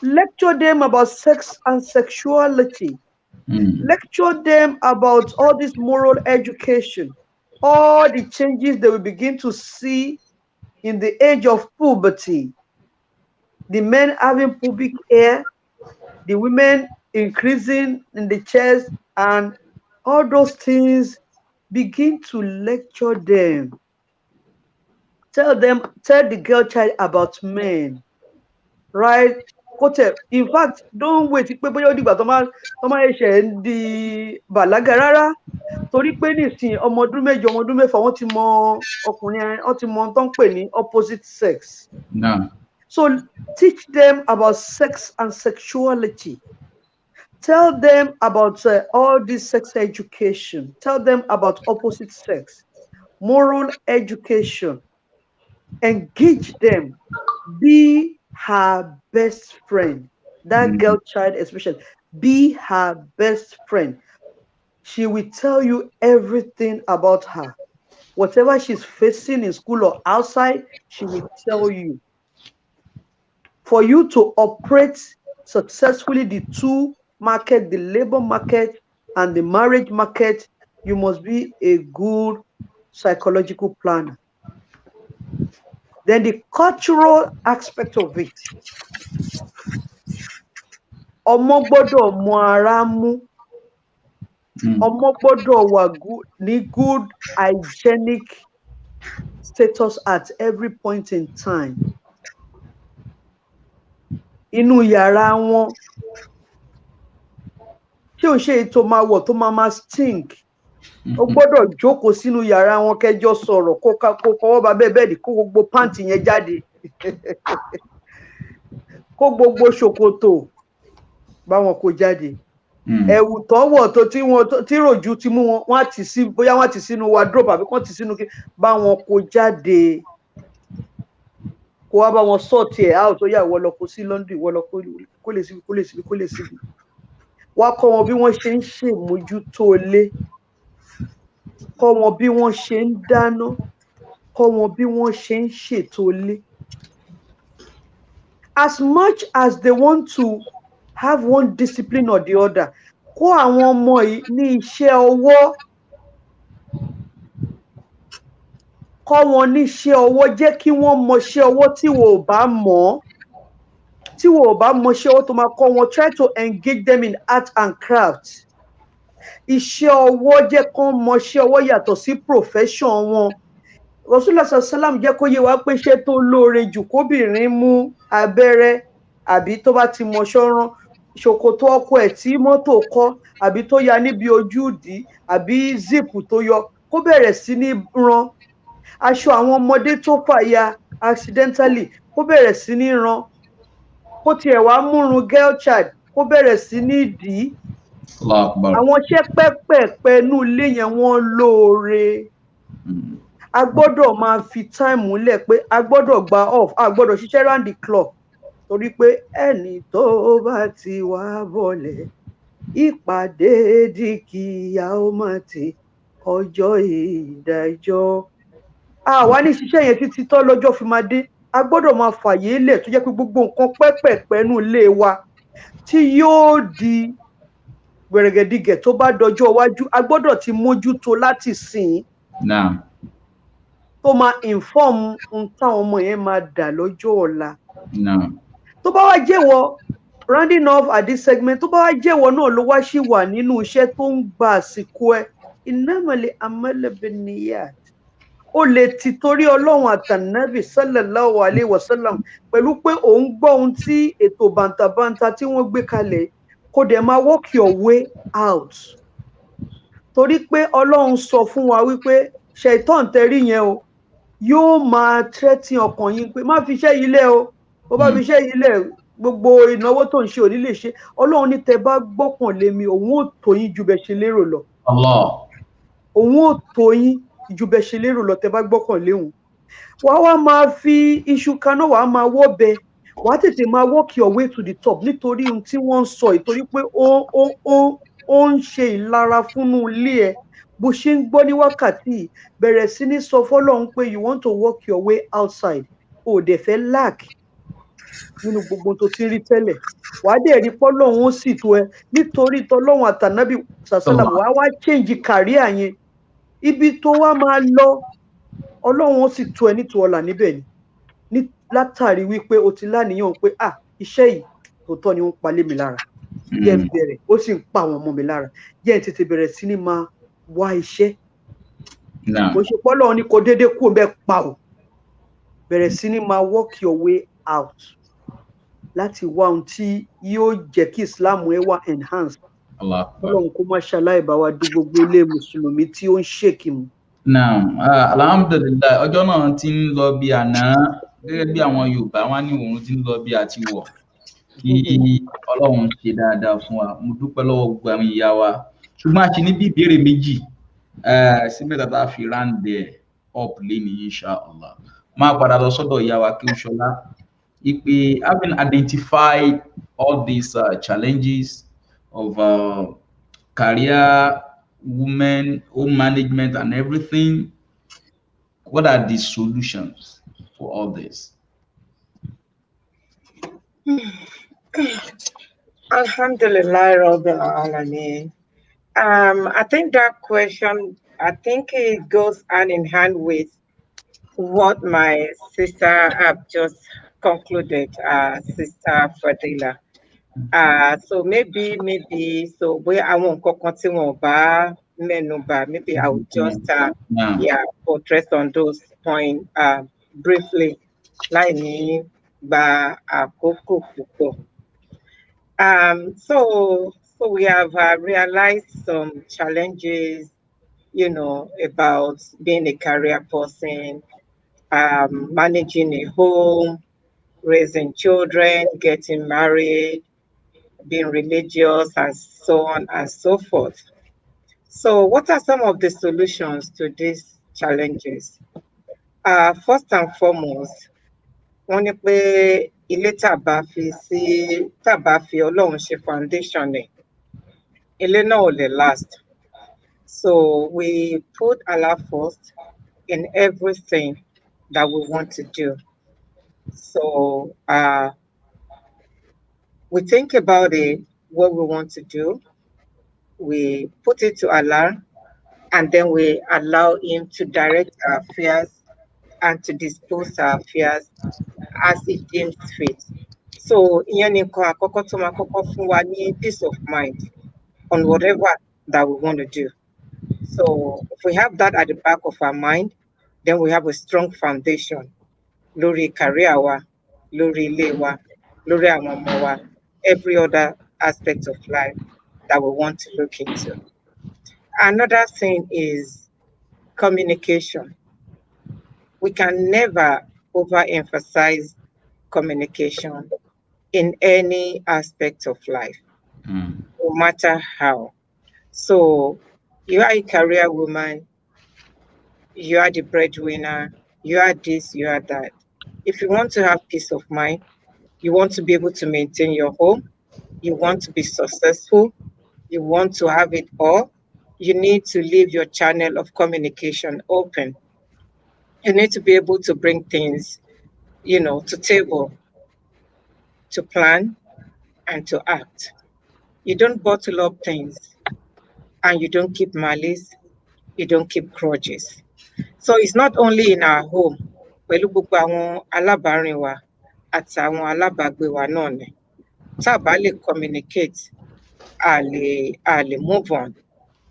Lecture them about sex and sexuality. Lecture them about all this moral education, all the changes they will begin to see in the age of puberty. The men having pubic hair, the women increasing in the chest, and all those things. Begin to lecture them. Tell the girl child about men, right? In fact, don't wait pé bóyá ó dìgbà tó máa ṣe ń di bàlágà rárá. Torí pé nísìnyí ọmọ ọdún méje, ọmọ ọdún mẹ́fà wọ́n ti mọ ọkùnrin, wọ́n ti mọ tó ń pè ní opposite sex. No. So teach them about sex and sexuality. Tell them about all this sex education. Tell them about opposite sex, moral education. Engage them. Be her best friend. That girl child especially. Be her best friend. She will tell you everything about her. Whatever she's facing in school or outside, she will tell you. For you to operate successfully the two market, the labor market and the marriage market, you must be a good psychological planner. Then the cultural aspect of it. Ọmọ gbọ́dọ̀ mọ ara mú. Ọmọ gbọ́dọ̀ wà good hygienic status at every point in time. Inú yàrá wọn. Tí ò ṣe ètò máa wọ̀ tó máa stink. Ó gbọ́dọ̀ jókòó sínú yàrá wọn kẹjọ sọ̀rọ̀ kó kọ́wọ́ bá bẹ́ẹ̀dì kó gbogbo pàǹtì yẹn jáde. Kó gbogbo ṣòkòtò bá wọn kó jáde. ẹ̀wù tọ́wọ̀ tó tí ròjú ti mú wọn wọ́n á tì sí bóyá wọ́n á tì sínú wardrobe àbí kán tì sínú kí bá wọn kó jáde kó wá bá wọn sort ẹ̀ out tó yà ìwọ lọ kó sí laundry ìwọ lọ kó lè síbi kó lè síbi kó lè síbi wá kọ́ wọn bí wọ́n ṣe ń ṣèmójútó ilé kọ́ wọn bí wọ́n ṣe ń dáná kọ́ wọn bí wọ́n ṣe ń ṣètò ilé. As much as they want to have one discipline or the other kó àwọn ọmọ yìí ní iṣẹ́ ọwọ́ kọ́ wọn ní iṣẹ́ ọwọ́ jẹ́ kí wọ́n mọṣẹ́ ọwọ́ tí wọ́n ò bá mọ̀ tí wọ́n ò bá mọṣẹ́ ọwọ́ tó máa kọ́ wọn try to engage them in art and craft. Iṣẹ́ ọwọ́ jẹ́ kán mọṣẹ́ ọwọ́ yàtọ̀ sí profession wọn. Rasulullah sallam jẹ́ kó yé wa pé iṣẹ́ tó lóore jù kóbìnrin mú abẹ́rẹ́ àbí tó bá ti mọṣọ́ rán ṣòkòtò ọkọ ẹ̀ tí mọ́tò kọ́ àbí tó ya níbi ojú ìdí àbí zip tó yọ kó bẹ̀rẹ̀ sí ní rán aṣọ àwọn ọmọdé tó fàya accidentally kó bẹ̀rẹ̀ sí ní rán kó tiẹ̀ wá múrun girl child kó bẹ̀rẹ̀ sí ní dì í. Àwọn iṣẹ́ pẹ́pẹ̀pẹ́ inú ilé yẹn wọ́n lóore. A gbọ́dọ̀ máa fi táìmù lẹ̀ pé a gbọ́dọ̀ gba off a gbọ́dọ̀ ṣiṣẹ́ round the clock torí pé ẹni tó bá ti wá bọ̀lẹ̀ ìpàdé di kíyà ó má ti ọjọ́ ìdájọ́. Àwa ní ṣiṣẹ́ yẹn títí tọ́ lọ́jọ́ fi máa dé a gbọ́dọ̀ máa fàyè lẹ̀ tó jẹ́ pé gbogbo nǹkan pẹ́pẹ̀pẹ́ nú ilé wa tí yóò di gbẹ̀rẹ̀gẹ̀dígẹ̀ tó bá dọjọ́ iwájú a gbọ́dọ̀ ti mójútó láti sìn tó máa inform táwọn ọmọ yẹn máa dà lọ́jọ́ ọ̀la. Tó bá wá jẹ́wọ́ rounding off at this segment tó bá wá jẹ́wọ́ náà ló wá ṣì wà nínú iṣẹ́ tó ń gba àsìkò ẹ innamal a'malu binniyat ó lè ti torí ọlọ́run àtànábì sallallahu alayhi wa sallam pẹ̀lú pé òun gbọ́ ohun tí ètò bàǹtàbàǹtà tí wọ́n gbé kalẹ̀ kó dẹ̀ máa work your way out torí pé ọlọ́run sọ fún wa wípé ṣaitan tẹrí yẹn o yóò máa tẹ́tí ọkàn yín pé má fi iṣẹ́ yìí lẹ̀ o bó bá fi iṣẹ́ yìí lẹ̀ gbogbo ìnáwó tó ń ṣe òní lè ṣe ọlọ́run ní tẹ bá gbọ́kàn lé mi òun ò tó yín ju bẹ́ẹ̀ ṣe lérò lọ. Òun ò tó yín ju bẹ́ẹ̀ ṣe lérò lọ tẹ bá gbọ́kàn léhùn. Wàá wá máa fi iṣu kaná wàá máa wọ́bẹ wàá tètè máa work your way to the top nítorí ohun tí wọ́n ń sọ ìtorí pé ó ń ṣe ìlara fúnnú ilé ẹ bó ṣe ń gbọ́ ní wákàtí bẹ̀rẹ̀ sí ní sọ fọ́lọ́run pé you want to work your way outside o dẹ̀ fẹ́ lack nínú gbogbo tó ti rí tẹ́lẹ̀ wàá dẹ̀ rí pọ́lọ́run ó sì tó ẹ nítorí tọ́lọ́run àtànábì sàṣàlàmù wàá wá change career yẹn ibi tó wá máa lọ ọlọ́run ó sì tó ẹ nítorí ọ̀la níbẹ̀ ni látàrí wípé o ti láníyàn pé iṣẹ́ yìí tòótọ́ ni ó ń palẹ̀ mi lára jẹ́ ń bẹ̀rẹ̀ ó sì ń pa àwọn ọmọ mi lára jẹ́ ń tètè bẹ̀rẹ̀ sí ní máa wá iṣẹ́ kò ṣe pọ́lọ́run ní kò déédé kú òun bẹ́ẹ̀ pa ò bẹ̀rẹ̀ sí ní máa work your way out láti wá ohun tí yóò jẹ́ kí Islam ẹ wá enhanced ọlọ́run kó má ṣaláì bá wa dú gbogbo ilé mùsùlùmí tí ó ń ṣèkì mu. Alhamdulillah ọjọ́ náà ti ń lọ bí àná gẹ́gẹ́ bí àwọn Yorùbá wá ní òun ti ń lọ bí àti wọ̀ kí ọlọ́run ṣe dáadáa fún wa mo dúpẹ́ lọ́wọ́ gbogbo àwọn ìyá wa ṣùgbọ́n a ṣe ní bí ìbéèrè méjì sí mẹ́ta tá a fi ráǹdẹ̀ up lẹ́ni inshallah máa padà lọ sọ́dọ̀ ìyá wa kí n ṣọlá ipe having identified all these challenges of career women home management and everything, what are the solutions for all this? Alhamdulillah Rabbil Alameen. I think that question, it goes hand in hand with what my sister have just concluded, Sister Fadila. So maybe where I won't continue about maybe I will just buttress on those points briefly. Like me, so we have realized some challenges, about being a career person, managing a home, raising children, getting married, being religious, and so on and so forth. So, what are some of the solutions to these challenges? First and foremost, wọ́n ní pé ilé tàbá fi Ọlọ́run ṣe foundation ẹ̀, ilé náà ò lè last. So we put Allah first in everything that we want to do. So we think about it, what we want to do, we put it to Allah, and then we allow Him to direct our affairs and to dispose our affairs as He deems fit. So ìyẹn ni nǹkan àkọ́kọ́ tó máa kọ́kọ́ fún wa ní peace of mind on whatever that we want to do. So if we have that at the back of our mind, then we have a strong foundation lórí career wa, lórí ilé wa, lórí àwọn ọmọ wa, every other aspect of life that we want to look into. Another thing is communication. We can never overemphasize communication in any aspect of life, no matter how. So you are a career woman, you are the breadwinner, you are this, you are that. If you want to have peace of mind, you want to be able to maintain your home, you want to be successful, you want to have it all, you need to leave your channel of communication open. You need to be able to bring things, to table, to plan and to act. You don't bottle up things and you don't keep malice, you don't keep grudges. So it's not only in our home, pẹ̀lú gbogbo àwọn alábàárìn wa àti àwọn alábàágbé wa náà ni. Tá a bá lè communicate, a lè move on.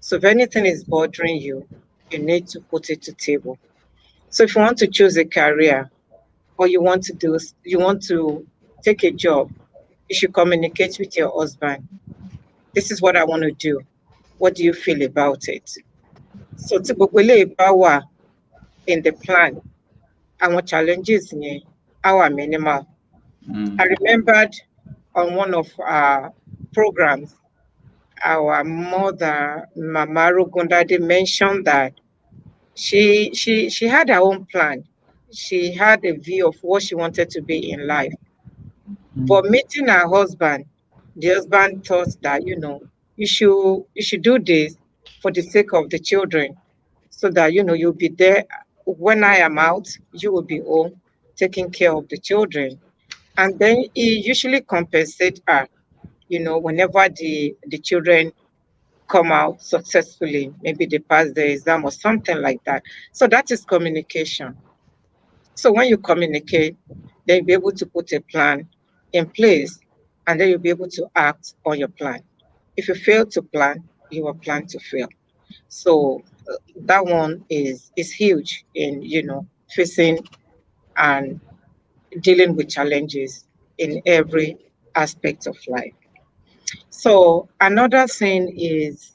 So if anything is bothering you, you need to put it to table. So if you want to choose a career or you want to take a job, you should communicate with your husband. This is what I want to do. What do you feel about it? So tí gbogbo eléyìí bá wà in the plan, àwọn challenges yẹn á wà minimal. I remembered on one of our programs, our mother, Mama Rogundade, mentioned that she had her own plan. She had a view of what she wanted to be in life. But meeting her husband, the husband thought that, you should do this for the sake of the children, so that, you'll be there when I am out, you will be home taking care of the children. And then he usually compensates her, whenever the children come out successfully, maybe they pass the exam or something like that. So that is communication. So when you communicate, then you'll be able to put a plan in place, and then you'll be able to act on your plan. If you fail to plan, you will plan to fail. So that one is huge in facing and dealing with challenges in every aspect of life. So another thing is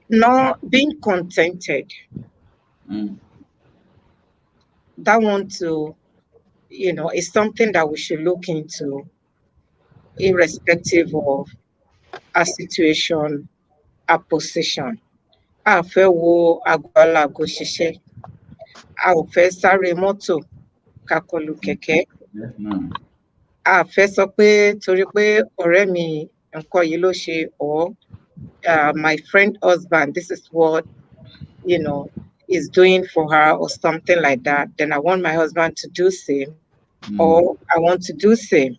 not being contented. That one too, is something that we should look into, irrespective of our situation, our position. A fẹ́ wo aago aláago ṣiṣẹ́, a ò fẹ́ sáré mọ́tò ká kọlù kẹ̀kẹ́, a fẹ́ sọ pé torí pé ọ̀rẹ́ mi nǹkan yìí ló ṣe, or my friend husband, this is what is doing for her or something like that, then I want my husband to do same, or I want to do same.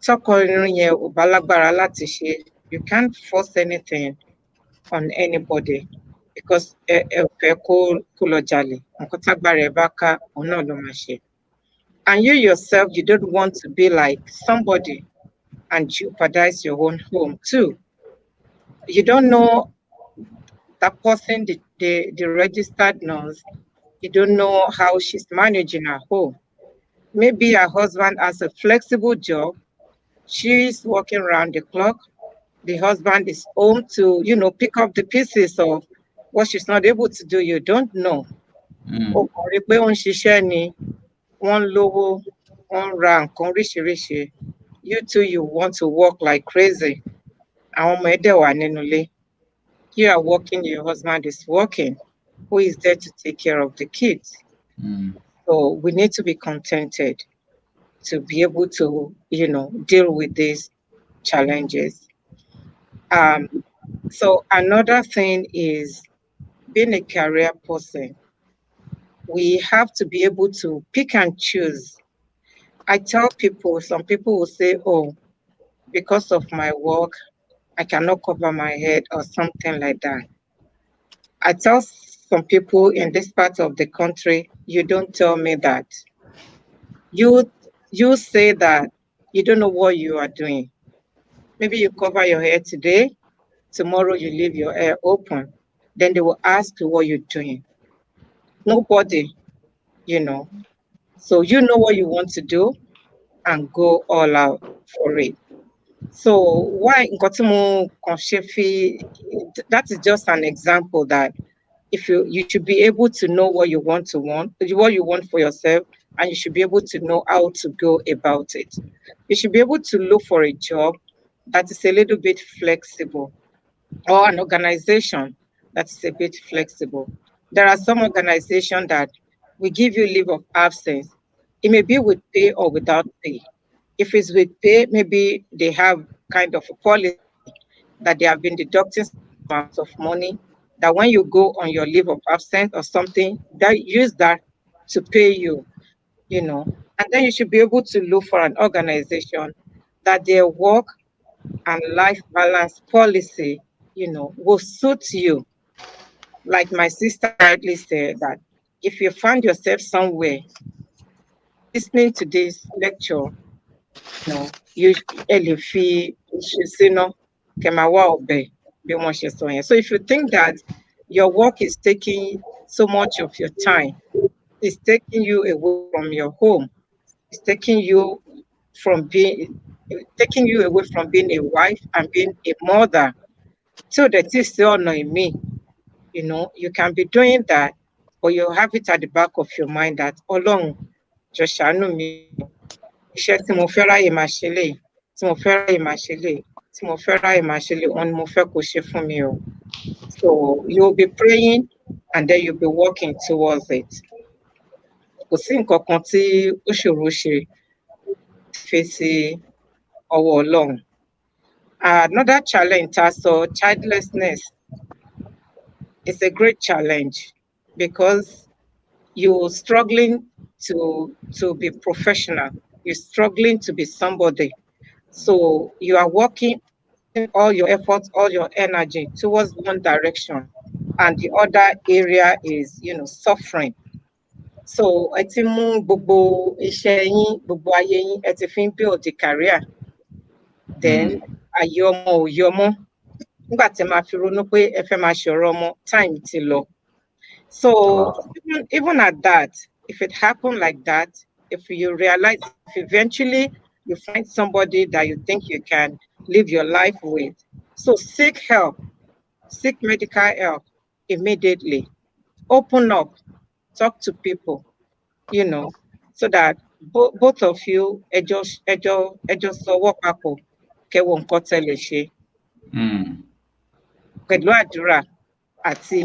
Tọkọ yẹn ò bá lágbára láti ṣe, you can't force anything on anybody, because ẹ ò fẹ́ kó lọ jalè, nǹkan tágbára ẹ bá ká òun náà ló máa ṣe. And you yourself, you don't want to be like somebody and jeopardize your own home too. You don't know that person, the registered nurse, you don't know how she's managing her home. Maybe her husband has a flexible job. She's working around the clock. The husband is home to, pick up the pieces of what she's not able to do. You don't know. Ó kàn rí pé ó ń ṣiṣẹ́ ni, wọ́n ń lówó, wọ́n ń ra nǹkan oríṣiríṣi. you too, you want to work like crazy. Àwọn ọmọ ẹ dẹ̀ wà nínú ilé. You are working, your husband is working. Who is there to take care of the kids? So we need to be contented to be able to, deal with these challenges. So another thing is being a career person. We have to be able to pick and choose. I tell people, some people will say, oh, because of my work, I cannot cover my head or something like that. I tell some people in this part of the country, you don't tell me that. You say that you don't know what you are doing. Maybe you cover your hair today, tomorrow you leave your hair open. Then they will ask you what you're doing. Nobody, So you know what you want to do and go all out for it. So why that is just an example that if you should be able to know what you want for yourself, and you should be able to know how to go about it. You should be able to look for a job that is a little bit flexible, or an organization that is a bit flexible. There are some organizations that will give you leave of absence. It may be with pay or without pay. If it's with pay, maybe they have kind of a policy that they have been deducting amounts of money, that when you go on your leave of absence or something, they use that to pay you, And then you should be able to look for an organization that their work and life balance policy, will suit you. Like my sister rightly said, that if you find yourself somewhere listening to this lecture, you so if you think that your work is taking so much of your time, it's taking you away from your home, it's taking you away from being a wife and being a mother. So that is still knowing me. You can be doing that, but you have it at the back of your mind that Ọlọ́run jọ̀ọ́ ṣàánú mi, iṣẹ́ tí mo fẹ́ ráyè máa ṣe léyìí, tí mo fẹ́ ráyè máa ṣe léyìí, tí mo fẹ́ ráyè máa ṣe léyìí, òun ni mo fẹ́ kó ṣe fún mi o. So you'll be praying and then you'll be working towards it. Kò sí nǹkan kan tí ó ṣòro ṣe fèsì ọwọ́ Ọlọ́run. Another challenge, so childlessness, is a great challenge because you're struggling to be professional. You're struggling to be somebody. So you are working all your efforts, all your energy towards one direction, and the other area is, suffering. So ẹ ti mú gbogbo iṣẹ́ yín, gbogbo ayé yín, ẹ ti fi ń build the career. Then ayé ọmọ ò yọ mọ́. Nígbà tí máa fi ronú pé ẹ fẹ́ máa ṣọ̀rọ̀ ọmọ, time ti lọ. So even at that, if it happened like that, if you realize, if eventually you find somebody that you think you can live your life with, so seek help, seek medical help immediately. Open up, talk to people, so that both of you ẹjọ́ sọwọ́ papọ̀ kẹ́wọ́ nǹkan tẹ́ lè ṣe. Pẹ̀lú àdúrà àti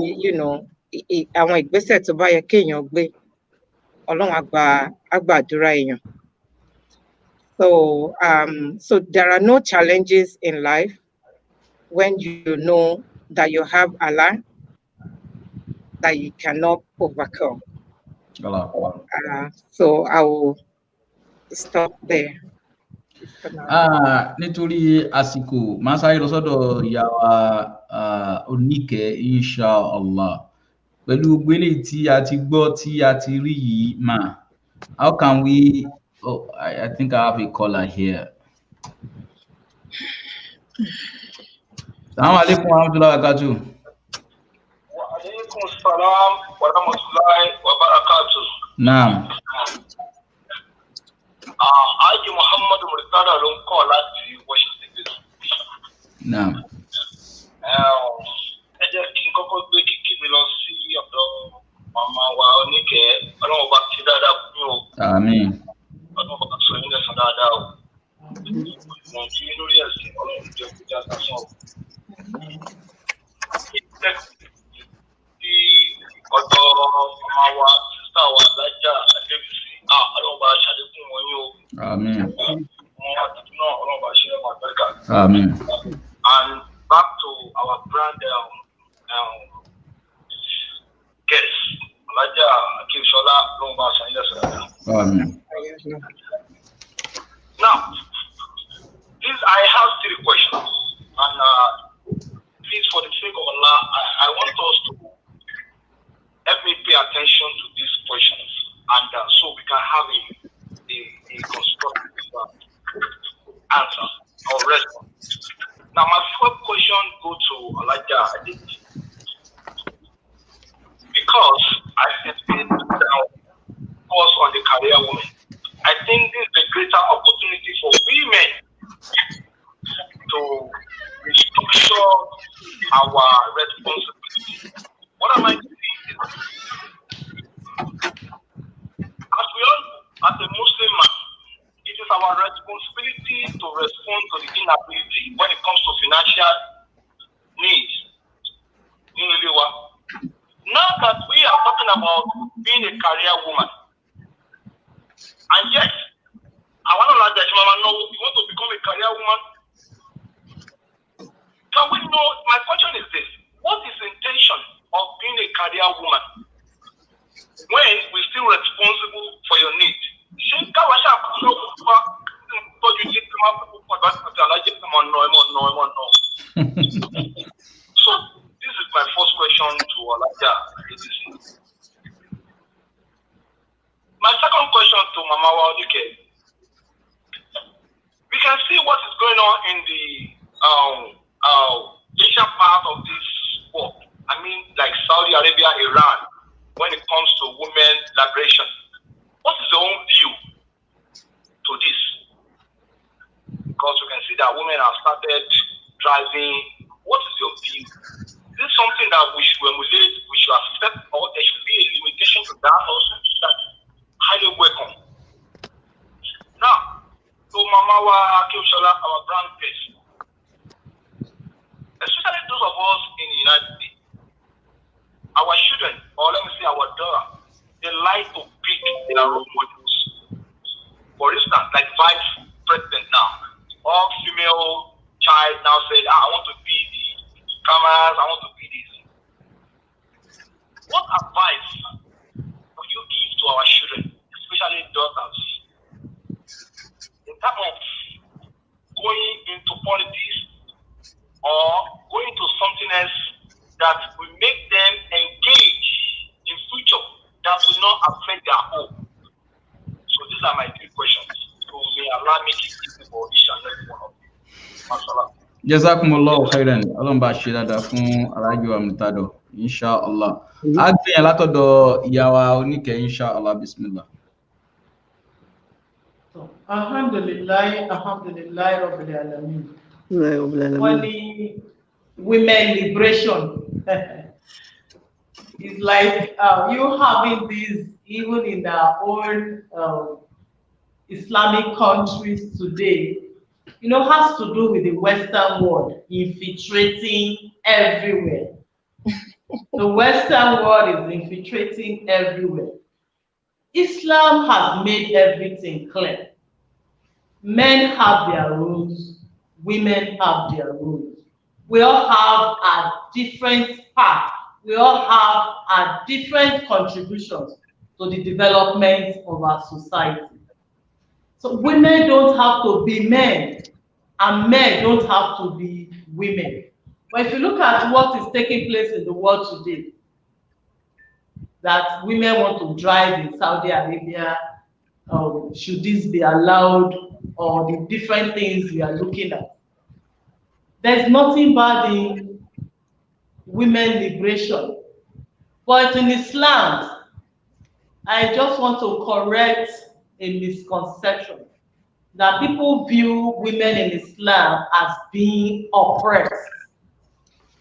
àwọn ìgbésẹ̀ tó bá yẹ kéèyàn gbé, Ọlọ́run á gbàdúrà èèyàn. So there are no challenges in life when you know that you have Allah that you cannot overcome. So I will stop there. Nítorí àsìkò máa sáré lọ sọ́dọ̀ ìyá wa Oníkẹ́ insha Allah. Pẹ̀lú gbogbo eléyìí tí a ti gbọ́, tí a ti rí yìí, how can we? Oh, I think I have a caller here. Assalamu alaikum wa rahmatullahi wa barakatuh. Wa alaikum salam wa rahmatullahi wa barakatuh. Naam. Haji Muhammadu Murtada ló ń kọ́ láti Washington DC. Naam. Ẹ jẹ́ kí n kọ́kọ́ gbé kíkí mi lọ sí ọ̀dọ̀ màmá wa Oníkẹ́. Ọlọ́run bá ti dáadáa fún yín o. Àmín. Ọlọ́run bá sọ yín lẹ́san dáadáa o. Amen. And back to our brand guest, Alaja Akinshola Lomba Sanyasa. Amen. Now, I have 3 questions, and please, for the sake of Allah, I want us to help me pay attention to these questions, and so we can have a constructive answer or response. Now, my first question goes to Alaja, I think, because I have been down course on the career woman. I think this is a greater opportunity for women to restructure our responsibility. What am I saying is, as we all, as a Muslim man, it is our responsibility to respond to the inability when it comes to financial needs. Now that we are talking about being a career woman, and yet, I want to let that mama know you want to become a career woman. Can we know? My question is this: what is the intention of being a career woman when we're still responsible for your needs? So this is my first question to Alaja. My second question to Mama Waudike. We can see what is going on in the Asian part of this world. I mean, like Saudi Arabia, Iran, when it comes to women's liberation. What is your own view to this? Because we can see that women have started driving. What is your view? Is this something that we should emulate, we should accept, or there should be a limitation to that also? That's highly welcome. Now, to Mama Akinshola, our brand guest, especially those of us in the United States, our children, or let me say our daughter, they like to pick their role models. For instance, like vice president now, all female child now said, I want to be the cameras, I want to be this. What advice would you give to our children, especially daughters, in terms of going into politics or going to something else that will make them engage in future that will not affect their home? So these are my 3 questions. So may Allah make it easy for each and every one of you. Mashallah. Jazakumullahu khairan. Ọlọ́run bá ṣe dáadáa fún alájọ Amutado. Inshallah. A gbìyànjú látọ̀dọ̀ ìyàwó oníkẹ́ inshallah bismillah. Alhamdulillah, Rabbil Alameen. Wọ́n ní women liberation. It's like you having this even in our own Islamic countries today, has to do with the Western world infiltrating everywhere. The Western world is infiltrating everywhere. Islam has made everything clear. Men have their rules, women have their rules. We all have our different paths. We all have our different contributions to the development of our society. So women don't have to be men, and men don't have to be women. But if you look at what is taking place in the world today, that women want to drive in Saudi Arabia, should this be allowed, or the different things we are looking at. There's nothing bad in women liberation. But in Islam, I just want to correct a misconception that people view women in Islam as being oppressed.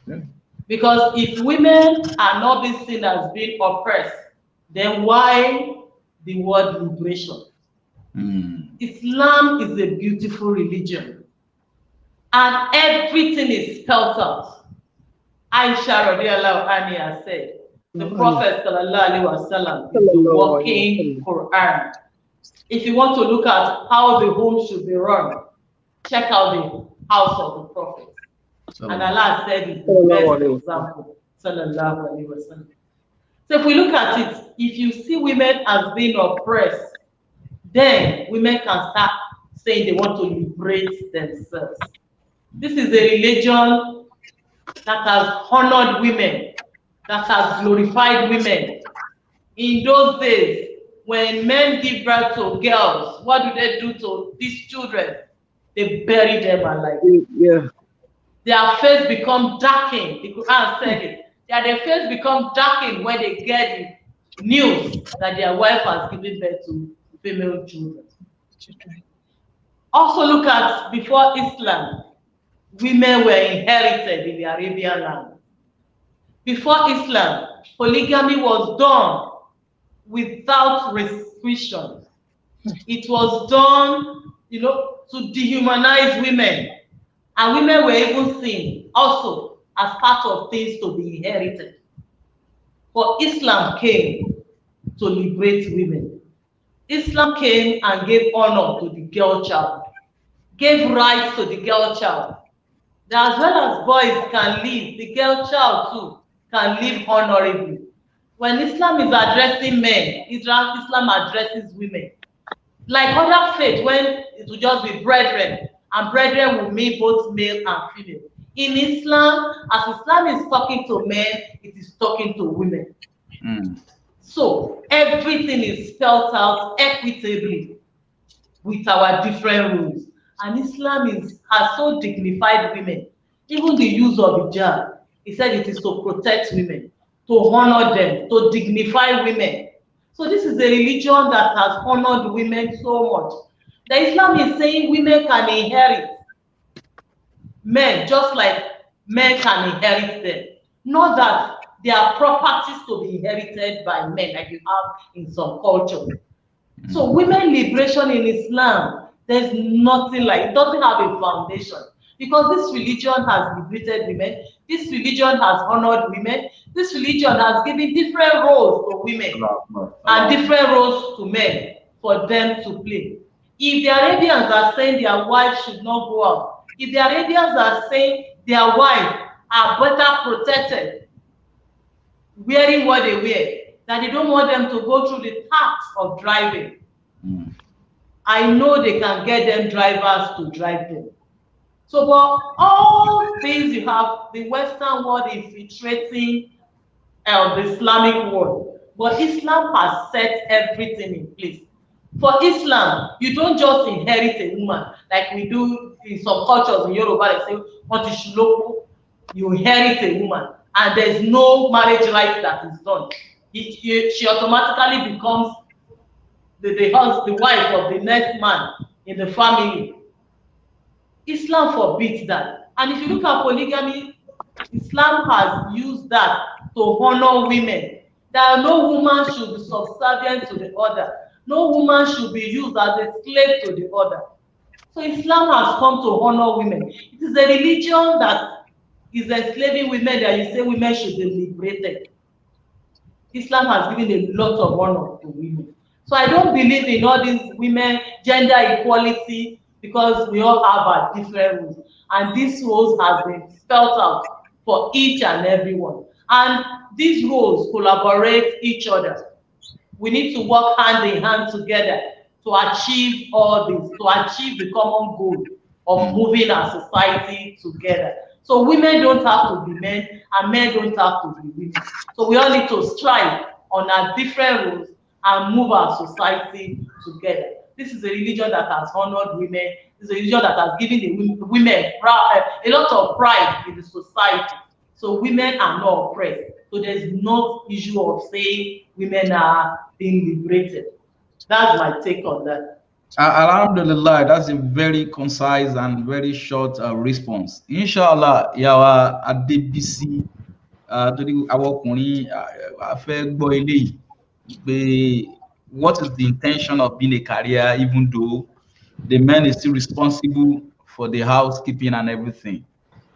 Yeah. Because if women are not being seen as being oppressed, then why the word liberation? Islam is a beautiful religion, and everything is spelled out. Aisha radiallahu anha said, the Prophet sallallahu alaihi wasallam is the walking Quran. If you want to look at how the home should be run, check out house of the Prophet. And Allah said it's the best example. Sallallahu Alaihi Wasallam. So if we look at it, if you see women as being oppressed, then women can start saying they want to liberate themselves. This is a religion that has honored women, that has glorified women. In those days, when men give birth to girls, what do they do to these children? They bury them alive. Yeah. Their face become darkened. The Quran said it. Their face become darkened when they get the news that their wife has given birth to female children. Also look at before Islam, women were inherited in the Arabian land. Before Islam, polygamy was done without restriction. It was done, to dehumanize women. And women were even seen also as part of things to be inherited. But Islam came to liberate women. Islam came and gave honor to the girl child, gave rights to the girl child. That as well as boys can live, the girl child too can live honorably. When Islam is addressing men, Islam addresses women. Like other faiths, when it will just be brethren, and brethren will mean both male and female. In Islam, as Islam is talking to men, it is talking to women. So everything is spelled out equitably with our different rules. And Islam has so dignified women. Even the use of hijab, he said it is to protect women, to honor them, to dignify women. So this is a religion that has honored women so much. The Islam is saying women can inherit men just like men can inherit them. Not that they are properties to be inherited by men like you have in some cultures. So women liberation in Islam, there's nothing like, it doesn't have a foundation. Because this religion has liberated women, this religion has honored women, this religion has given different roles to women and different roles to men for them to play. If the Arabians are saying their wives should not go out, if the Arabians are saying their wives are better protected, wearing what they wear, that they don't want them to go through the task of driving, I know they can get them drivers to drive them. So, but all things you have, the Western world infiltrating the Islamic world, but Islam has set everything in place. For Islam, you don't just inherit a woman like we do in some cultures in Yoruba. They say, "What is shuloko?" You inherit a woman, and there's no marriage right that is done. She automatically becomes the wife of the next man in the family. Islam forbids that. And if you look at polygamy, Islam has used that to honor women. That no woman should be subservient to the other. No woman should be used as a slave to the other. So Islam has come to honor women. It is a religion that is enslaving women that you say women should be liberated. Islam has given a lot of honor to women. So I don't believe in all these women, gender equality, because we all have our different rules. And these rules have been spelled out for each and every one. And these rules collaborate each other. We need to work hand in hand together to achieve all this, to achieve the common goal of moving our society together. So women don't have to be men, and men don't have to be women. So we all need to strive on our different rules and move our society together. This is a religion that has honored women. This is a religion that has given the women a lot of pride in the society. So women are not oppressed. So there's no issue of saying women are being liberated. That's my take on that. Alhamdulillah, that's a very concise and very short response. Inshallah, yawa Adebisi, torí àwọn ọkùnrin a fẹ́ gbọ́ eléyìí pé what is the intention of being a career, even though the man is still responsible for the housekeeping and everything.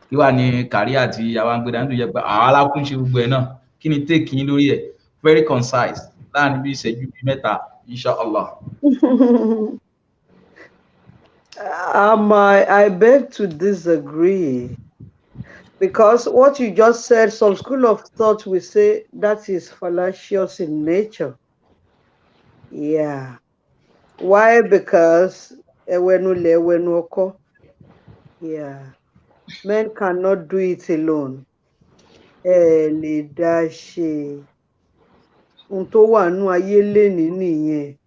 Kí wàá ní career tí àwa ń gbé dání tó yẹ pé àwa alákùnṣe gbogbo ẹ̀ náà, kí ni take yín lórí ẹ̀? Very concise, láàrin bí ìṣẹ́jú bíi mẹ́ta, inshallah. I beg to disagree. Because what you just said, some school of thought will say that is fallacious in nature. Yeah. Why? Because yeah. Men cannot do it alone. Ẹ lè dá ṣe. Ohun tó wà nú ayé lénìí nìyẹn.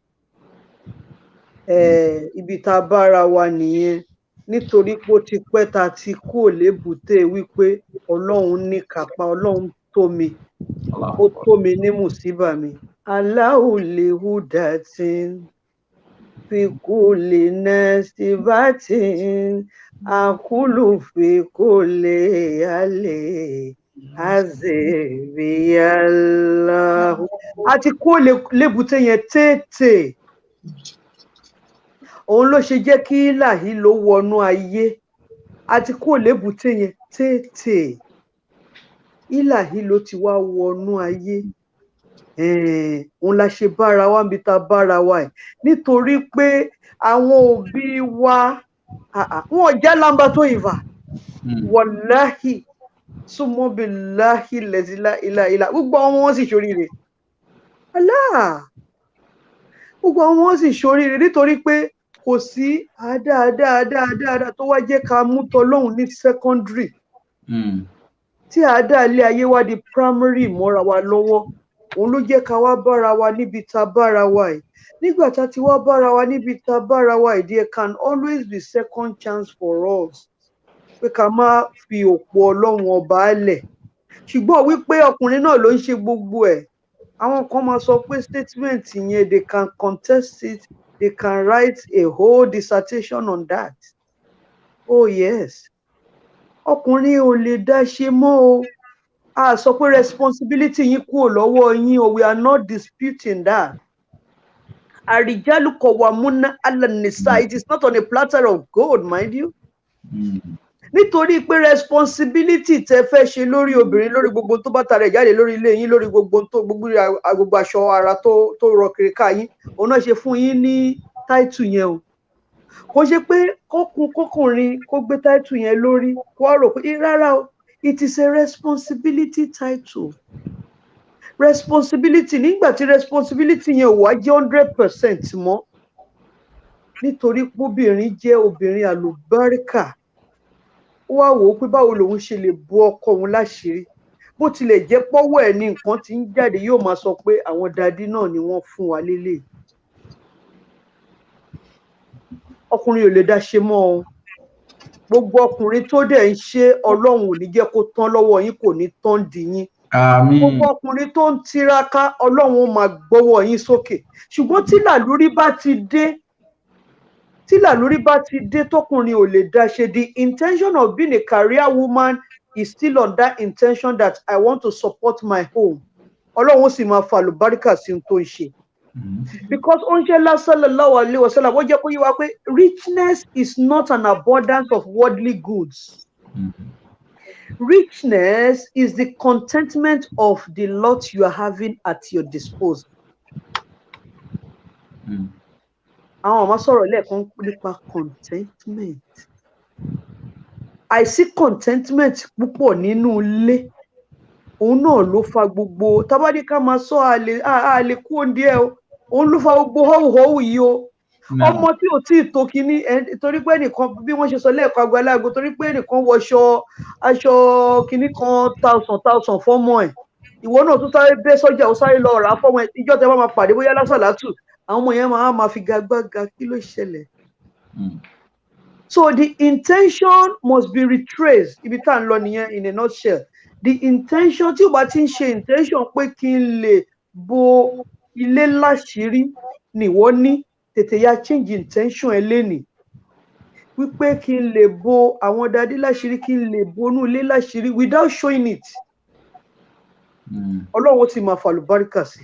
Ibi tá a bára wa nìyẹn. Nítorí pé ó ti pẹ́ ta ti kúrò lébùté wípé Ọlọ́run ní kápá, Ọlọ́run tó mi, ó tó mi ní mùsíbà mi. Allahu li hudatin fi kulli nasibatin akulu fi kulli hali azebiyallahu. A ti kó lébùté yẹn tètè. Òun ló ṣe jẹ́ kí ìlàhí ló wọnú ayé. A ti kó lébùté yẹn tètè. Ìlàhí ló ti wá wọnú ayé. Òun la ṣe bára wa níbi tá a bára wa ẹ̀. Nítorí pé àwọn òbí wa wọn ò já lamba tó ìfà. Wàláhì súnmọ́ billahi lẹ́sílá ìlà gbogbo àwọn wọn sì ṣoríire. Gbogbo àwọn wọn sì ṣoríire nítorí pé kò sí àádáadáa tó wá jẹ́ ká mú tọlọ́hun ní secondary. Tí àádá ilé ayé wá di primary mọ́ra wa lọ́wọ́. Òun ló jẹ́ ká wá bára wa níbi tá bára wa ẹ̀. Nígbà tá ti wá bára wa níbi tá bára wa ẹ̀, there can always be second chance for us. Pé ká má fi òpó Ọlọ́run ọba lẹ̀. Ṣùgbọ́n wípé ọkùnrin náà ló ń ṣe gbogbo ẹ̀. Àwọn kan máa sọ pé statement yẹn they can contest it, they can write a whole dissertation on that. Oh yes. Ọkùnrin ò lè dá ṣe mọ́ o. A sọ pé responsibility yín kúrò lọ́wọ́ yín o, we are not disputing that. Àrìjálù qawwamuna 'ala an-nisa, it is not on a platter of gold, mind you. Nítorí pé responsibility tẹ fẹ́ ṣe lórí obìnrin, lórí gbogbo tó bá tara ẹ̀ jáde lórí ilé yín, lórí gbogbo aṣọ ara tó rọ kiri ká yín, òun náà ṣe fún yín ní title yẹn o. Kò ṣe pé kọkùnrin kó gbé title yẹn lórí kó wá rò pé rárá o. It is a responsibility title. Responsibility, nígbà tí responsibility yẹn ò wá jẹ́ 100% mọ́. Nítorí pé obìnrin jẹ́ obìnrin àlùbáríkà. Ó wá wò ó pé báwo lòun ṣe lè bo ọkọ òun láṣìírí. Bó tilẹ̀ jẹ́ pọ́wọ́ ẹ̀ ní nǹkan tí ń jáde yóò máa sọ pé àwọn dadí náà ni wọ́n fún wa lélẹ̀. Ọkùnrin ò lè dá ṣe mọ́ o. Gbogbo ọkùnrin tó dẹ̀ ń ṣe Ọlọ́run ò ní jẹ́ kó tán lọ́wọ́ yín, kò ní tán di yín. Gbogbo ọkùnrin tó ń tiraka Ọlọ́run ó máa gbọ́wọ́ yín sókè. Ṣùgbọ́n tí làlúrí bá ti dé tọkùnrin ò lè dá ṣe, the intention of being a career woman is still on that intention that I want to support my home. Ọlọ́run ó sì máa fa àlùbáríkà sí ohun tó ń ṣe. Because Onjela sallallahu alaihi wasallam wọ́n jẹ́ kó yé wa pé richness is not an abundance of worldly goods. Richness is the contentment of the lot you are having at your disposal. Àwọn ọmọ sọ̀rọ̀ lẹ́ẹ̀kan nípa contentment. Àìsí contentment púpọ̀ nínú ilé. Òun náà ló fa gbogbo tábàdí ká máa sọ àlè kú òǹdí ẹ o. Òun ló fa gbogbo họ́wùhọ́wù yìí o. Ọmọ tí ò tí ì tó kinní torí pé ẹnìkan bí wọ́n ṣe sọ lẹ́ẹ̀kan agbálago torí pé ẹnìkan wọṣọ aṣọ kinní kan 1,000 fọ́mọ ẹ̀. Ìwọ náà tún sáré bẹ́ sọ́jà ó sáré lọ rà á fọ́mọ ẹ̀. Ìjọ́ tẹ bá máa pàdé bóyá lásàlátù. Àwọn ọmọ yẹn máa fi gagbága kí ló ṣẹlẹ̀. So the intention must be retraced. Ibi tá à ń lọ nìyẹn in a nutshell. The intention tí o bá ti ń ṣe intention pé kí n lè bo ilé láṣìírí nìwọ ní tètè ya change intention ẹ lénìí. Wípé kí n lè bo àwọn dadí láṣìírí, kí n lè bonú ilé láṣìírí without showing it. Ọlọ́run ó sì máa fàlùbáríkà sí.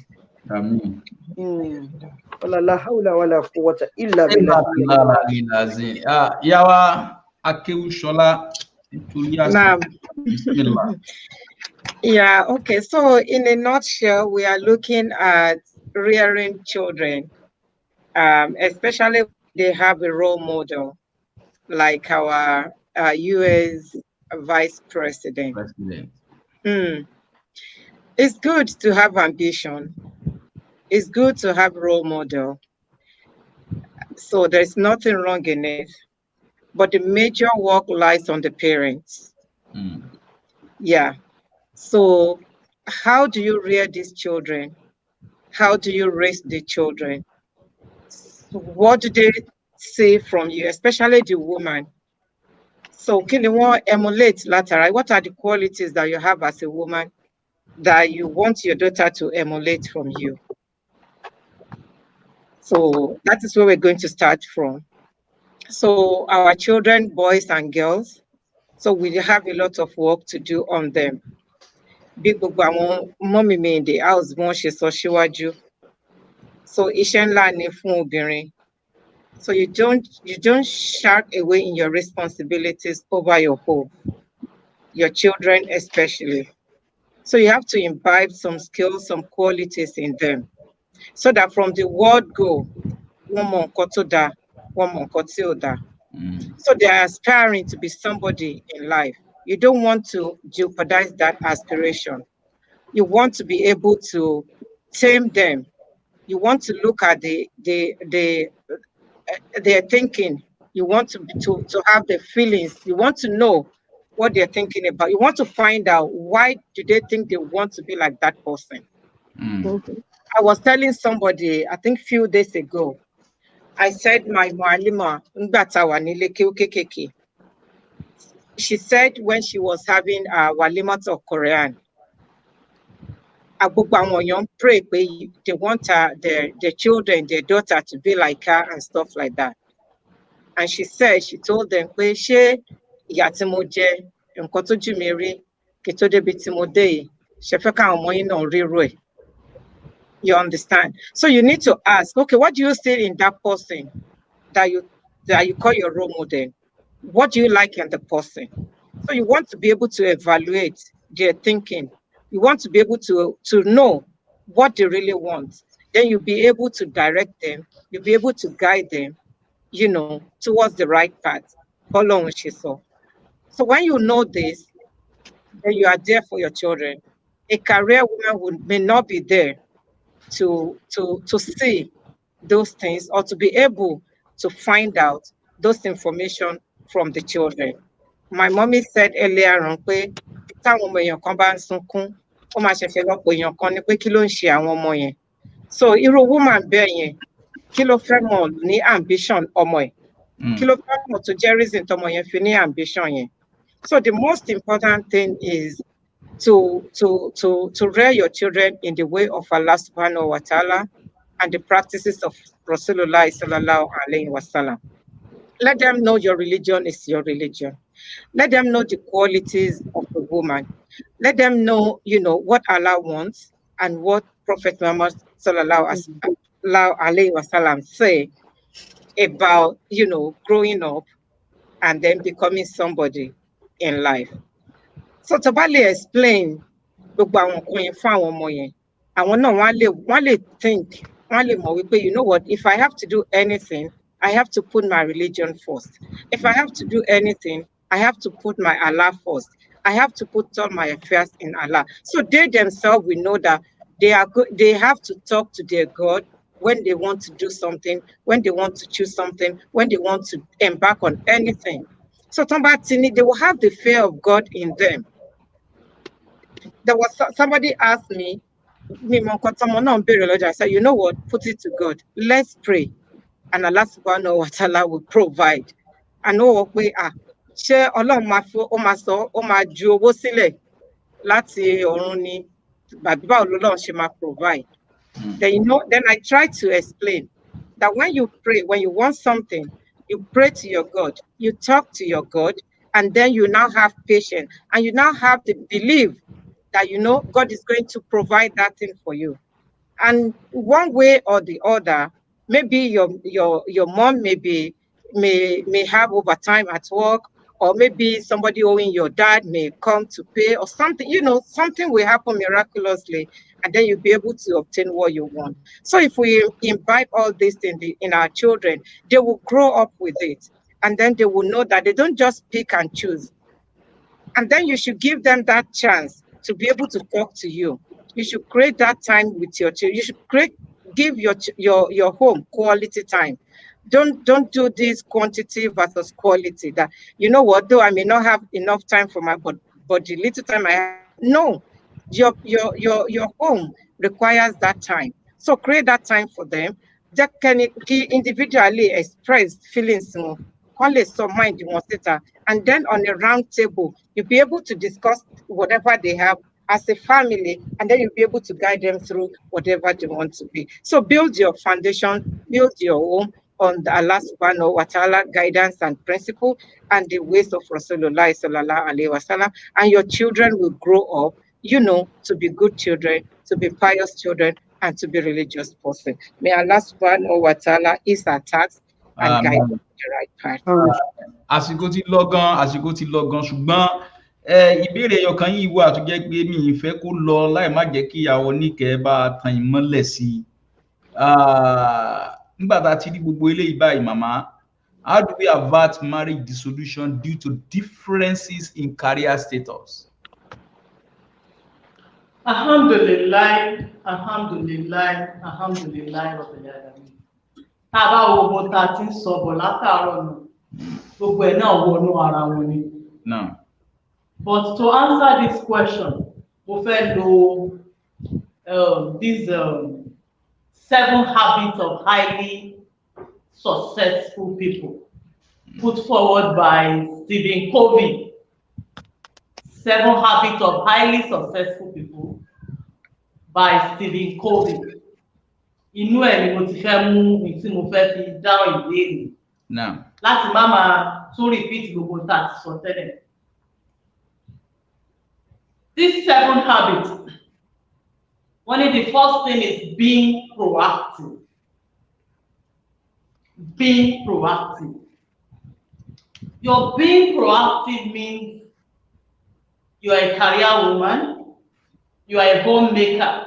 La hawla wala quwwata illa billah. Yawa Akewushola. Yeah, okay. So in a nutshell, we are looking at rearing children, especially if they have a role model. like our US Vice President. President. Mm. It's good to have ambition. It's good to have role model. So there's nothing wrong in it. But the major work lies on the parents. Mm. Yeah. So how do you rear these children? How do you raise the children? What do they say from you, especially the woman? So can you want emulate lateral? What are the qualities that you have as a woman that you want your daughter to emulate from you? So that is where we're going to start from. So our children, boys and girls, so we have a lot of work to do on them. Bí gbogbo àwọn mọ́mì mi in the house bí wọ́n ṣe sọ síwájú. So iṣẹ́ ńlá ni fún obìnrin. So you don't shy away in your responsibilities over your home, your children especially. So you have to imbibe some skills, some qualities in them, so that from the word go, wọ́n mọ nǹkan tó dáa, wọ́n mọ nǹkan tí ò dáa. Mm. So they are aspiring to be somebody in life. You don't want to jeopardize that aspiration. You want to be able to tame them. You want to look at their thinking. You want to have the feelings. You want to know what they're thinking about. You want to find out why do they think they want to be like that person. Mm. I was telling somebody, I think few days ago, I said my mualima, nígbà tá a wà nílé kéwú kéékèèké, she said when she was having walimat of Korean, gbogbo àwọn èèyàn pray pé they want their children, their daughter to be like her and stuff like that. And she said, she told them pé ṣé ìyà tí mo jẹ, nǹkan tójú mi rí kí tó débi tí mo dé yìí, ṣe fẹ́ káwọn ọmọ yín náà rírú ẹ̀. You understand? So you need to ask, okay, what do you see in that person that you call your role model? What do you like in the person? So you want to be able to evaluate their thinking. You want to be able to know what they really want. Then you'll be able to direct them. You'll be able to guide them, towards the right path. Follow what she saw. So when you know this, then you are there for your children. A career woman may not be there to see those things or to be able to find out those information from the children. My mommy said earlier on pé táwọn ọmọ èèyàn kan bá ń sunkún, ó máa ṣẹ̀ṣẹ̀ lọ pé èèyàn kan ni pé kí ló ń ṣe àwọn ọmọ yẹn. So irú woman bẹ́ẹ̀ yẹn, kí ló fẹ́ mọ̀ ní ambition ọmọ ẹ̀? Kí ló fẹ́ mọ̀ tó jẹ́ reason tọmọ yẹn fi ní ambition yẹn? So the most important thing is to rear your children in the way of Allah subhanahu wa ta'ala and the practices of Rasulullah sallallahu alayhi wa sallam. Let them know your religion is your religion. Let them know the qualities of a woman. Let them know, what Allah wants and what Prophet Muhammad sallallahu alayhi wa sallam say about, growing up and then becoming somebody in life. So to bá explain gbogbo àwọn nǹkan yẹn fún àwọn ọmọ yẹn, àwọn náà wọ́n lè think, wọ́n lè mọ̀ wípé, you know what, if I have to do anything, I have to put my religion first. If I have to do anything, I have to put my Allah first. I have to put all my affairs in Allah. So they themselves will know that they have to talk to their God when they want to do something, when they want to choose something, when they want to embark on anything. So they will have the fear of God in them. There was somebody asked me, I said, you know what, put it to God. Let's pray. And Allah subhanahu wa ta'ala will provide. And ṣé Ọlọ́run ó máa ju owó sílẹ̀ láti ọ̀run ni, báwo lọ́lọ́run ṣe máa provide. Then I try to explain that when you pray, when you want something, you pray to your God, you talk to your God, and then you now have patience, and you now have the belief that God is going to provide that thing for you. And one way or the other, maybe your mom may have overtime at work, or maybe somebody owing your dad may come to pay, or something, something will happen miraculously, and then you'll be able to obtain what you want. So if we imbibe all this in our children, they will grow up with it. and then they will know that they don't just pick and choose. And then you should give them that chance to be able to talk to you. You should create that time with your children. You should give your home quality time. Don't do this quantity versus quality. That, you know what, though I may not have enough time for my but the little time I have, no, your home requires that time. So create that time for them. That can individually express feelings, call it some mind you want it, and then on a round table, you'll be able to discuss whatever they have as a family, and then you'll be able to guide them through whatever they want to be. So build your foundation, build your home on the Allah subhanahu wa ta'ala guidance and principle and the ways of Rasulullah sallallahu alaihi wasallam, and your children will grow up, to be good children, to be pious children, and to be religious person. May Allah subhanahu wa ta'ala ease our tax and guide us to the right path. Àsìkò ti lọ gan ṣùgbọ́n ìbéèrè ẹyọkan yìí wà tó jẹ́ pé mi ì fẹ́ kó lọ láì má jẹ́ kí ìyàwó Níkẹ́ bá tan ìmọ́lẹ̀ sí i. Nígbà tá a ti rí gbogbo eléyìí báyìí, màmá, how do we avert marriage dissolution due to differences in career status? Alhamdulillah Rabbil Alamin. Tá a bá wo bó ta ti ń sọ bọ̀ látàárọ̀ nù, gbogbo ẹ̀ náà wọnú ara wọn ni. But to answer this question, mo fẹ́ lo these 7 habits of highly successful people put forward by Stephen Covey. 7 habits of highly successful people by Stephen Covey. Inú ẹ̀ ni mo ti fẹ́ mú mi tí mo fẹ́ fi dáhùn ìbéèrè. Láti má máa tún repeat gbogbo tá a ti sọ tẹ́lẹ̀. These 7 habits, the first thing is being proactive. Being proactive. Your being proactive means you are a career woman, you are a homemaker,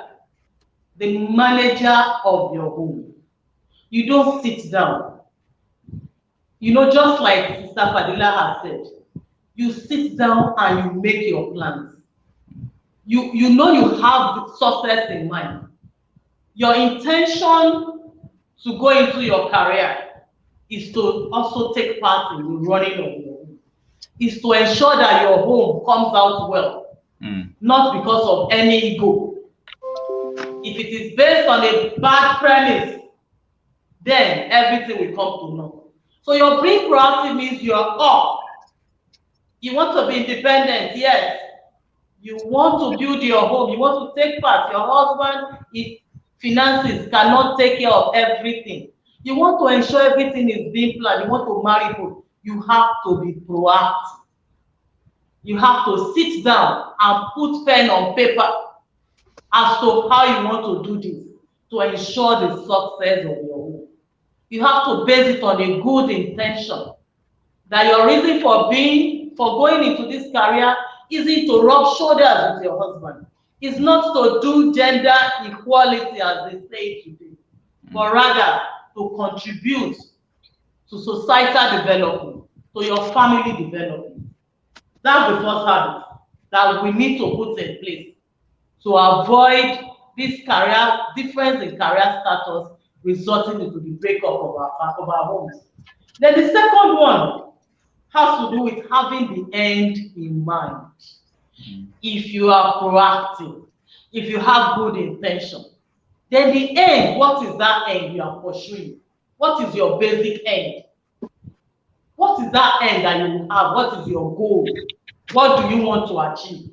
the manager of your home. You don't sit down. Just like Sister Fadila has said, you sit down and you make your plans. You know you have success in mind. Your intention to go into your career is to also take part in the running of your home. Is to ensure that your home comes out well, not because of any ego. If it is based on a bad premise, then everything will come to naught. So your being proactive means you are up. You want to be independent, yes. You want to build your home. You want to take part. Your husband, his finances cannot take care of everything. You want to ensure everything is being planned. You want to marry people. You have to be proactive. You have to sit down and put pen on paper as to how you want to do this to ensure the success of your home. You have to base it on a good intention. That your reason for going into this career isn't to rub shoulders with your husband. It's not to do gender equality as they say today, but rather to contribute to societal development, to your family development. That's the first habit that we need to put in place to avoid this difference in career status resulting into the breakup of our homes. Then the second one has to do with having the end in mind. If you are proactive, if you have good intention, then the end, what is that end you are pursuing? What is your basic end? What is that end that you have? What is your goal? What do you want to achieve?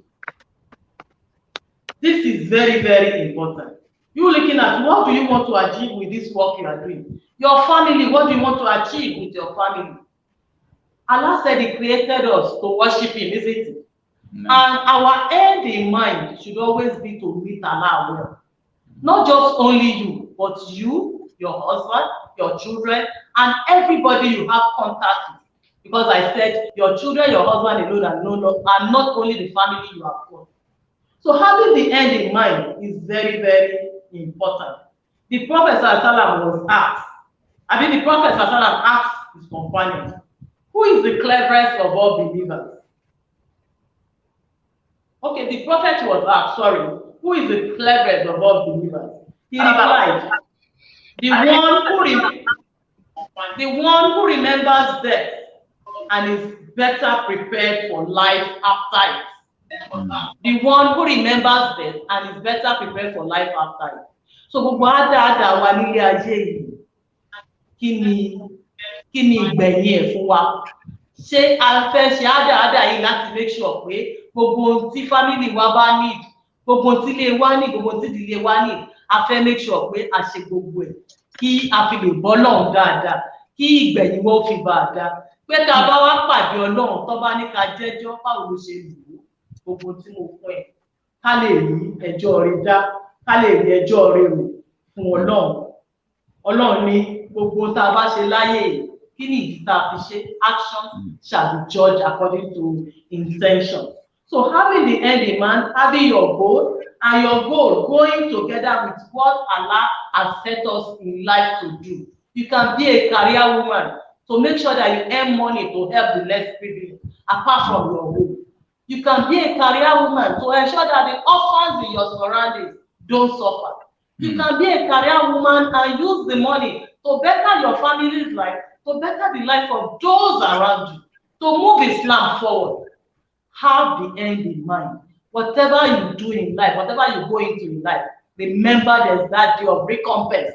This is very, very important. You're looking at what do you want to achieve with this work you are doing? Your family, what do you want to achieve with your family? Allah said He created us to worship Him, isn't it? And our end in mind should always be to meet Allah well. Not just only you, but you, your husband, your children, and everybody you have contact with. Because I said your children, your husband alone are not only the family you have got. So having the end in mind is very, very important. The Prophet ﷺ was asked, the Prophet ﷺ asked his companions, Who is the cleverest of all believers? Okay, the prophet was asked, sorry, who is the cleverest of all believers? He replied, the one who remembers death and is better prepared for life after it. The one who remembers death and is better prepared for life after it. So gbogbo àdáadáa wa nílé ayé yìí, kí ni ìgbẹ̀yìn ẹ̀ fún wa? Ṣé a fẹ́ ṣe àdáadáa yìí láti make sure pé gbogbo ohun tí family wa bá need, gbogbo ohun tí ilé wa need, gbogbo ohun tí ìdílé wa need, a fẹ́ make sure pé a ṣe gbogbo ẹ̀ kí a fi lè bọ́ lọ́hùn dáadáa, kí ìgbẹ̀yìn wa ó fi bá a dá. Pé ká bá wá pàdé Ọlọ́run tó bá ní ká jẹ́jọ́ báwo ló ṣe lò ó gbogbo tí mo fún ẹ, ká lè rí ẹjọ́ rẹ dá, ká lè rí ẹjọ́ rẹ rò fún Ọlọ́run. Ọlọ́run ní gbogbo tá a bá ṣe láyé kí ni ìdí tá a fi ṣe? Action shall be judged according to intention. So having the end in mind, having your goal, and your goal going together with what Allah has set us in life to do. You can be a career woman to make sure that you earn money to help the less privileged apart from your home. You can be a career woman to ensure that the orphans in your surroundings don't suffer. You can be a career woman and use the money to better your family's life, to better the life of those around you, to move Islam forward. Have the end in mind. Whatever you do in life, whatever you go into in life, remember there's that day of recompense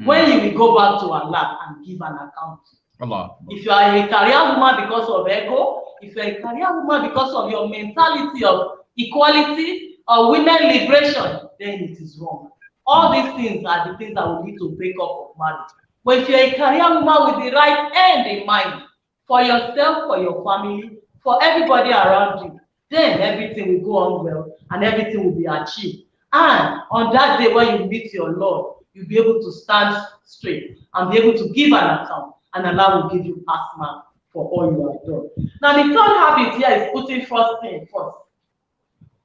when you will go back to Allah and give an account. Allah. If you are a career woman because of ego, if you are a career woman because of your mentality of equality or women liberation, then it is wrong. All these things are the things that will lead to break up of marriage. But if you're a career woman with the right end in mind, for yourself, for your family, for everybody around you, then everything will go on well and everything will be achieved. And on that day when you meet your Lord, you'll be able to stand straight and be able to give an account, and Allah will give you pass mark for all you have done. Now the third habit here is putting first thing first.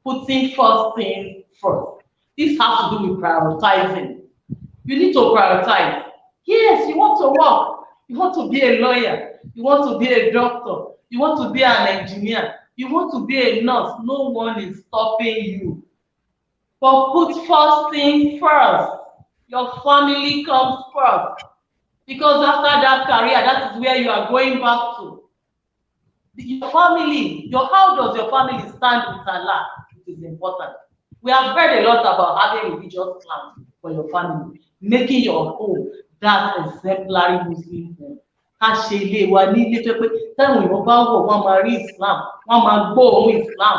Putting first thing first. This has to do with prioritizing. You need to prioritize. Yes, you want to work. You want to be a lawyer. You want to be a doctor. You want to be an engineer. You want to be a nurse. No one is stopping you. But put first thing first. Your family comes first. Because after that career, that is where you are going back to. Your family, how does your family stand with Allah? It is important. We have heard a lot about having religious plans for your family, making your home that exemplary Muslim home. Ká ṣe ilé wa ní ilé tó pé táwọn èèyàn bá wọ̀ wọ́n máa rí Islam, wọ́n máa gbọ́ ohun Islam.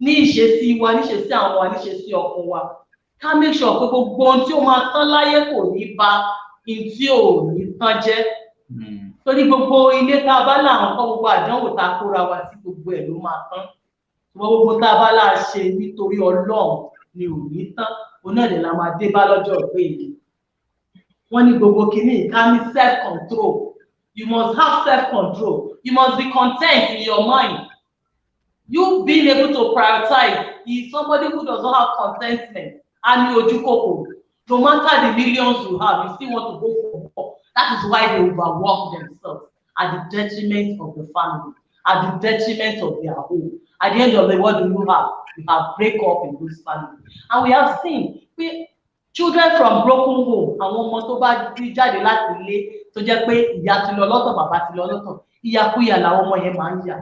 Ní ìṣesí wa, níṣesí àwọn wa, níṣesí ọkọ wa. Ká make sure pé gbogbo ohun tí ó máa tán láyé kò ní ba ohun tí ò ní tán jẹ́. Torí gbogbo ilé tá a bá láwọn kọ́ gbogbo àdánwò tá a kóra wa sí gbogbo ẹ̀ ló máa tán. Gbogbo tá a bá láà ṣe nítorí Ọlọ́run ni ò ní tán. Òun náà lè la máa dé bá lọ́jọ́ ìpè yìí. Wọ́n ní gbogbo kìíní ká ní self-control. You must have self-control. You must be content in your mind. You being able to prioritize is somebody who does not have contentment. And no matter the millions you have, you still want to go for more. That is why they overwork themselves at the detriment of the family, at the detriment of their home. At the end of the day, what do you have? You have break up in those families. And we have seen children from broken home, àwọn ọmọ tó bá jáde láti ilé tó jẹ́ pé ìyá ti lọ lọ́tọ̀, bàbá ti lọ lọ́tọ̀, ìyàkúyà làwọn ọmọ yẹn máa ń yà.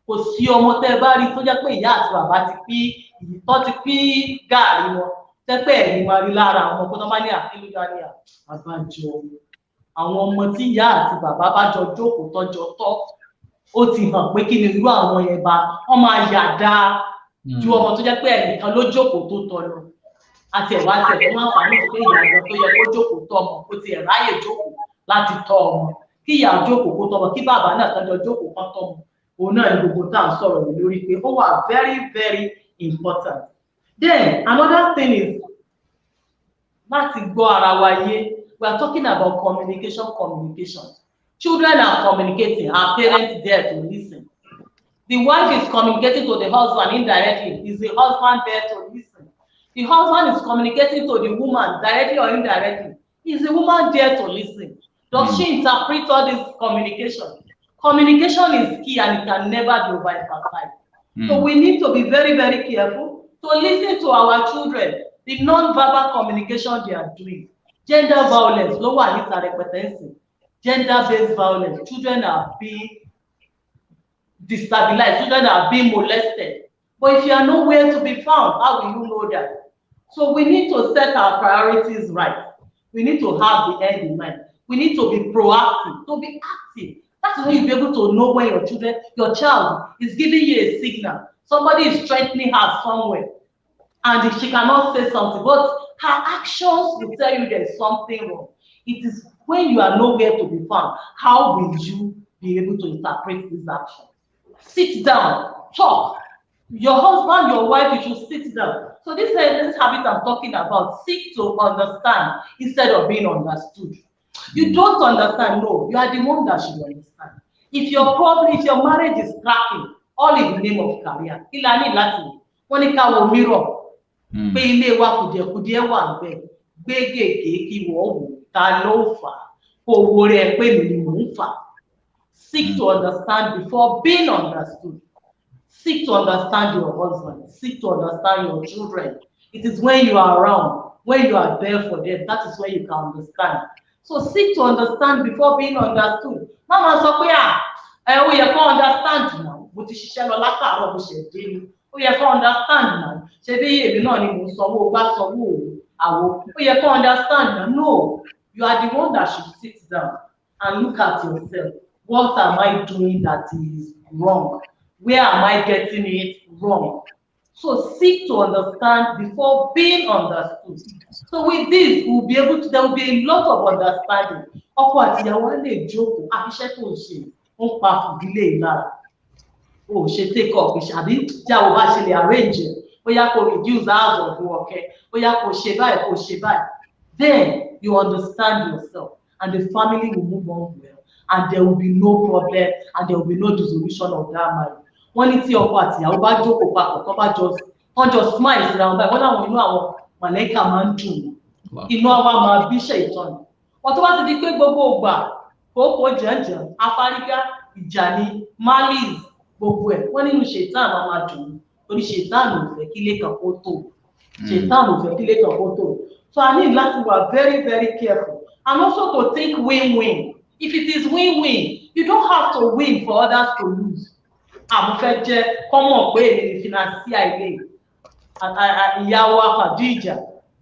Kò sí ọmọ tẹ́ bá rí tó jẹ́ pé ìyá àti bàbá ti pín gààrí wọn, tẹ́ pé ẹ̀yin máa rí lára àwọn ọmọ tó bá ní àkílúdá ní àbájọ. Àwọn ọmọ tí ìyá àti bàbá bá jọ jókòó tọ́jọ́ tọ́, ó ti hàn pé kí ni irú àwọn yẹn bá wọ́n máa yà dáa ju ọmọ tó jẹ́ pé ẹnìkan ló jókòó tó tọ́ lọ. Àti ẹ̀wá tẹ̀ fún àǹfààní pé ìyá àgbà tó yẹ kó jókòó tọ́ ọmọ kó ti ráyè jókòó láti tọ́ ọmọ, kí ìyá jókòó kó tọ́ ọmọ, kí bàbá náà tọ́jọ́ jókòó kán tọ́ ọmọ. Òun náà ni gbogbo tá à ń sọ̀rọ̀ mi lórí pé ó wà very very important. Then another thing is láti gbọ́ ara wa yé. We are talking about communication. Children are communicating. Our parents there to listen. The wife is communicating to the husband indirectly. Is the husband there to listen? The husband is communicating to the woman directly or indirectly. Is the woman there to listen? Does she interpret all this communication? Communication is key and it can never be overemphasized. So we need to be very, very careful to listen to our children, the non-verbal communication they are doing. Gender violence, lower hypertension, gender-based violence, children are being destabilized, children are being molested. But if you are nowhere to be found, how will you know that? So we need to set our priorities right. We need to have the end in mind. We need to be proactive, to be active. That's when you'll be able to know when your child is giving you a signal. Somebody is threatening her somewhere, and if she cannot say something, but her actions will tell you there's something wrong. It is when you are nowhere to be found, how will you be able to interpret this action? Sit down, talk. Your husband, your wife, you should sit down. So this habit I'm talking about, seek to understand instead of being understood. You don't understand, no, you are the one that should understand. If your marriage is cracking, all in the name of career, ilani lati, wọ́n ní ká wo mirror, pé ilé wa kùdìẹ̀kudiẹ wà ńbẹ̀, gbé gègé kí wọ́n wò, ta ló fà, kó wo rẹ̀ pé mi ni mò ń fà. Seek to understand before being understood. Seek to understand your husband. Seek to understand your children. It is when you are around, when you are there for them, that is when you can understand. So seek to understand before being understood. Mama sọ pé ó yẹ kó understand now. Mo ti ṣiṣẹ́ lọ látàárọ̀ mo ṣe dé ni. Ó yẹ kó understand now. Ṣé bí èmi náà ni mo sanwó gbá sanwó àwo. Ó yẹ kó understand now. No, you are the one that should sit down and look at yourself. What am I doing that is wrong? Where am I getting it wrong? So seek to understand before being understood. So with this, we'll be able to, there will be a lot of understanding. Ọkọ àti ìyàwó lè jókòó, iṣẹ́ tó ń ṣe, ń pa fìdílé ìlara. O ṣe take up iṣẹ́ àbí tí àwọn bá ṣe lè arrange it. Bóyá kó reduce hours of work, bóyá kó ṣe báyìí. Then you understand yourself and the family will move on well. And there will be no problem and there will be no dissolution of that marriage. Wọ́n ní tí ọkọ àti ìyàwó bá jókòó papọ̀ tó bá jọ smile síra wọn báyìí, wọ́n láwọn inú àwọn màlẹ́kà máa ń dùn, inú àwa máa bíṣẹ̀ ìtọ́ni. Wọ́n tó bá ti di pé gbogbo ògbà kókó jẹ́ǹjẹ̀ǹ, afárígá, ìjà ni, malice, gbogbo ẹ̀, wọ́n nínú ṣètàn máa dùn, torí ṣètàn ò fẹ́ kílé kan kó tó. Ṣètàn ò fẹ́ kílé kan kó tó. So I need láti wà very, very careful and also to think win-win. If it is win-win, you don't have to win for others to lose. Àmúfẹ́ jẹ́ kọ́mọ̀ pé èmi ni financier ilé. Ìyàwó Khadija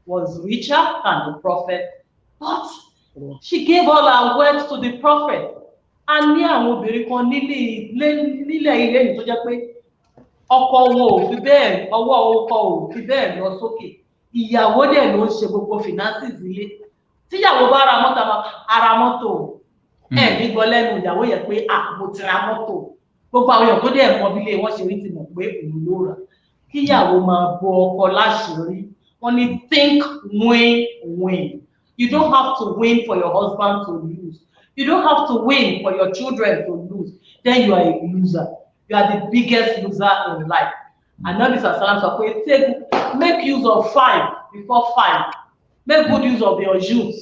was richer than the prophet, but she gave all her wealth to the prophet. And ní àwọn obìnrin kan nílẹ̀ ilé yìí tó jẹ́ pé ọkọ wọn ò fi bẹ́ẹ̀, ọwọ́ ọkọ ò fi bẹ́ẹ̀ lọ sókè. Ìyàwó dẹ̀ ló ń ṣe gbogbo finances ilé. Tíyàwó bá ra mọ́tò, ní gbọ́ lẹ́nu ìyàwó yẹ pé mo ti ra mọ́tò. Gbogbo àwọn èèyàn tó dẹ̀ mọ bí ilé wọn ṣe rí ti mọ̀ pé òun ló rà. Kíyàwó máa bo ọkọ láṣìírí. Wọ́n ní think win-win. You don't have to win for your husband to lose. You don't have to win for your children to lose. Then you are a loser. You are the biggest loser in life. And Nabi Sallallahu Alaihi Wasallam, make use of 5 before 5. Make good use of your youth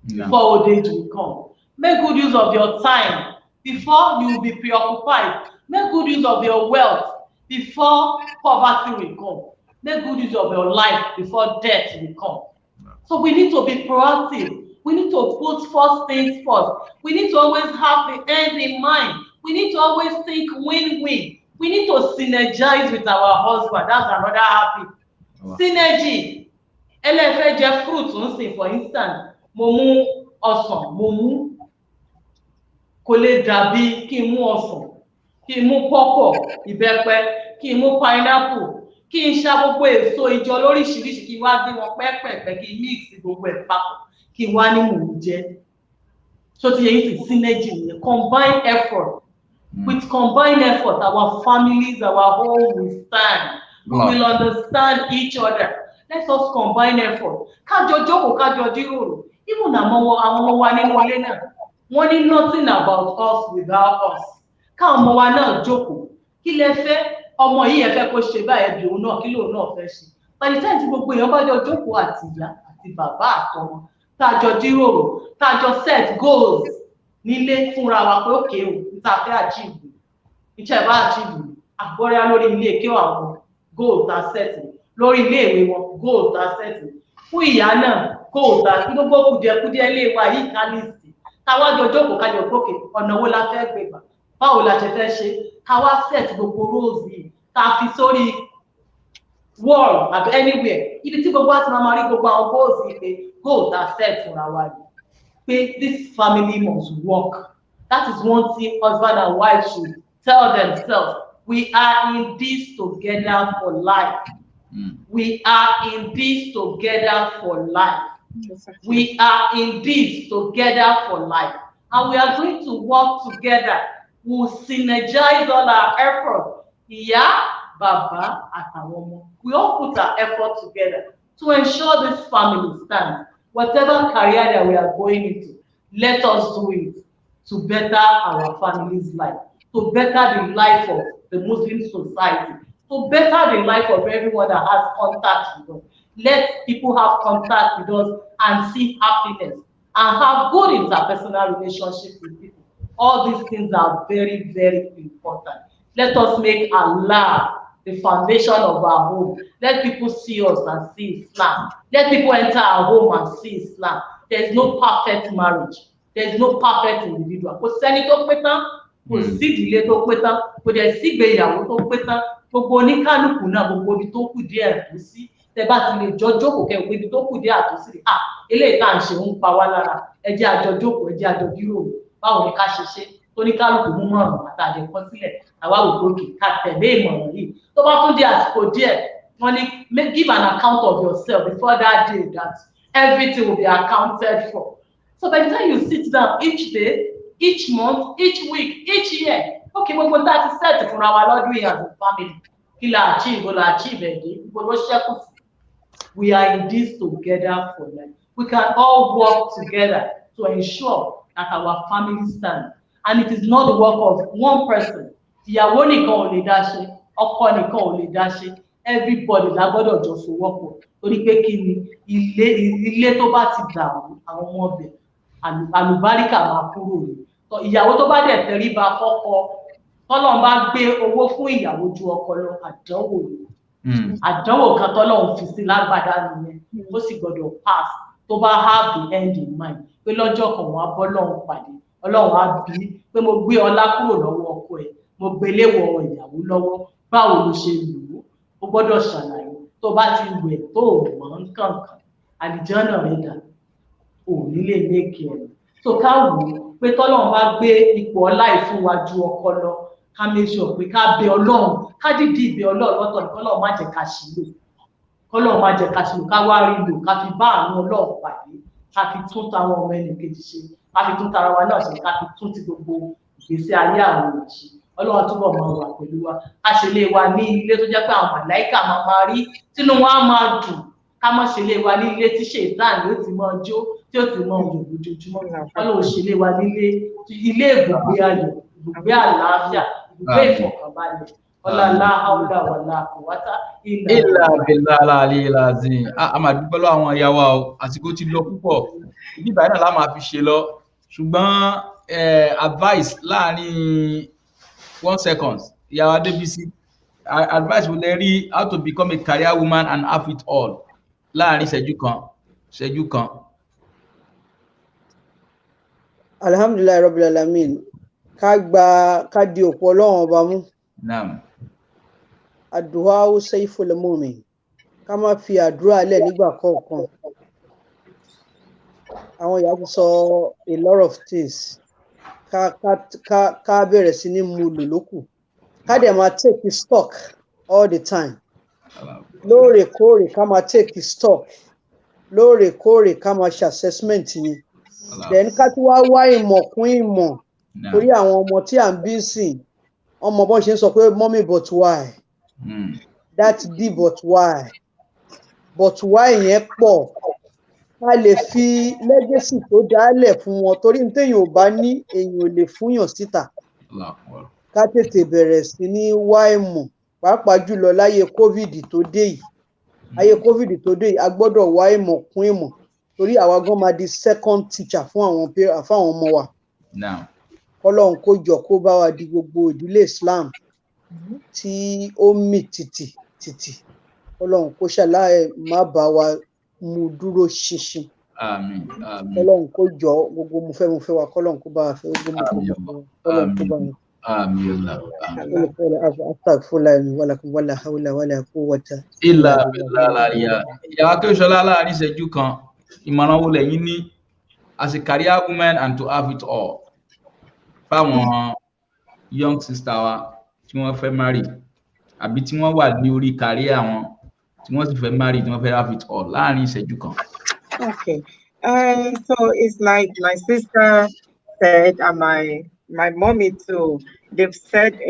before old age will come. Make good use of your time before you will be preoccupied. Make good use of your wealth before poverty will come. Make good use of your life before death will come. So we need to be proactive. We need to put first things first. We need to always have the end in mind. We need to always think win-win. We need to synergize with our husband. That's another habit. Synergy. Ẹlẹ́fẹ́ jẹ fruit ń sìn, for instance, mo mú ọsàn, mo mú, kò lè dàbí kí n mú ọsàn, kí n mú pọ́pọ̀, ìbẹ́pẹ, kí n mú pineapple, kí n ṣá gbogbo èso ìjọ lóríṣiríṣi, kí n wá dín wọn pẹ́pẹ̀pẹ́, kí n mix gbogbo ẹ̀ papọ̀, kí n wá ní mò ń jẹ. So ti yẹn ti synergy nìyẹn, combined effort. With combined effort, our families, our home will stand. We will understand each other. Let us combine effort. Kájọ jókòó, kájọ jíròrò. Even àwọn ọmọ wa nínú ilé náà, wọ́n ní nothing about us without us. Káwọn ọmọ wa náà jókòó. Kí lẹ fẹ́? Ọmọ yìí ẹ fẹ́ kó ṣe báyìí, bí òun náà, kí lòun náà fẹ́ ṣe. By the time tí gbogbo èèyàn bá jọ jókòó àti ìyá àti bàbá àtọmọ, tájọ jíròrò, tájọ set goals. nílé fúnra wa pé òkè o níta fẹ́ achieve iṣẹ́ bá achieve àgbọ́rẹ́ lórí ilé kí àwọn goal ta set lórí ilé ìwé wọn goal ta set fún ìyá náà goal ta kí gbogbo kùdìẹ̀kùdìẹ̀ ilé wa yìí ká lè sí káwájọ jókòó kájọ gbókè ọ̀nà wo la fẹ́ gbé gbà báwo la ṣe fẹ́ ṣe káwá set gbogbo rules yìí ká fi sórí wall àbí anywhere ibi tí gbogbo àti máa rí gbogbo àwọn goals yìí pé goal ta set fúnra wa yìí pé this family must work. That is one thing husband and wife should tell themselves. We are in this together for life. We are in this together for life. We are in this together for life. And we are going to work together. We will synergize all our efforts. Ìyá, bàbá, àtàwọn ọmọ. We all put our effort together to ensure this family stands. Whatever career that we are going into, let us do it to better our family's life, to better the life of the Muslim society, to better the life of everyone that has contact with us. Let people have contact with us and see happiness and have good interpersonal relationships with people. All these things are very, very important. Let us make Allah the foundation of our home. Let people see us and see Islam. Let people enter our home and see Islam. There is no perfect marriage. There is no perfect individual. Kò sẹ́ni tó pé tán, kò sí ìdílé tó pé tán, kò dẹ̀ sí ìgbéyàwó tó pé tán. Gbogbo oníkálùkù náà gbogbo ibi tó kù díẹ̀ tó sí. Tẹ́ bá ti lè jọ jókòó kẹ́ òpé ibi tó kù díẹ̀ tó sí. Eléyìí tá à ń ṣe ń pa wá lára. Ẹ jẹ́ àjọ jókòó, ẹ jẹ́ àjọ jíròrò. Báwo ni ká ṣe ṣe? Oníkálùkù mú mọ̀ràn àtàdé kọ sílẹ̀. Àwa wò lókè ká tẹ̀lé ìmọ̀ràn yìí. Tó bá tún di àsìkò díẹ̀, wọ́n ní give an account of yourself before that day that everything will be accounted for. So by the time you sit down each day, each month, each week, each year, okay, gbogbo tá a ti set fúnra wa lọ́dún yìí as a family. Kí la achieve, bó la achieve ẹ̀dí, gbogbo ṣẹ́kù sí. We are in this together for life. We can all work together to ensure that our family stands. And it is not the work of one person. Ìyàwó nìkan ò lè dá ṣe, ọkọ nìkan ò lè dá ṣe. Everybody la gbọ́dọ̀ jọ sowọ́pọ̀. Torí pé kí ni ilé tó bá ti dàrú àwọn ọmọ ọbẹ̀ àlùbáríkà máa kúrò ní. Ìyàwó tó bá dẹ̀ tẹríba fọ́kọ tọ́lọ́run bá gbé owó fún ìyàwó ju ọkọ lọ àdánwò ni. Àdánwò kan tọ́lọ́run fi sí lágbádá nìyẹn ó sì gbọ́dọ̀ pass tó bá have the end in mind pé lọ́jọ́ kan wọ́n á bọ́ lọ́run pàdé Ọlọ́run á bí pé mo gbé ọlá kúrò lọ́wọ́ ọkọ ẹ̀ mo gbélé wọ ìyàwó lọ́wọ́ báwo ló ṣe lò ó gbọ́dọ̀ ṣàlàyé tó bá ti wẹ̀ tó mọ̀ ń kànkàn àlìjánà rẹ̀ dà ò nílé méèkì ẹ̀ tó ká wò ó pé tọ́lọ́run bá gbé ipò ọlá ìfún wa ju ọkọ lọ ká make sure pé ká bẹ Ọlọ́run ká dìdí ìbẹ Ọlọ́run lọ́tọ̀ ní kọ́lọ́run má jẹ́ ká ṣìlò kọ́lọ́run má jẹ́ ká ṣìlò ká wá rí lò ká fi bá àwọn Ọlọ́run pàdé ká fi tún táwọn ọmọ ẹnì kejì ṣe ká fi tún tara wa náà ṣe ká fi tún ti gbogbo ìgbésí ayé àwọn èèyàn ṣe Ọlọ́run túbọ̀ máa wà pẹ̀lú wa ká ṣe lé wa ní ilé tó jẹ́ pé àwọn màláìkà máa rí tínú wọn á máa dùn ká má ṣe lé wa ní ilé tí ṣètàn yóò ti máa jó tí ó ti máa yọ̀ lójoojúmọ́ Ọlọ́run ṣe lé wa nílé ilé ìbùgbé ayọ̀ ìbùgbé àlàáfíà ìbùgbé ìfọ̀kànbalẹ̀ ọlọ́lá haúdà wàlá quwwata illa billahi aliyyil azim. A máa dúpẹ́ lọ́wọ́ àwọn ìyá wa o àsìkò ti lọ púpọ̀ ibi ìbàdàn náà la máa fi ṣe lọ ṣùgbọ́n advice láàrin 1 second ìyá wa Débísí advice wo lẹ rí how to become a career woman and have it all láàrin ìṣẹ́jú kan. Alhamdulillah rabbil alamin ká di òpó Ọlọ́run ọba mú. Naam. Àdúà sayful mu'min ká má fi àdúrà lẹ̀ nígbà kọ̀ọ̀kan. Àwọn ìyá ti sọ a lot of things ká bẹ̀rẹ̀ sí ní mú lò lókù ká dẹ̀ máa take stock all the time lóòrèkóòrè ká máa take stock lóòrèkóòrè ká máa ṣe assessment yẹn then ká tí wá ìmọ̀ kún ìmọ̀ torí àwọn ọmọ tí à ń bí sìn ọmọ bọ́n ṣe ń sọ pé mommy but why that's the but why yẹn pọ̀ ká lè fi legacy tó dálẹ̀ fún wọn torí ní téèyàn ò bá ní èèyàn ò lè fúnyàn síta ká tètè bẹ̀rẹ̀ sí ní wá ìmọ̀ pàápàá jùlọ láyé covid tó dé yìí a gbọ́dọ̀ wá ìmọ̀ kún ìmọ̀ torí àwa gan máa di second teacher fún àwọn ọmọ wa Now. Ọlọ́run kó jọ kó bá wa di gbogbo ìdílé Islam tí ó mì tìtì tìtì. Ọlọ́run kó ṣàlàyé má bá wa mú dúró ṣinṣin. Àmín. Àmín. Ọlọ́run kó jọ gbogbo mo fẹ́ wa kọ́lọ́run kó bá wa fẹ́ gbogbo mo kọ́ mo fẹ́ wa kọ́lọ́run kó bá wa. Àmín. Astaghfirullah walakum wala hawla wala quwwata Illa billah. Ìyá Akéwìṣọlá láàrin ìṣẹ́jú kan, ìmọ̀ràn wo lẹ̀yin ní as a career woman and to have it all? Fáwọn young sister wa tí wọ́n fẹ́ marry àbí tí wọ́n wà ní orí career wọn tí wọ́n sì fẹ́ marry tí wọ́n fẹ́ have it all láàrin ìṣẹ́jú kan. Okay. So it's like my sister said and my mommy too. They've said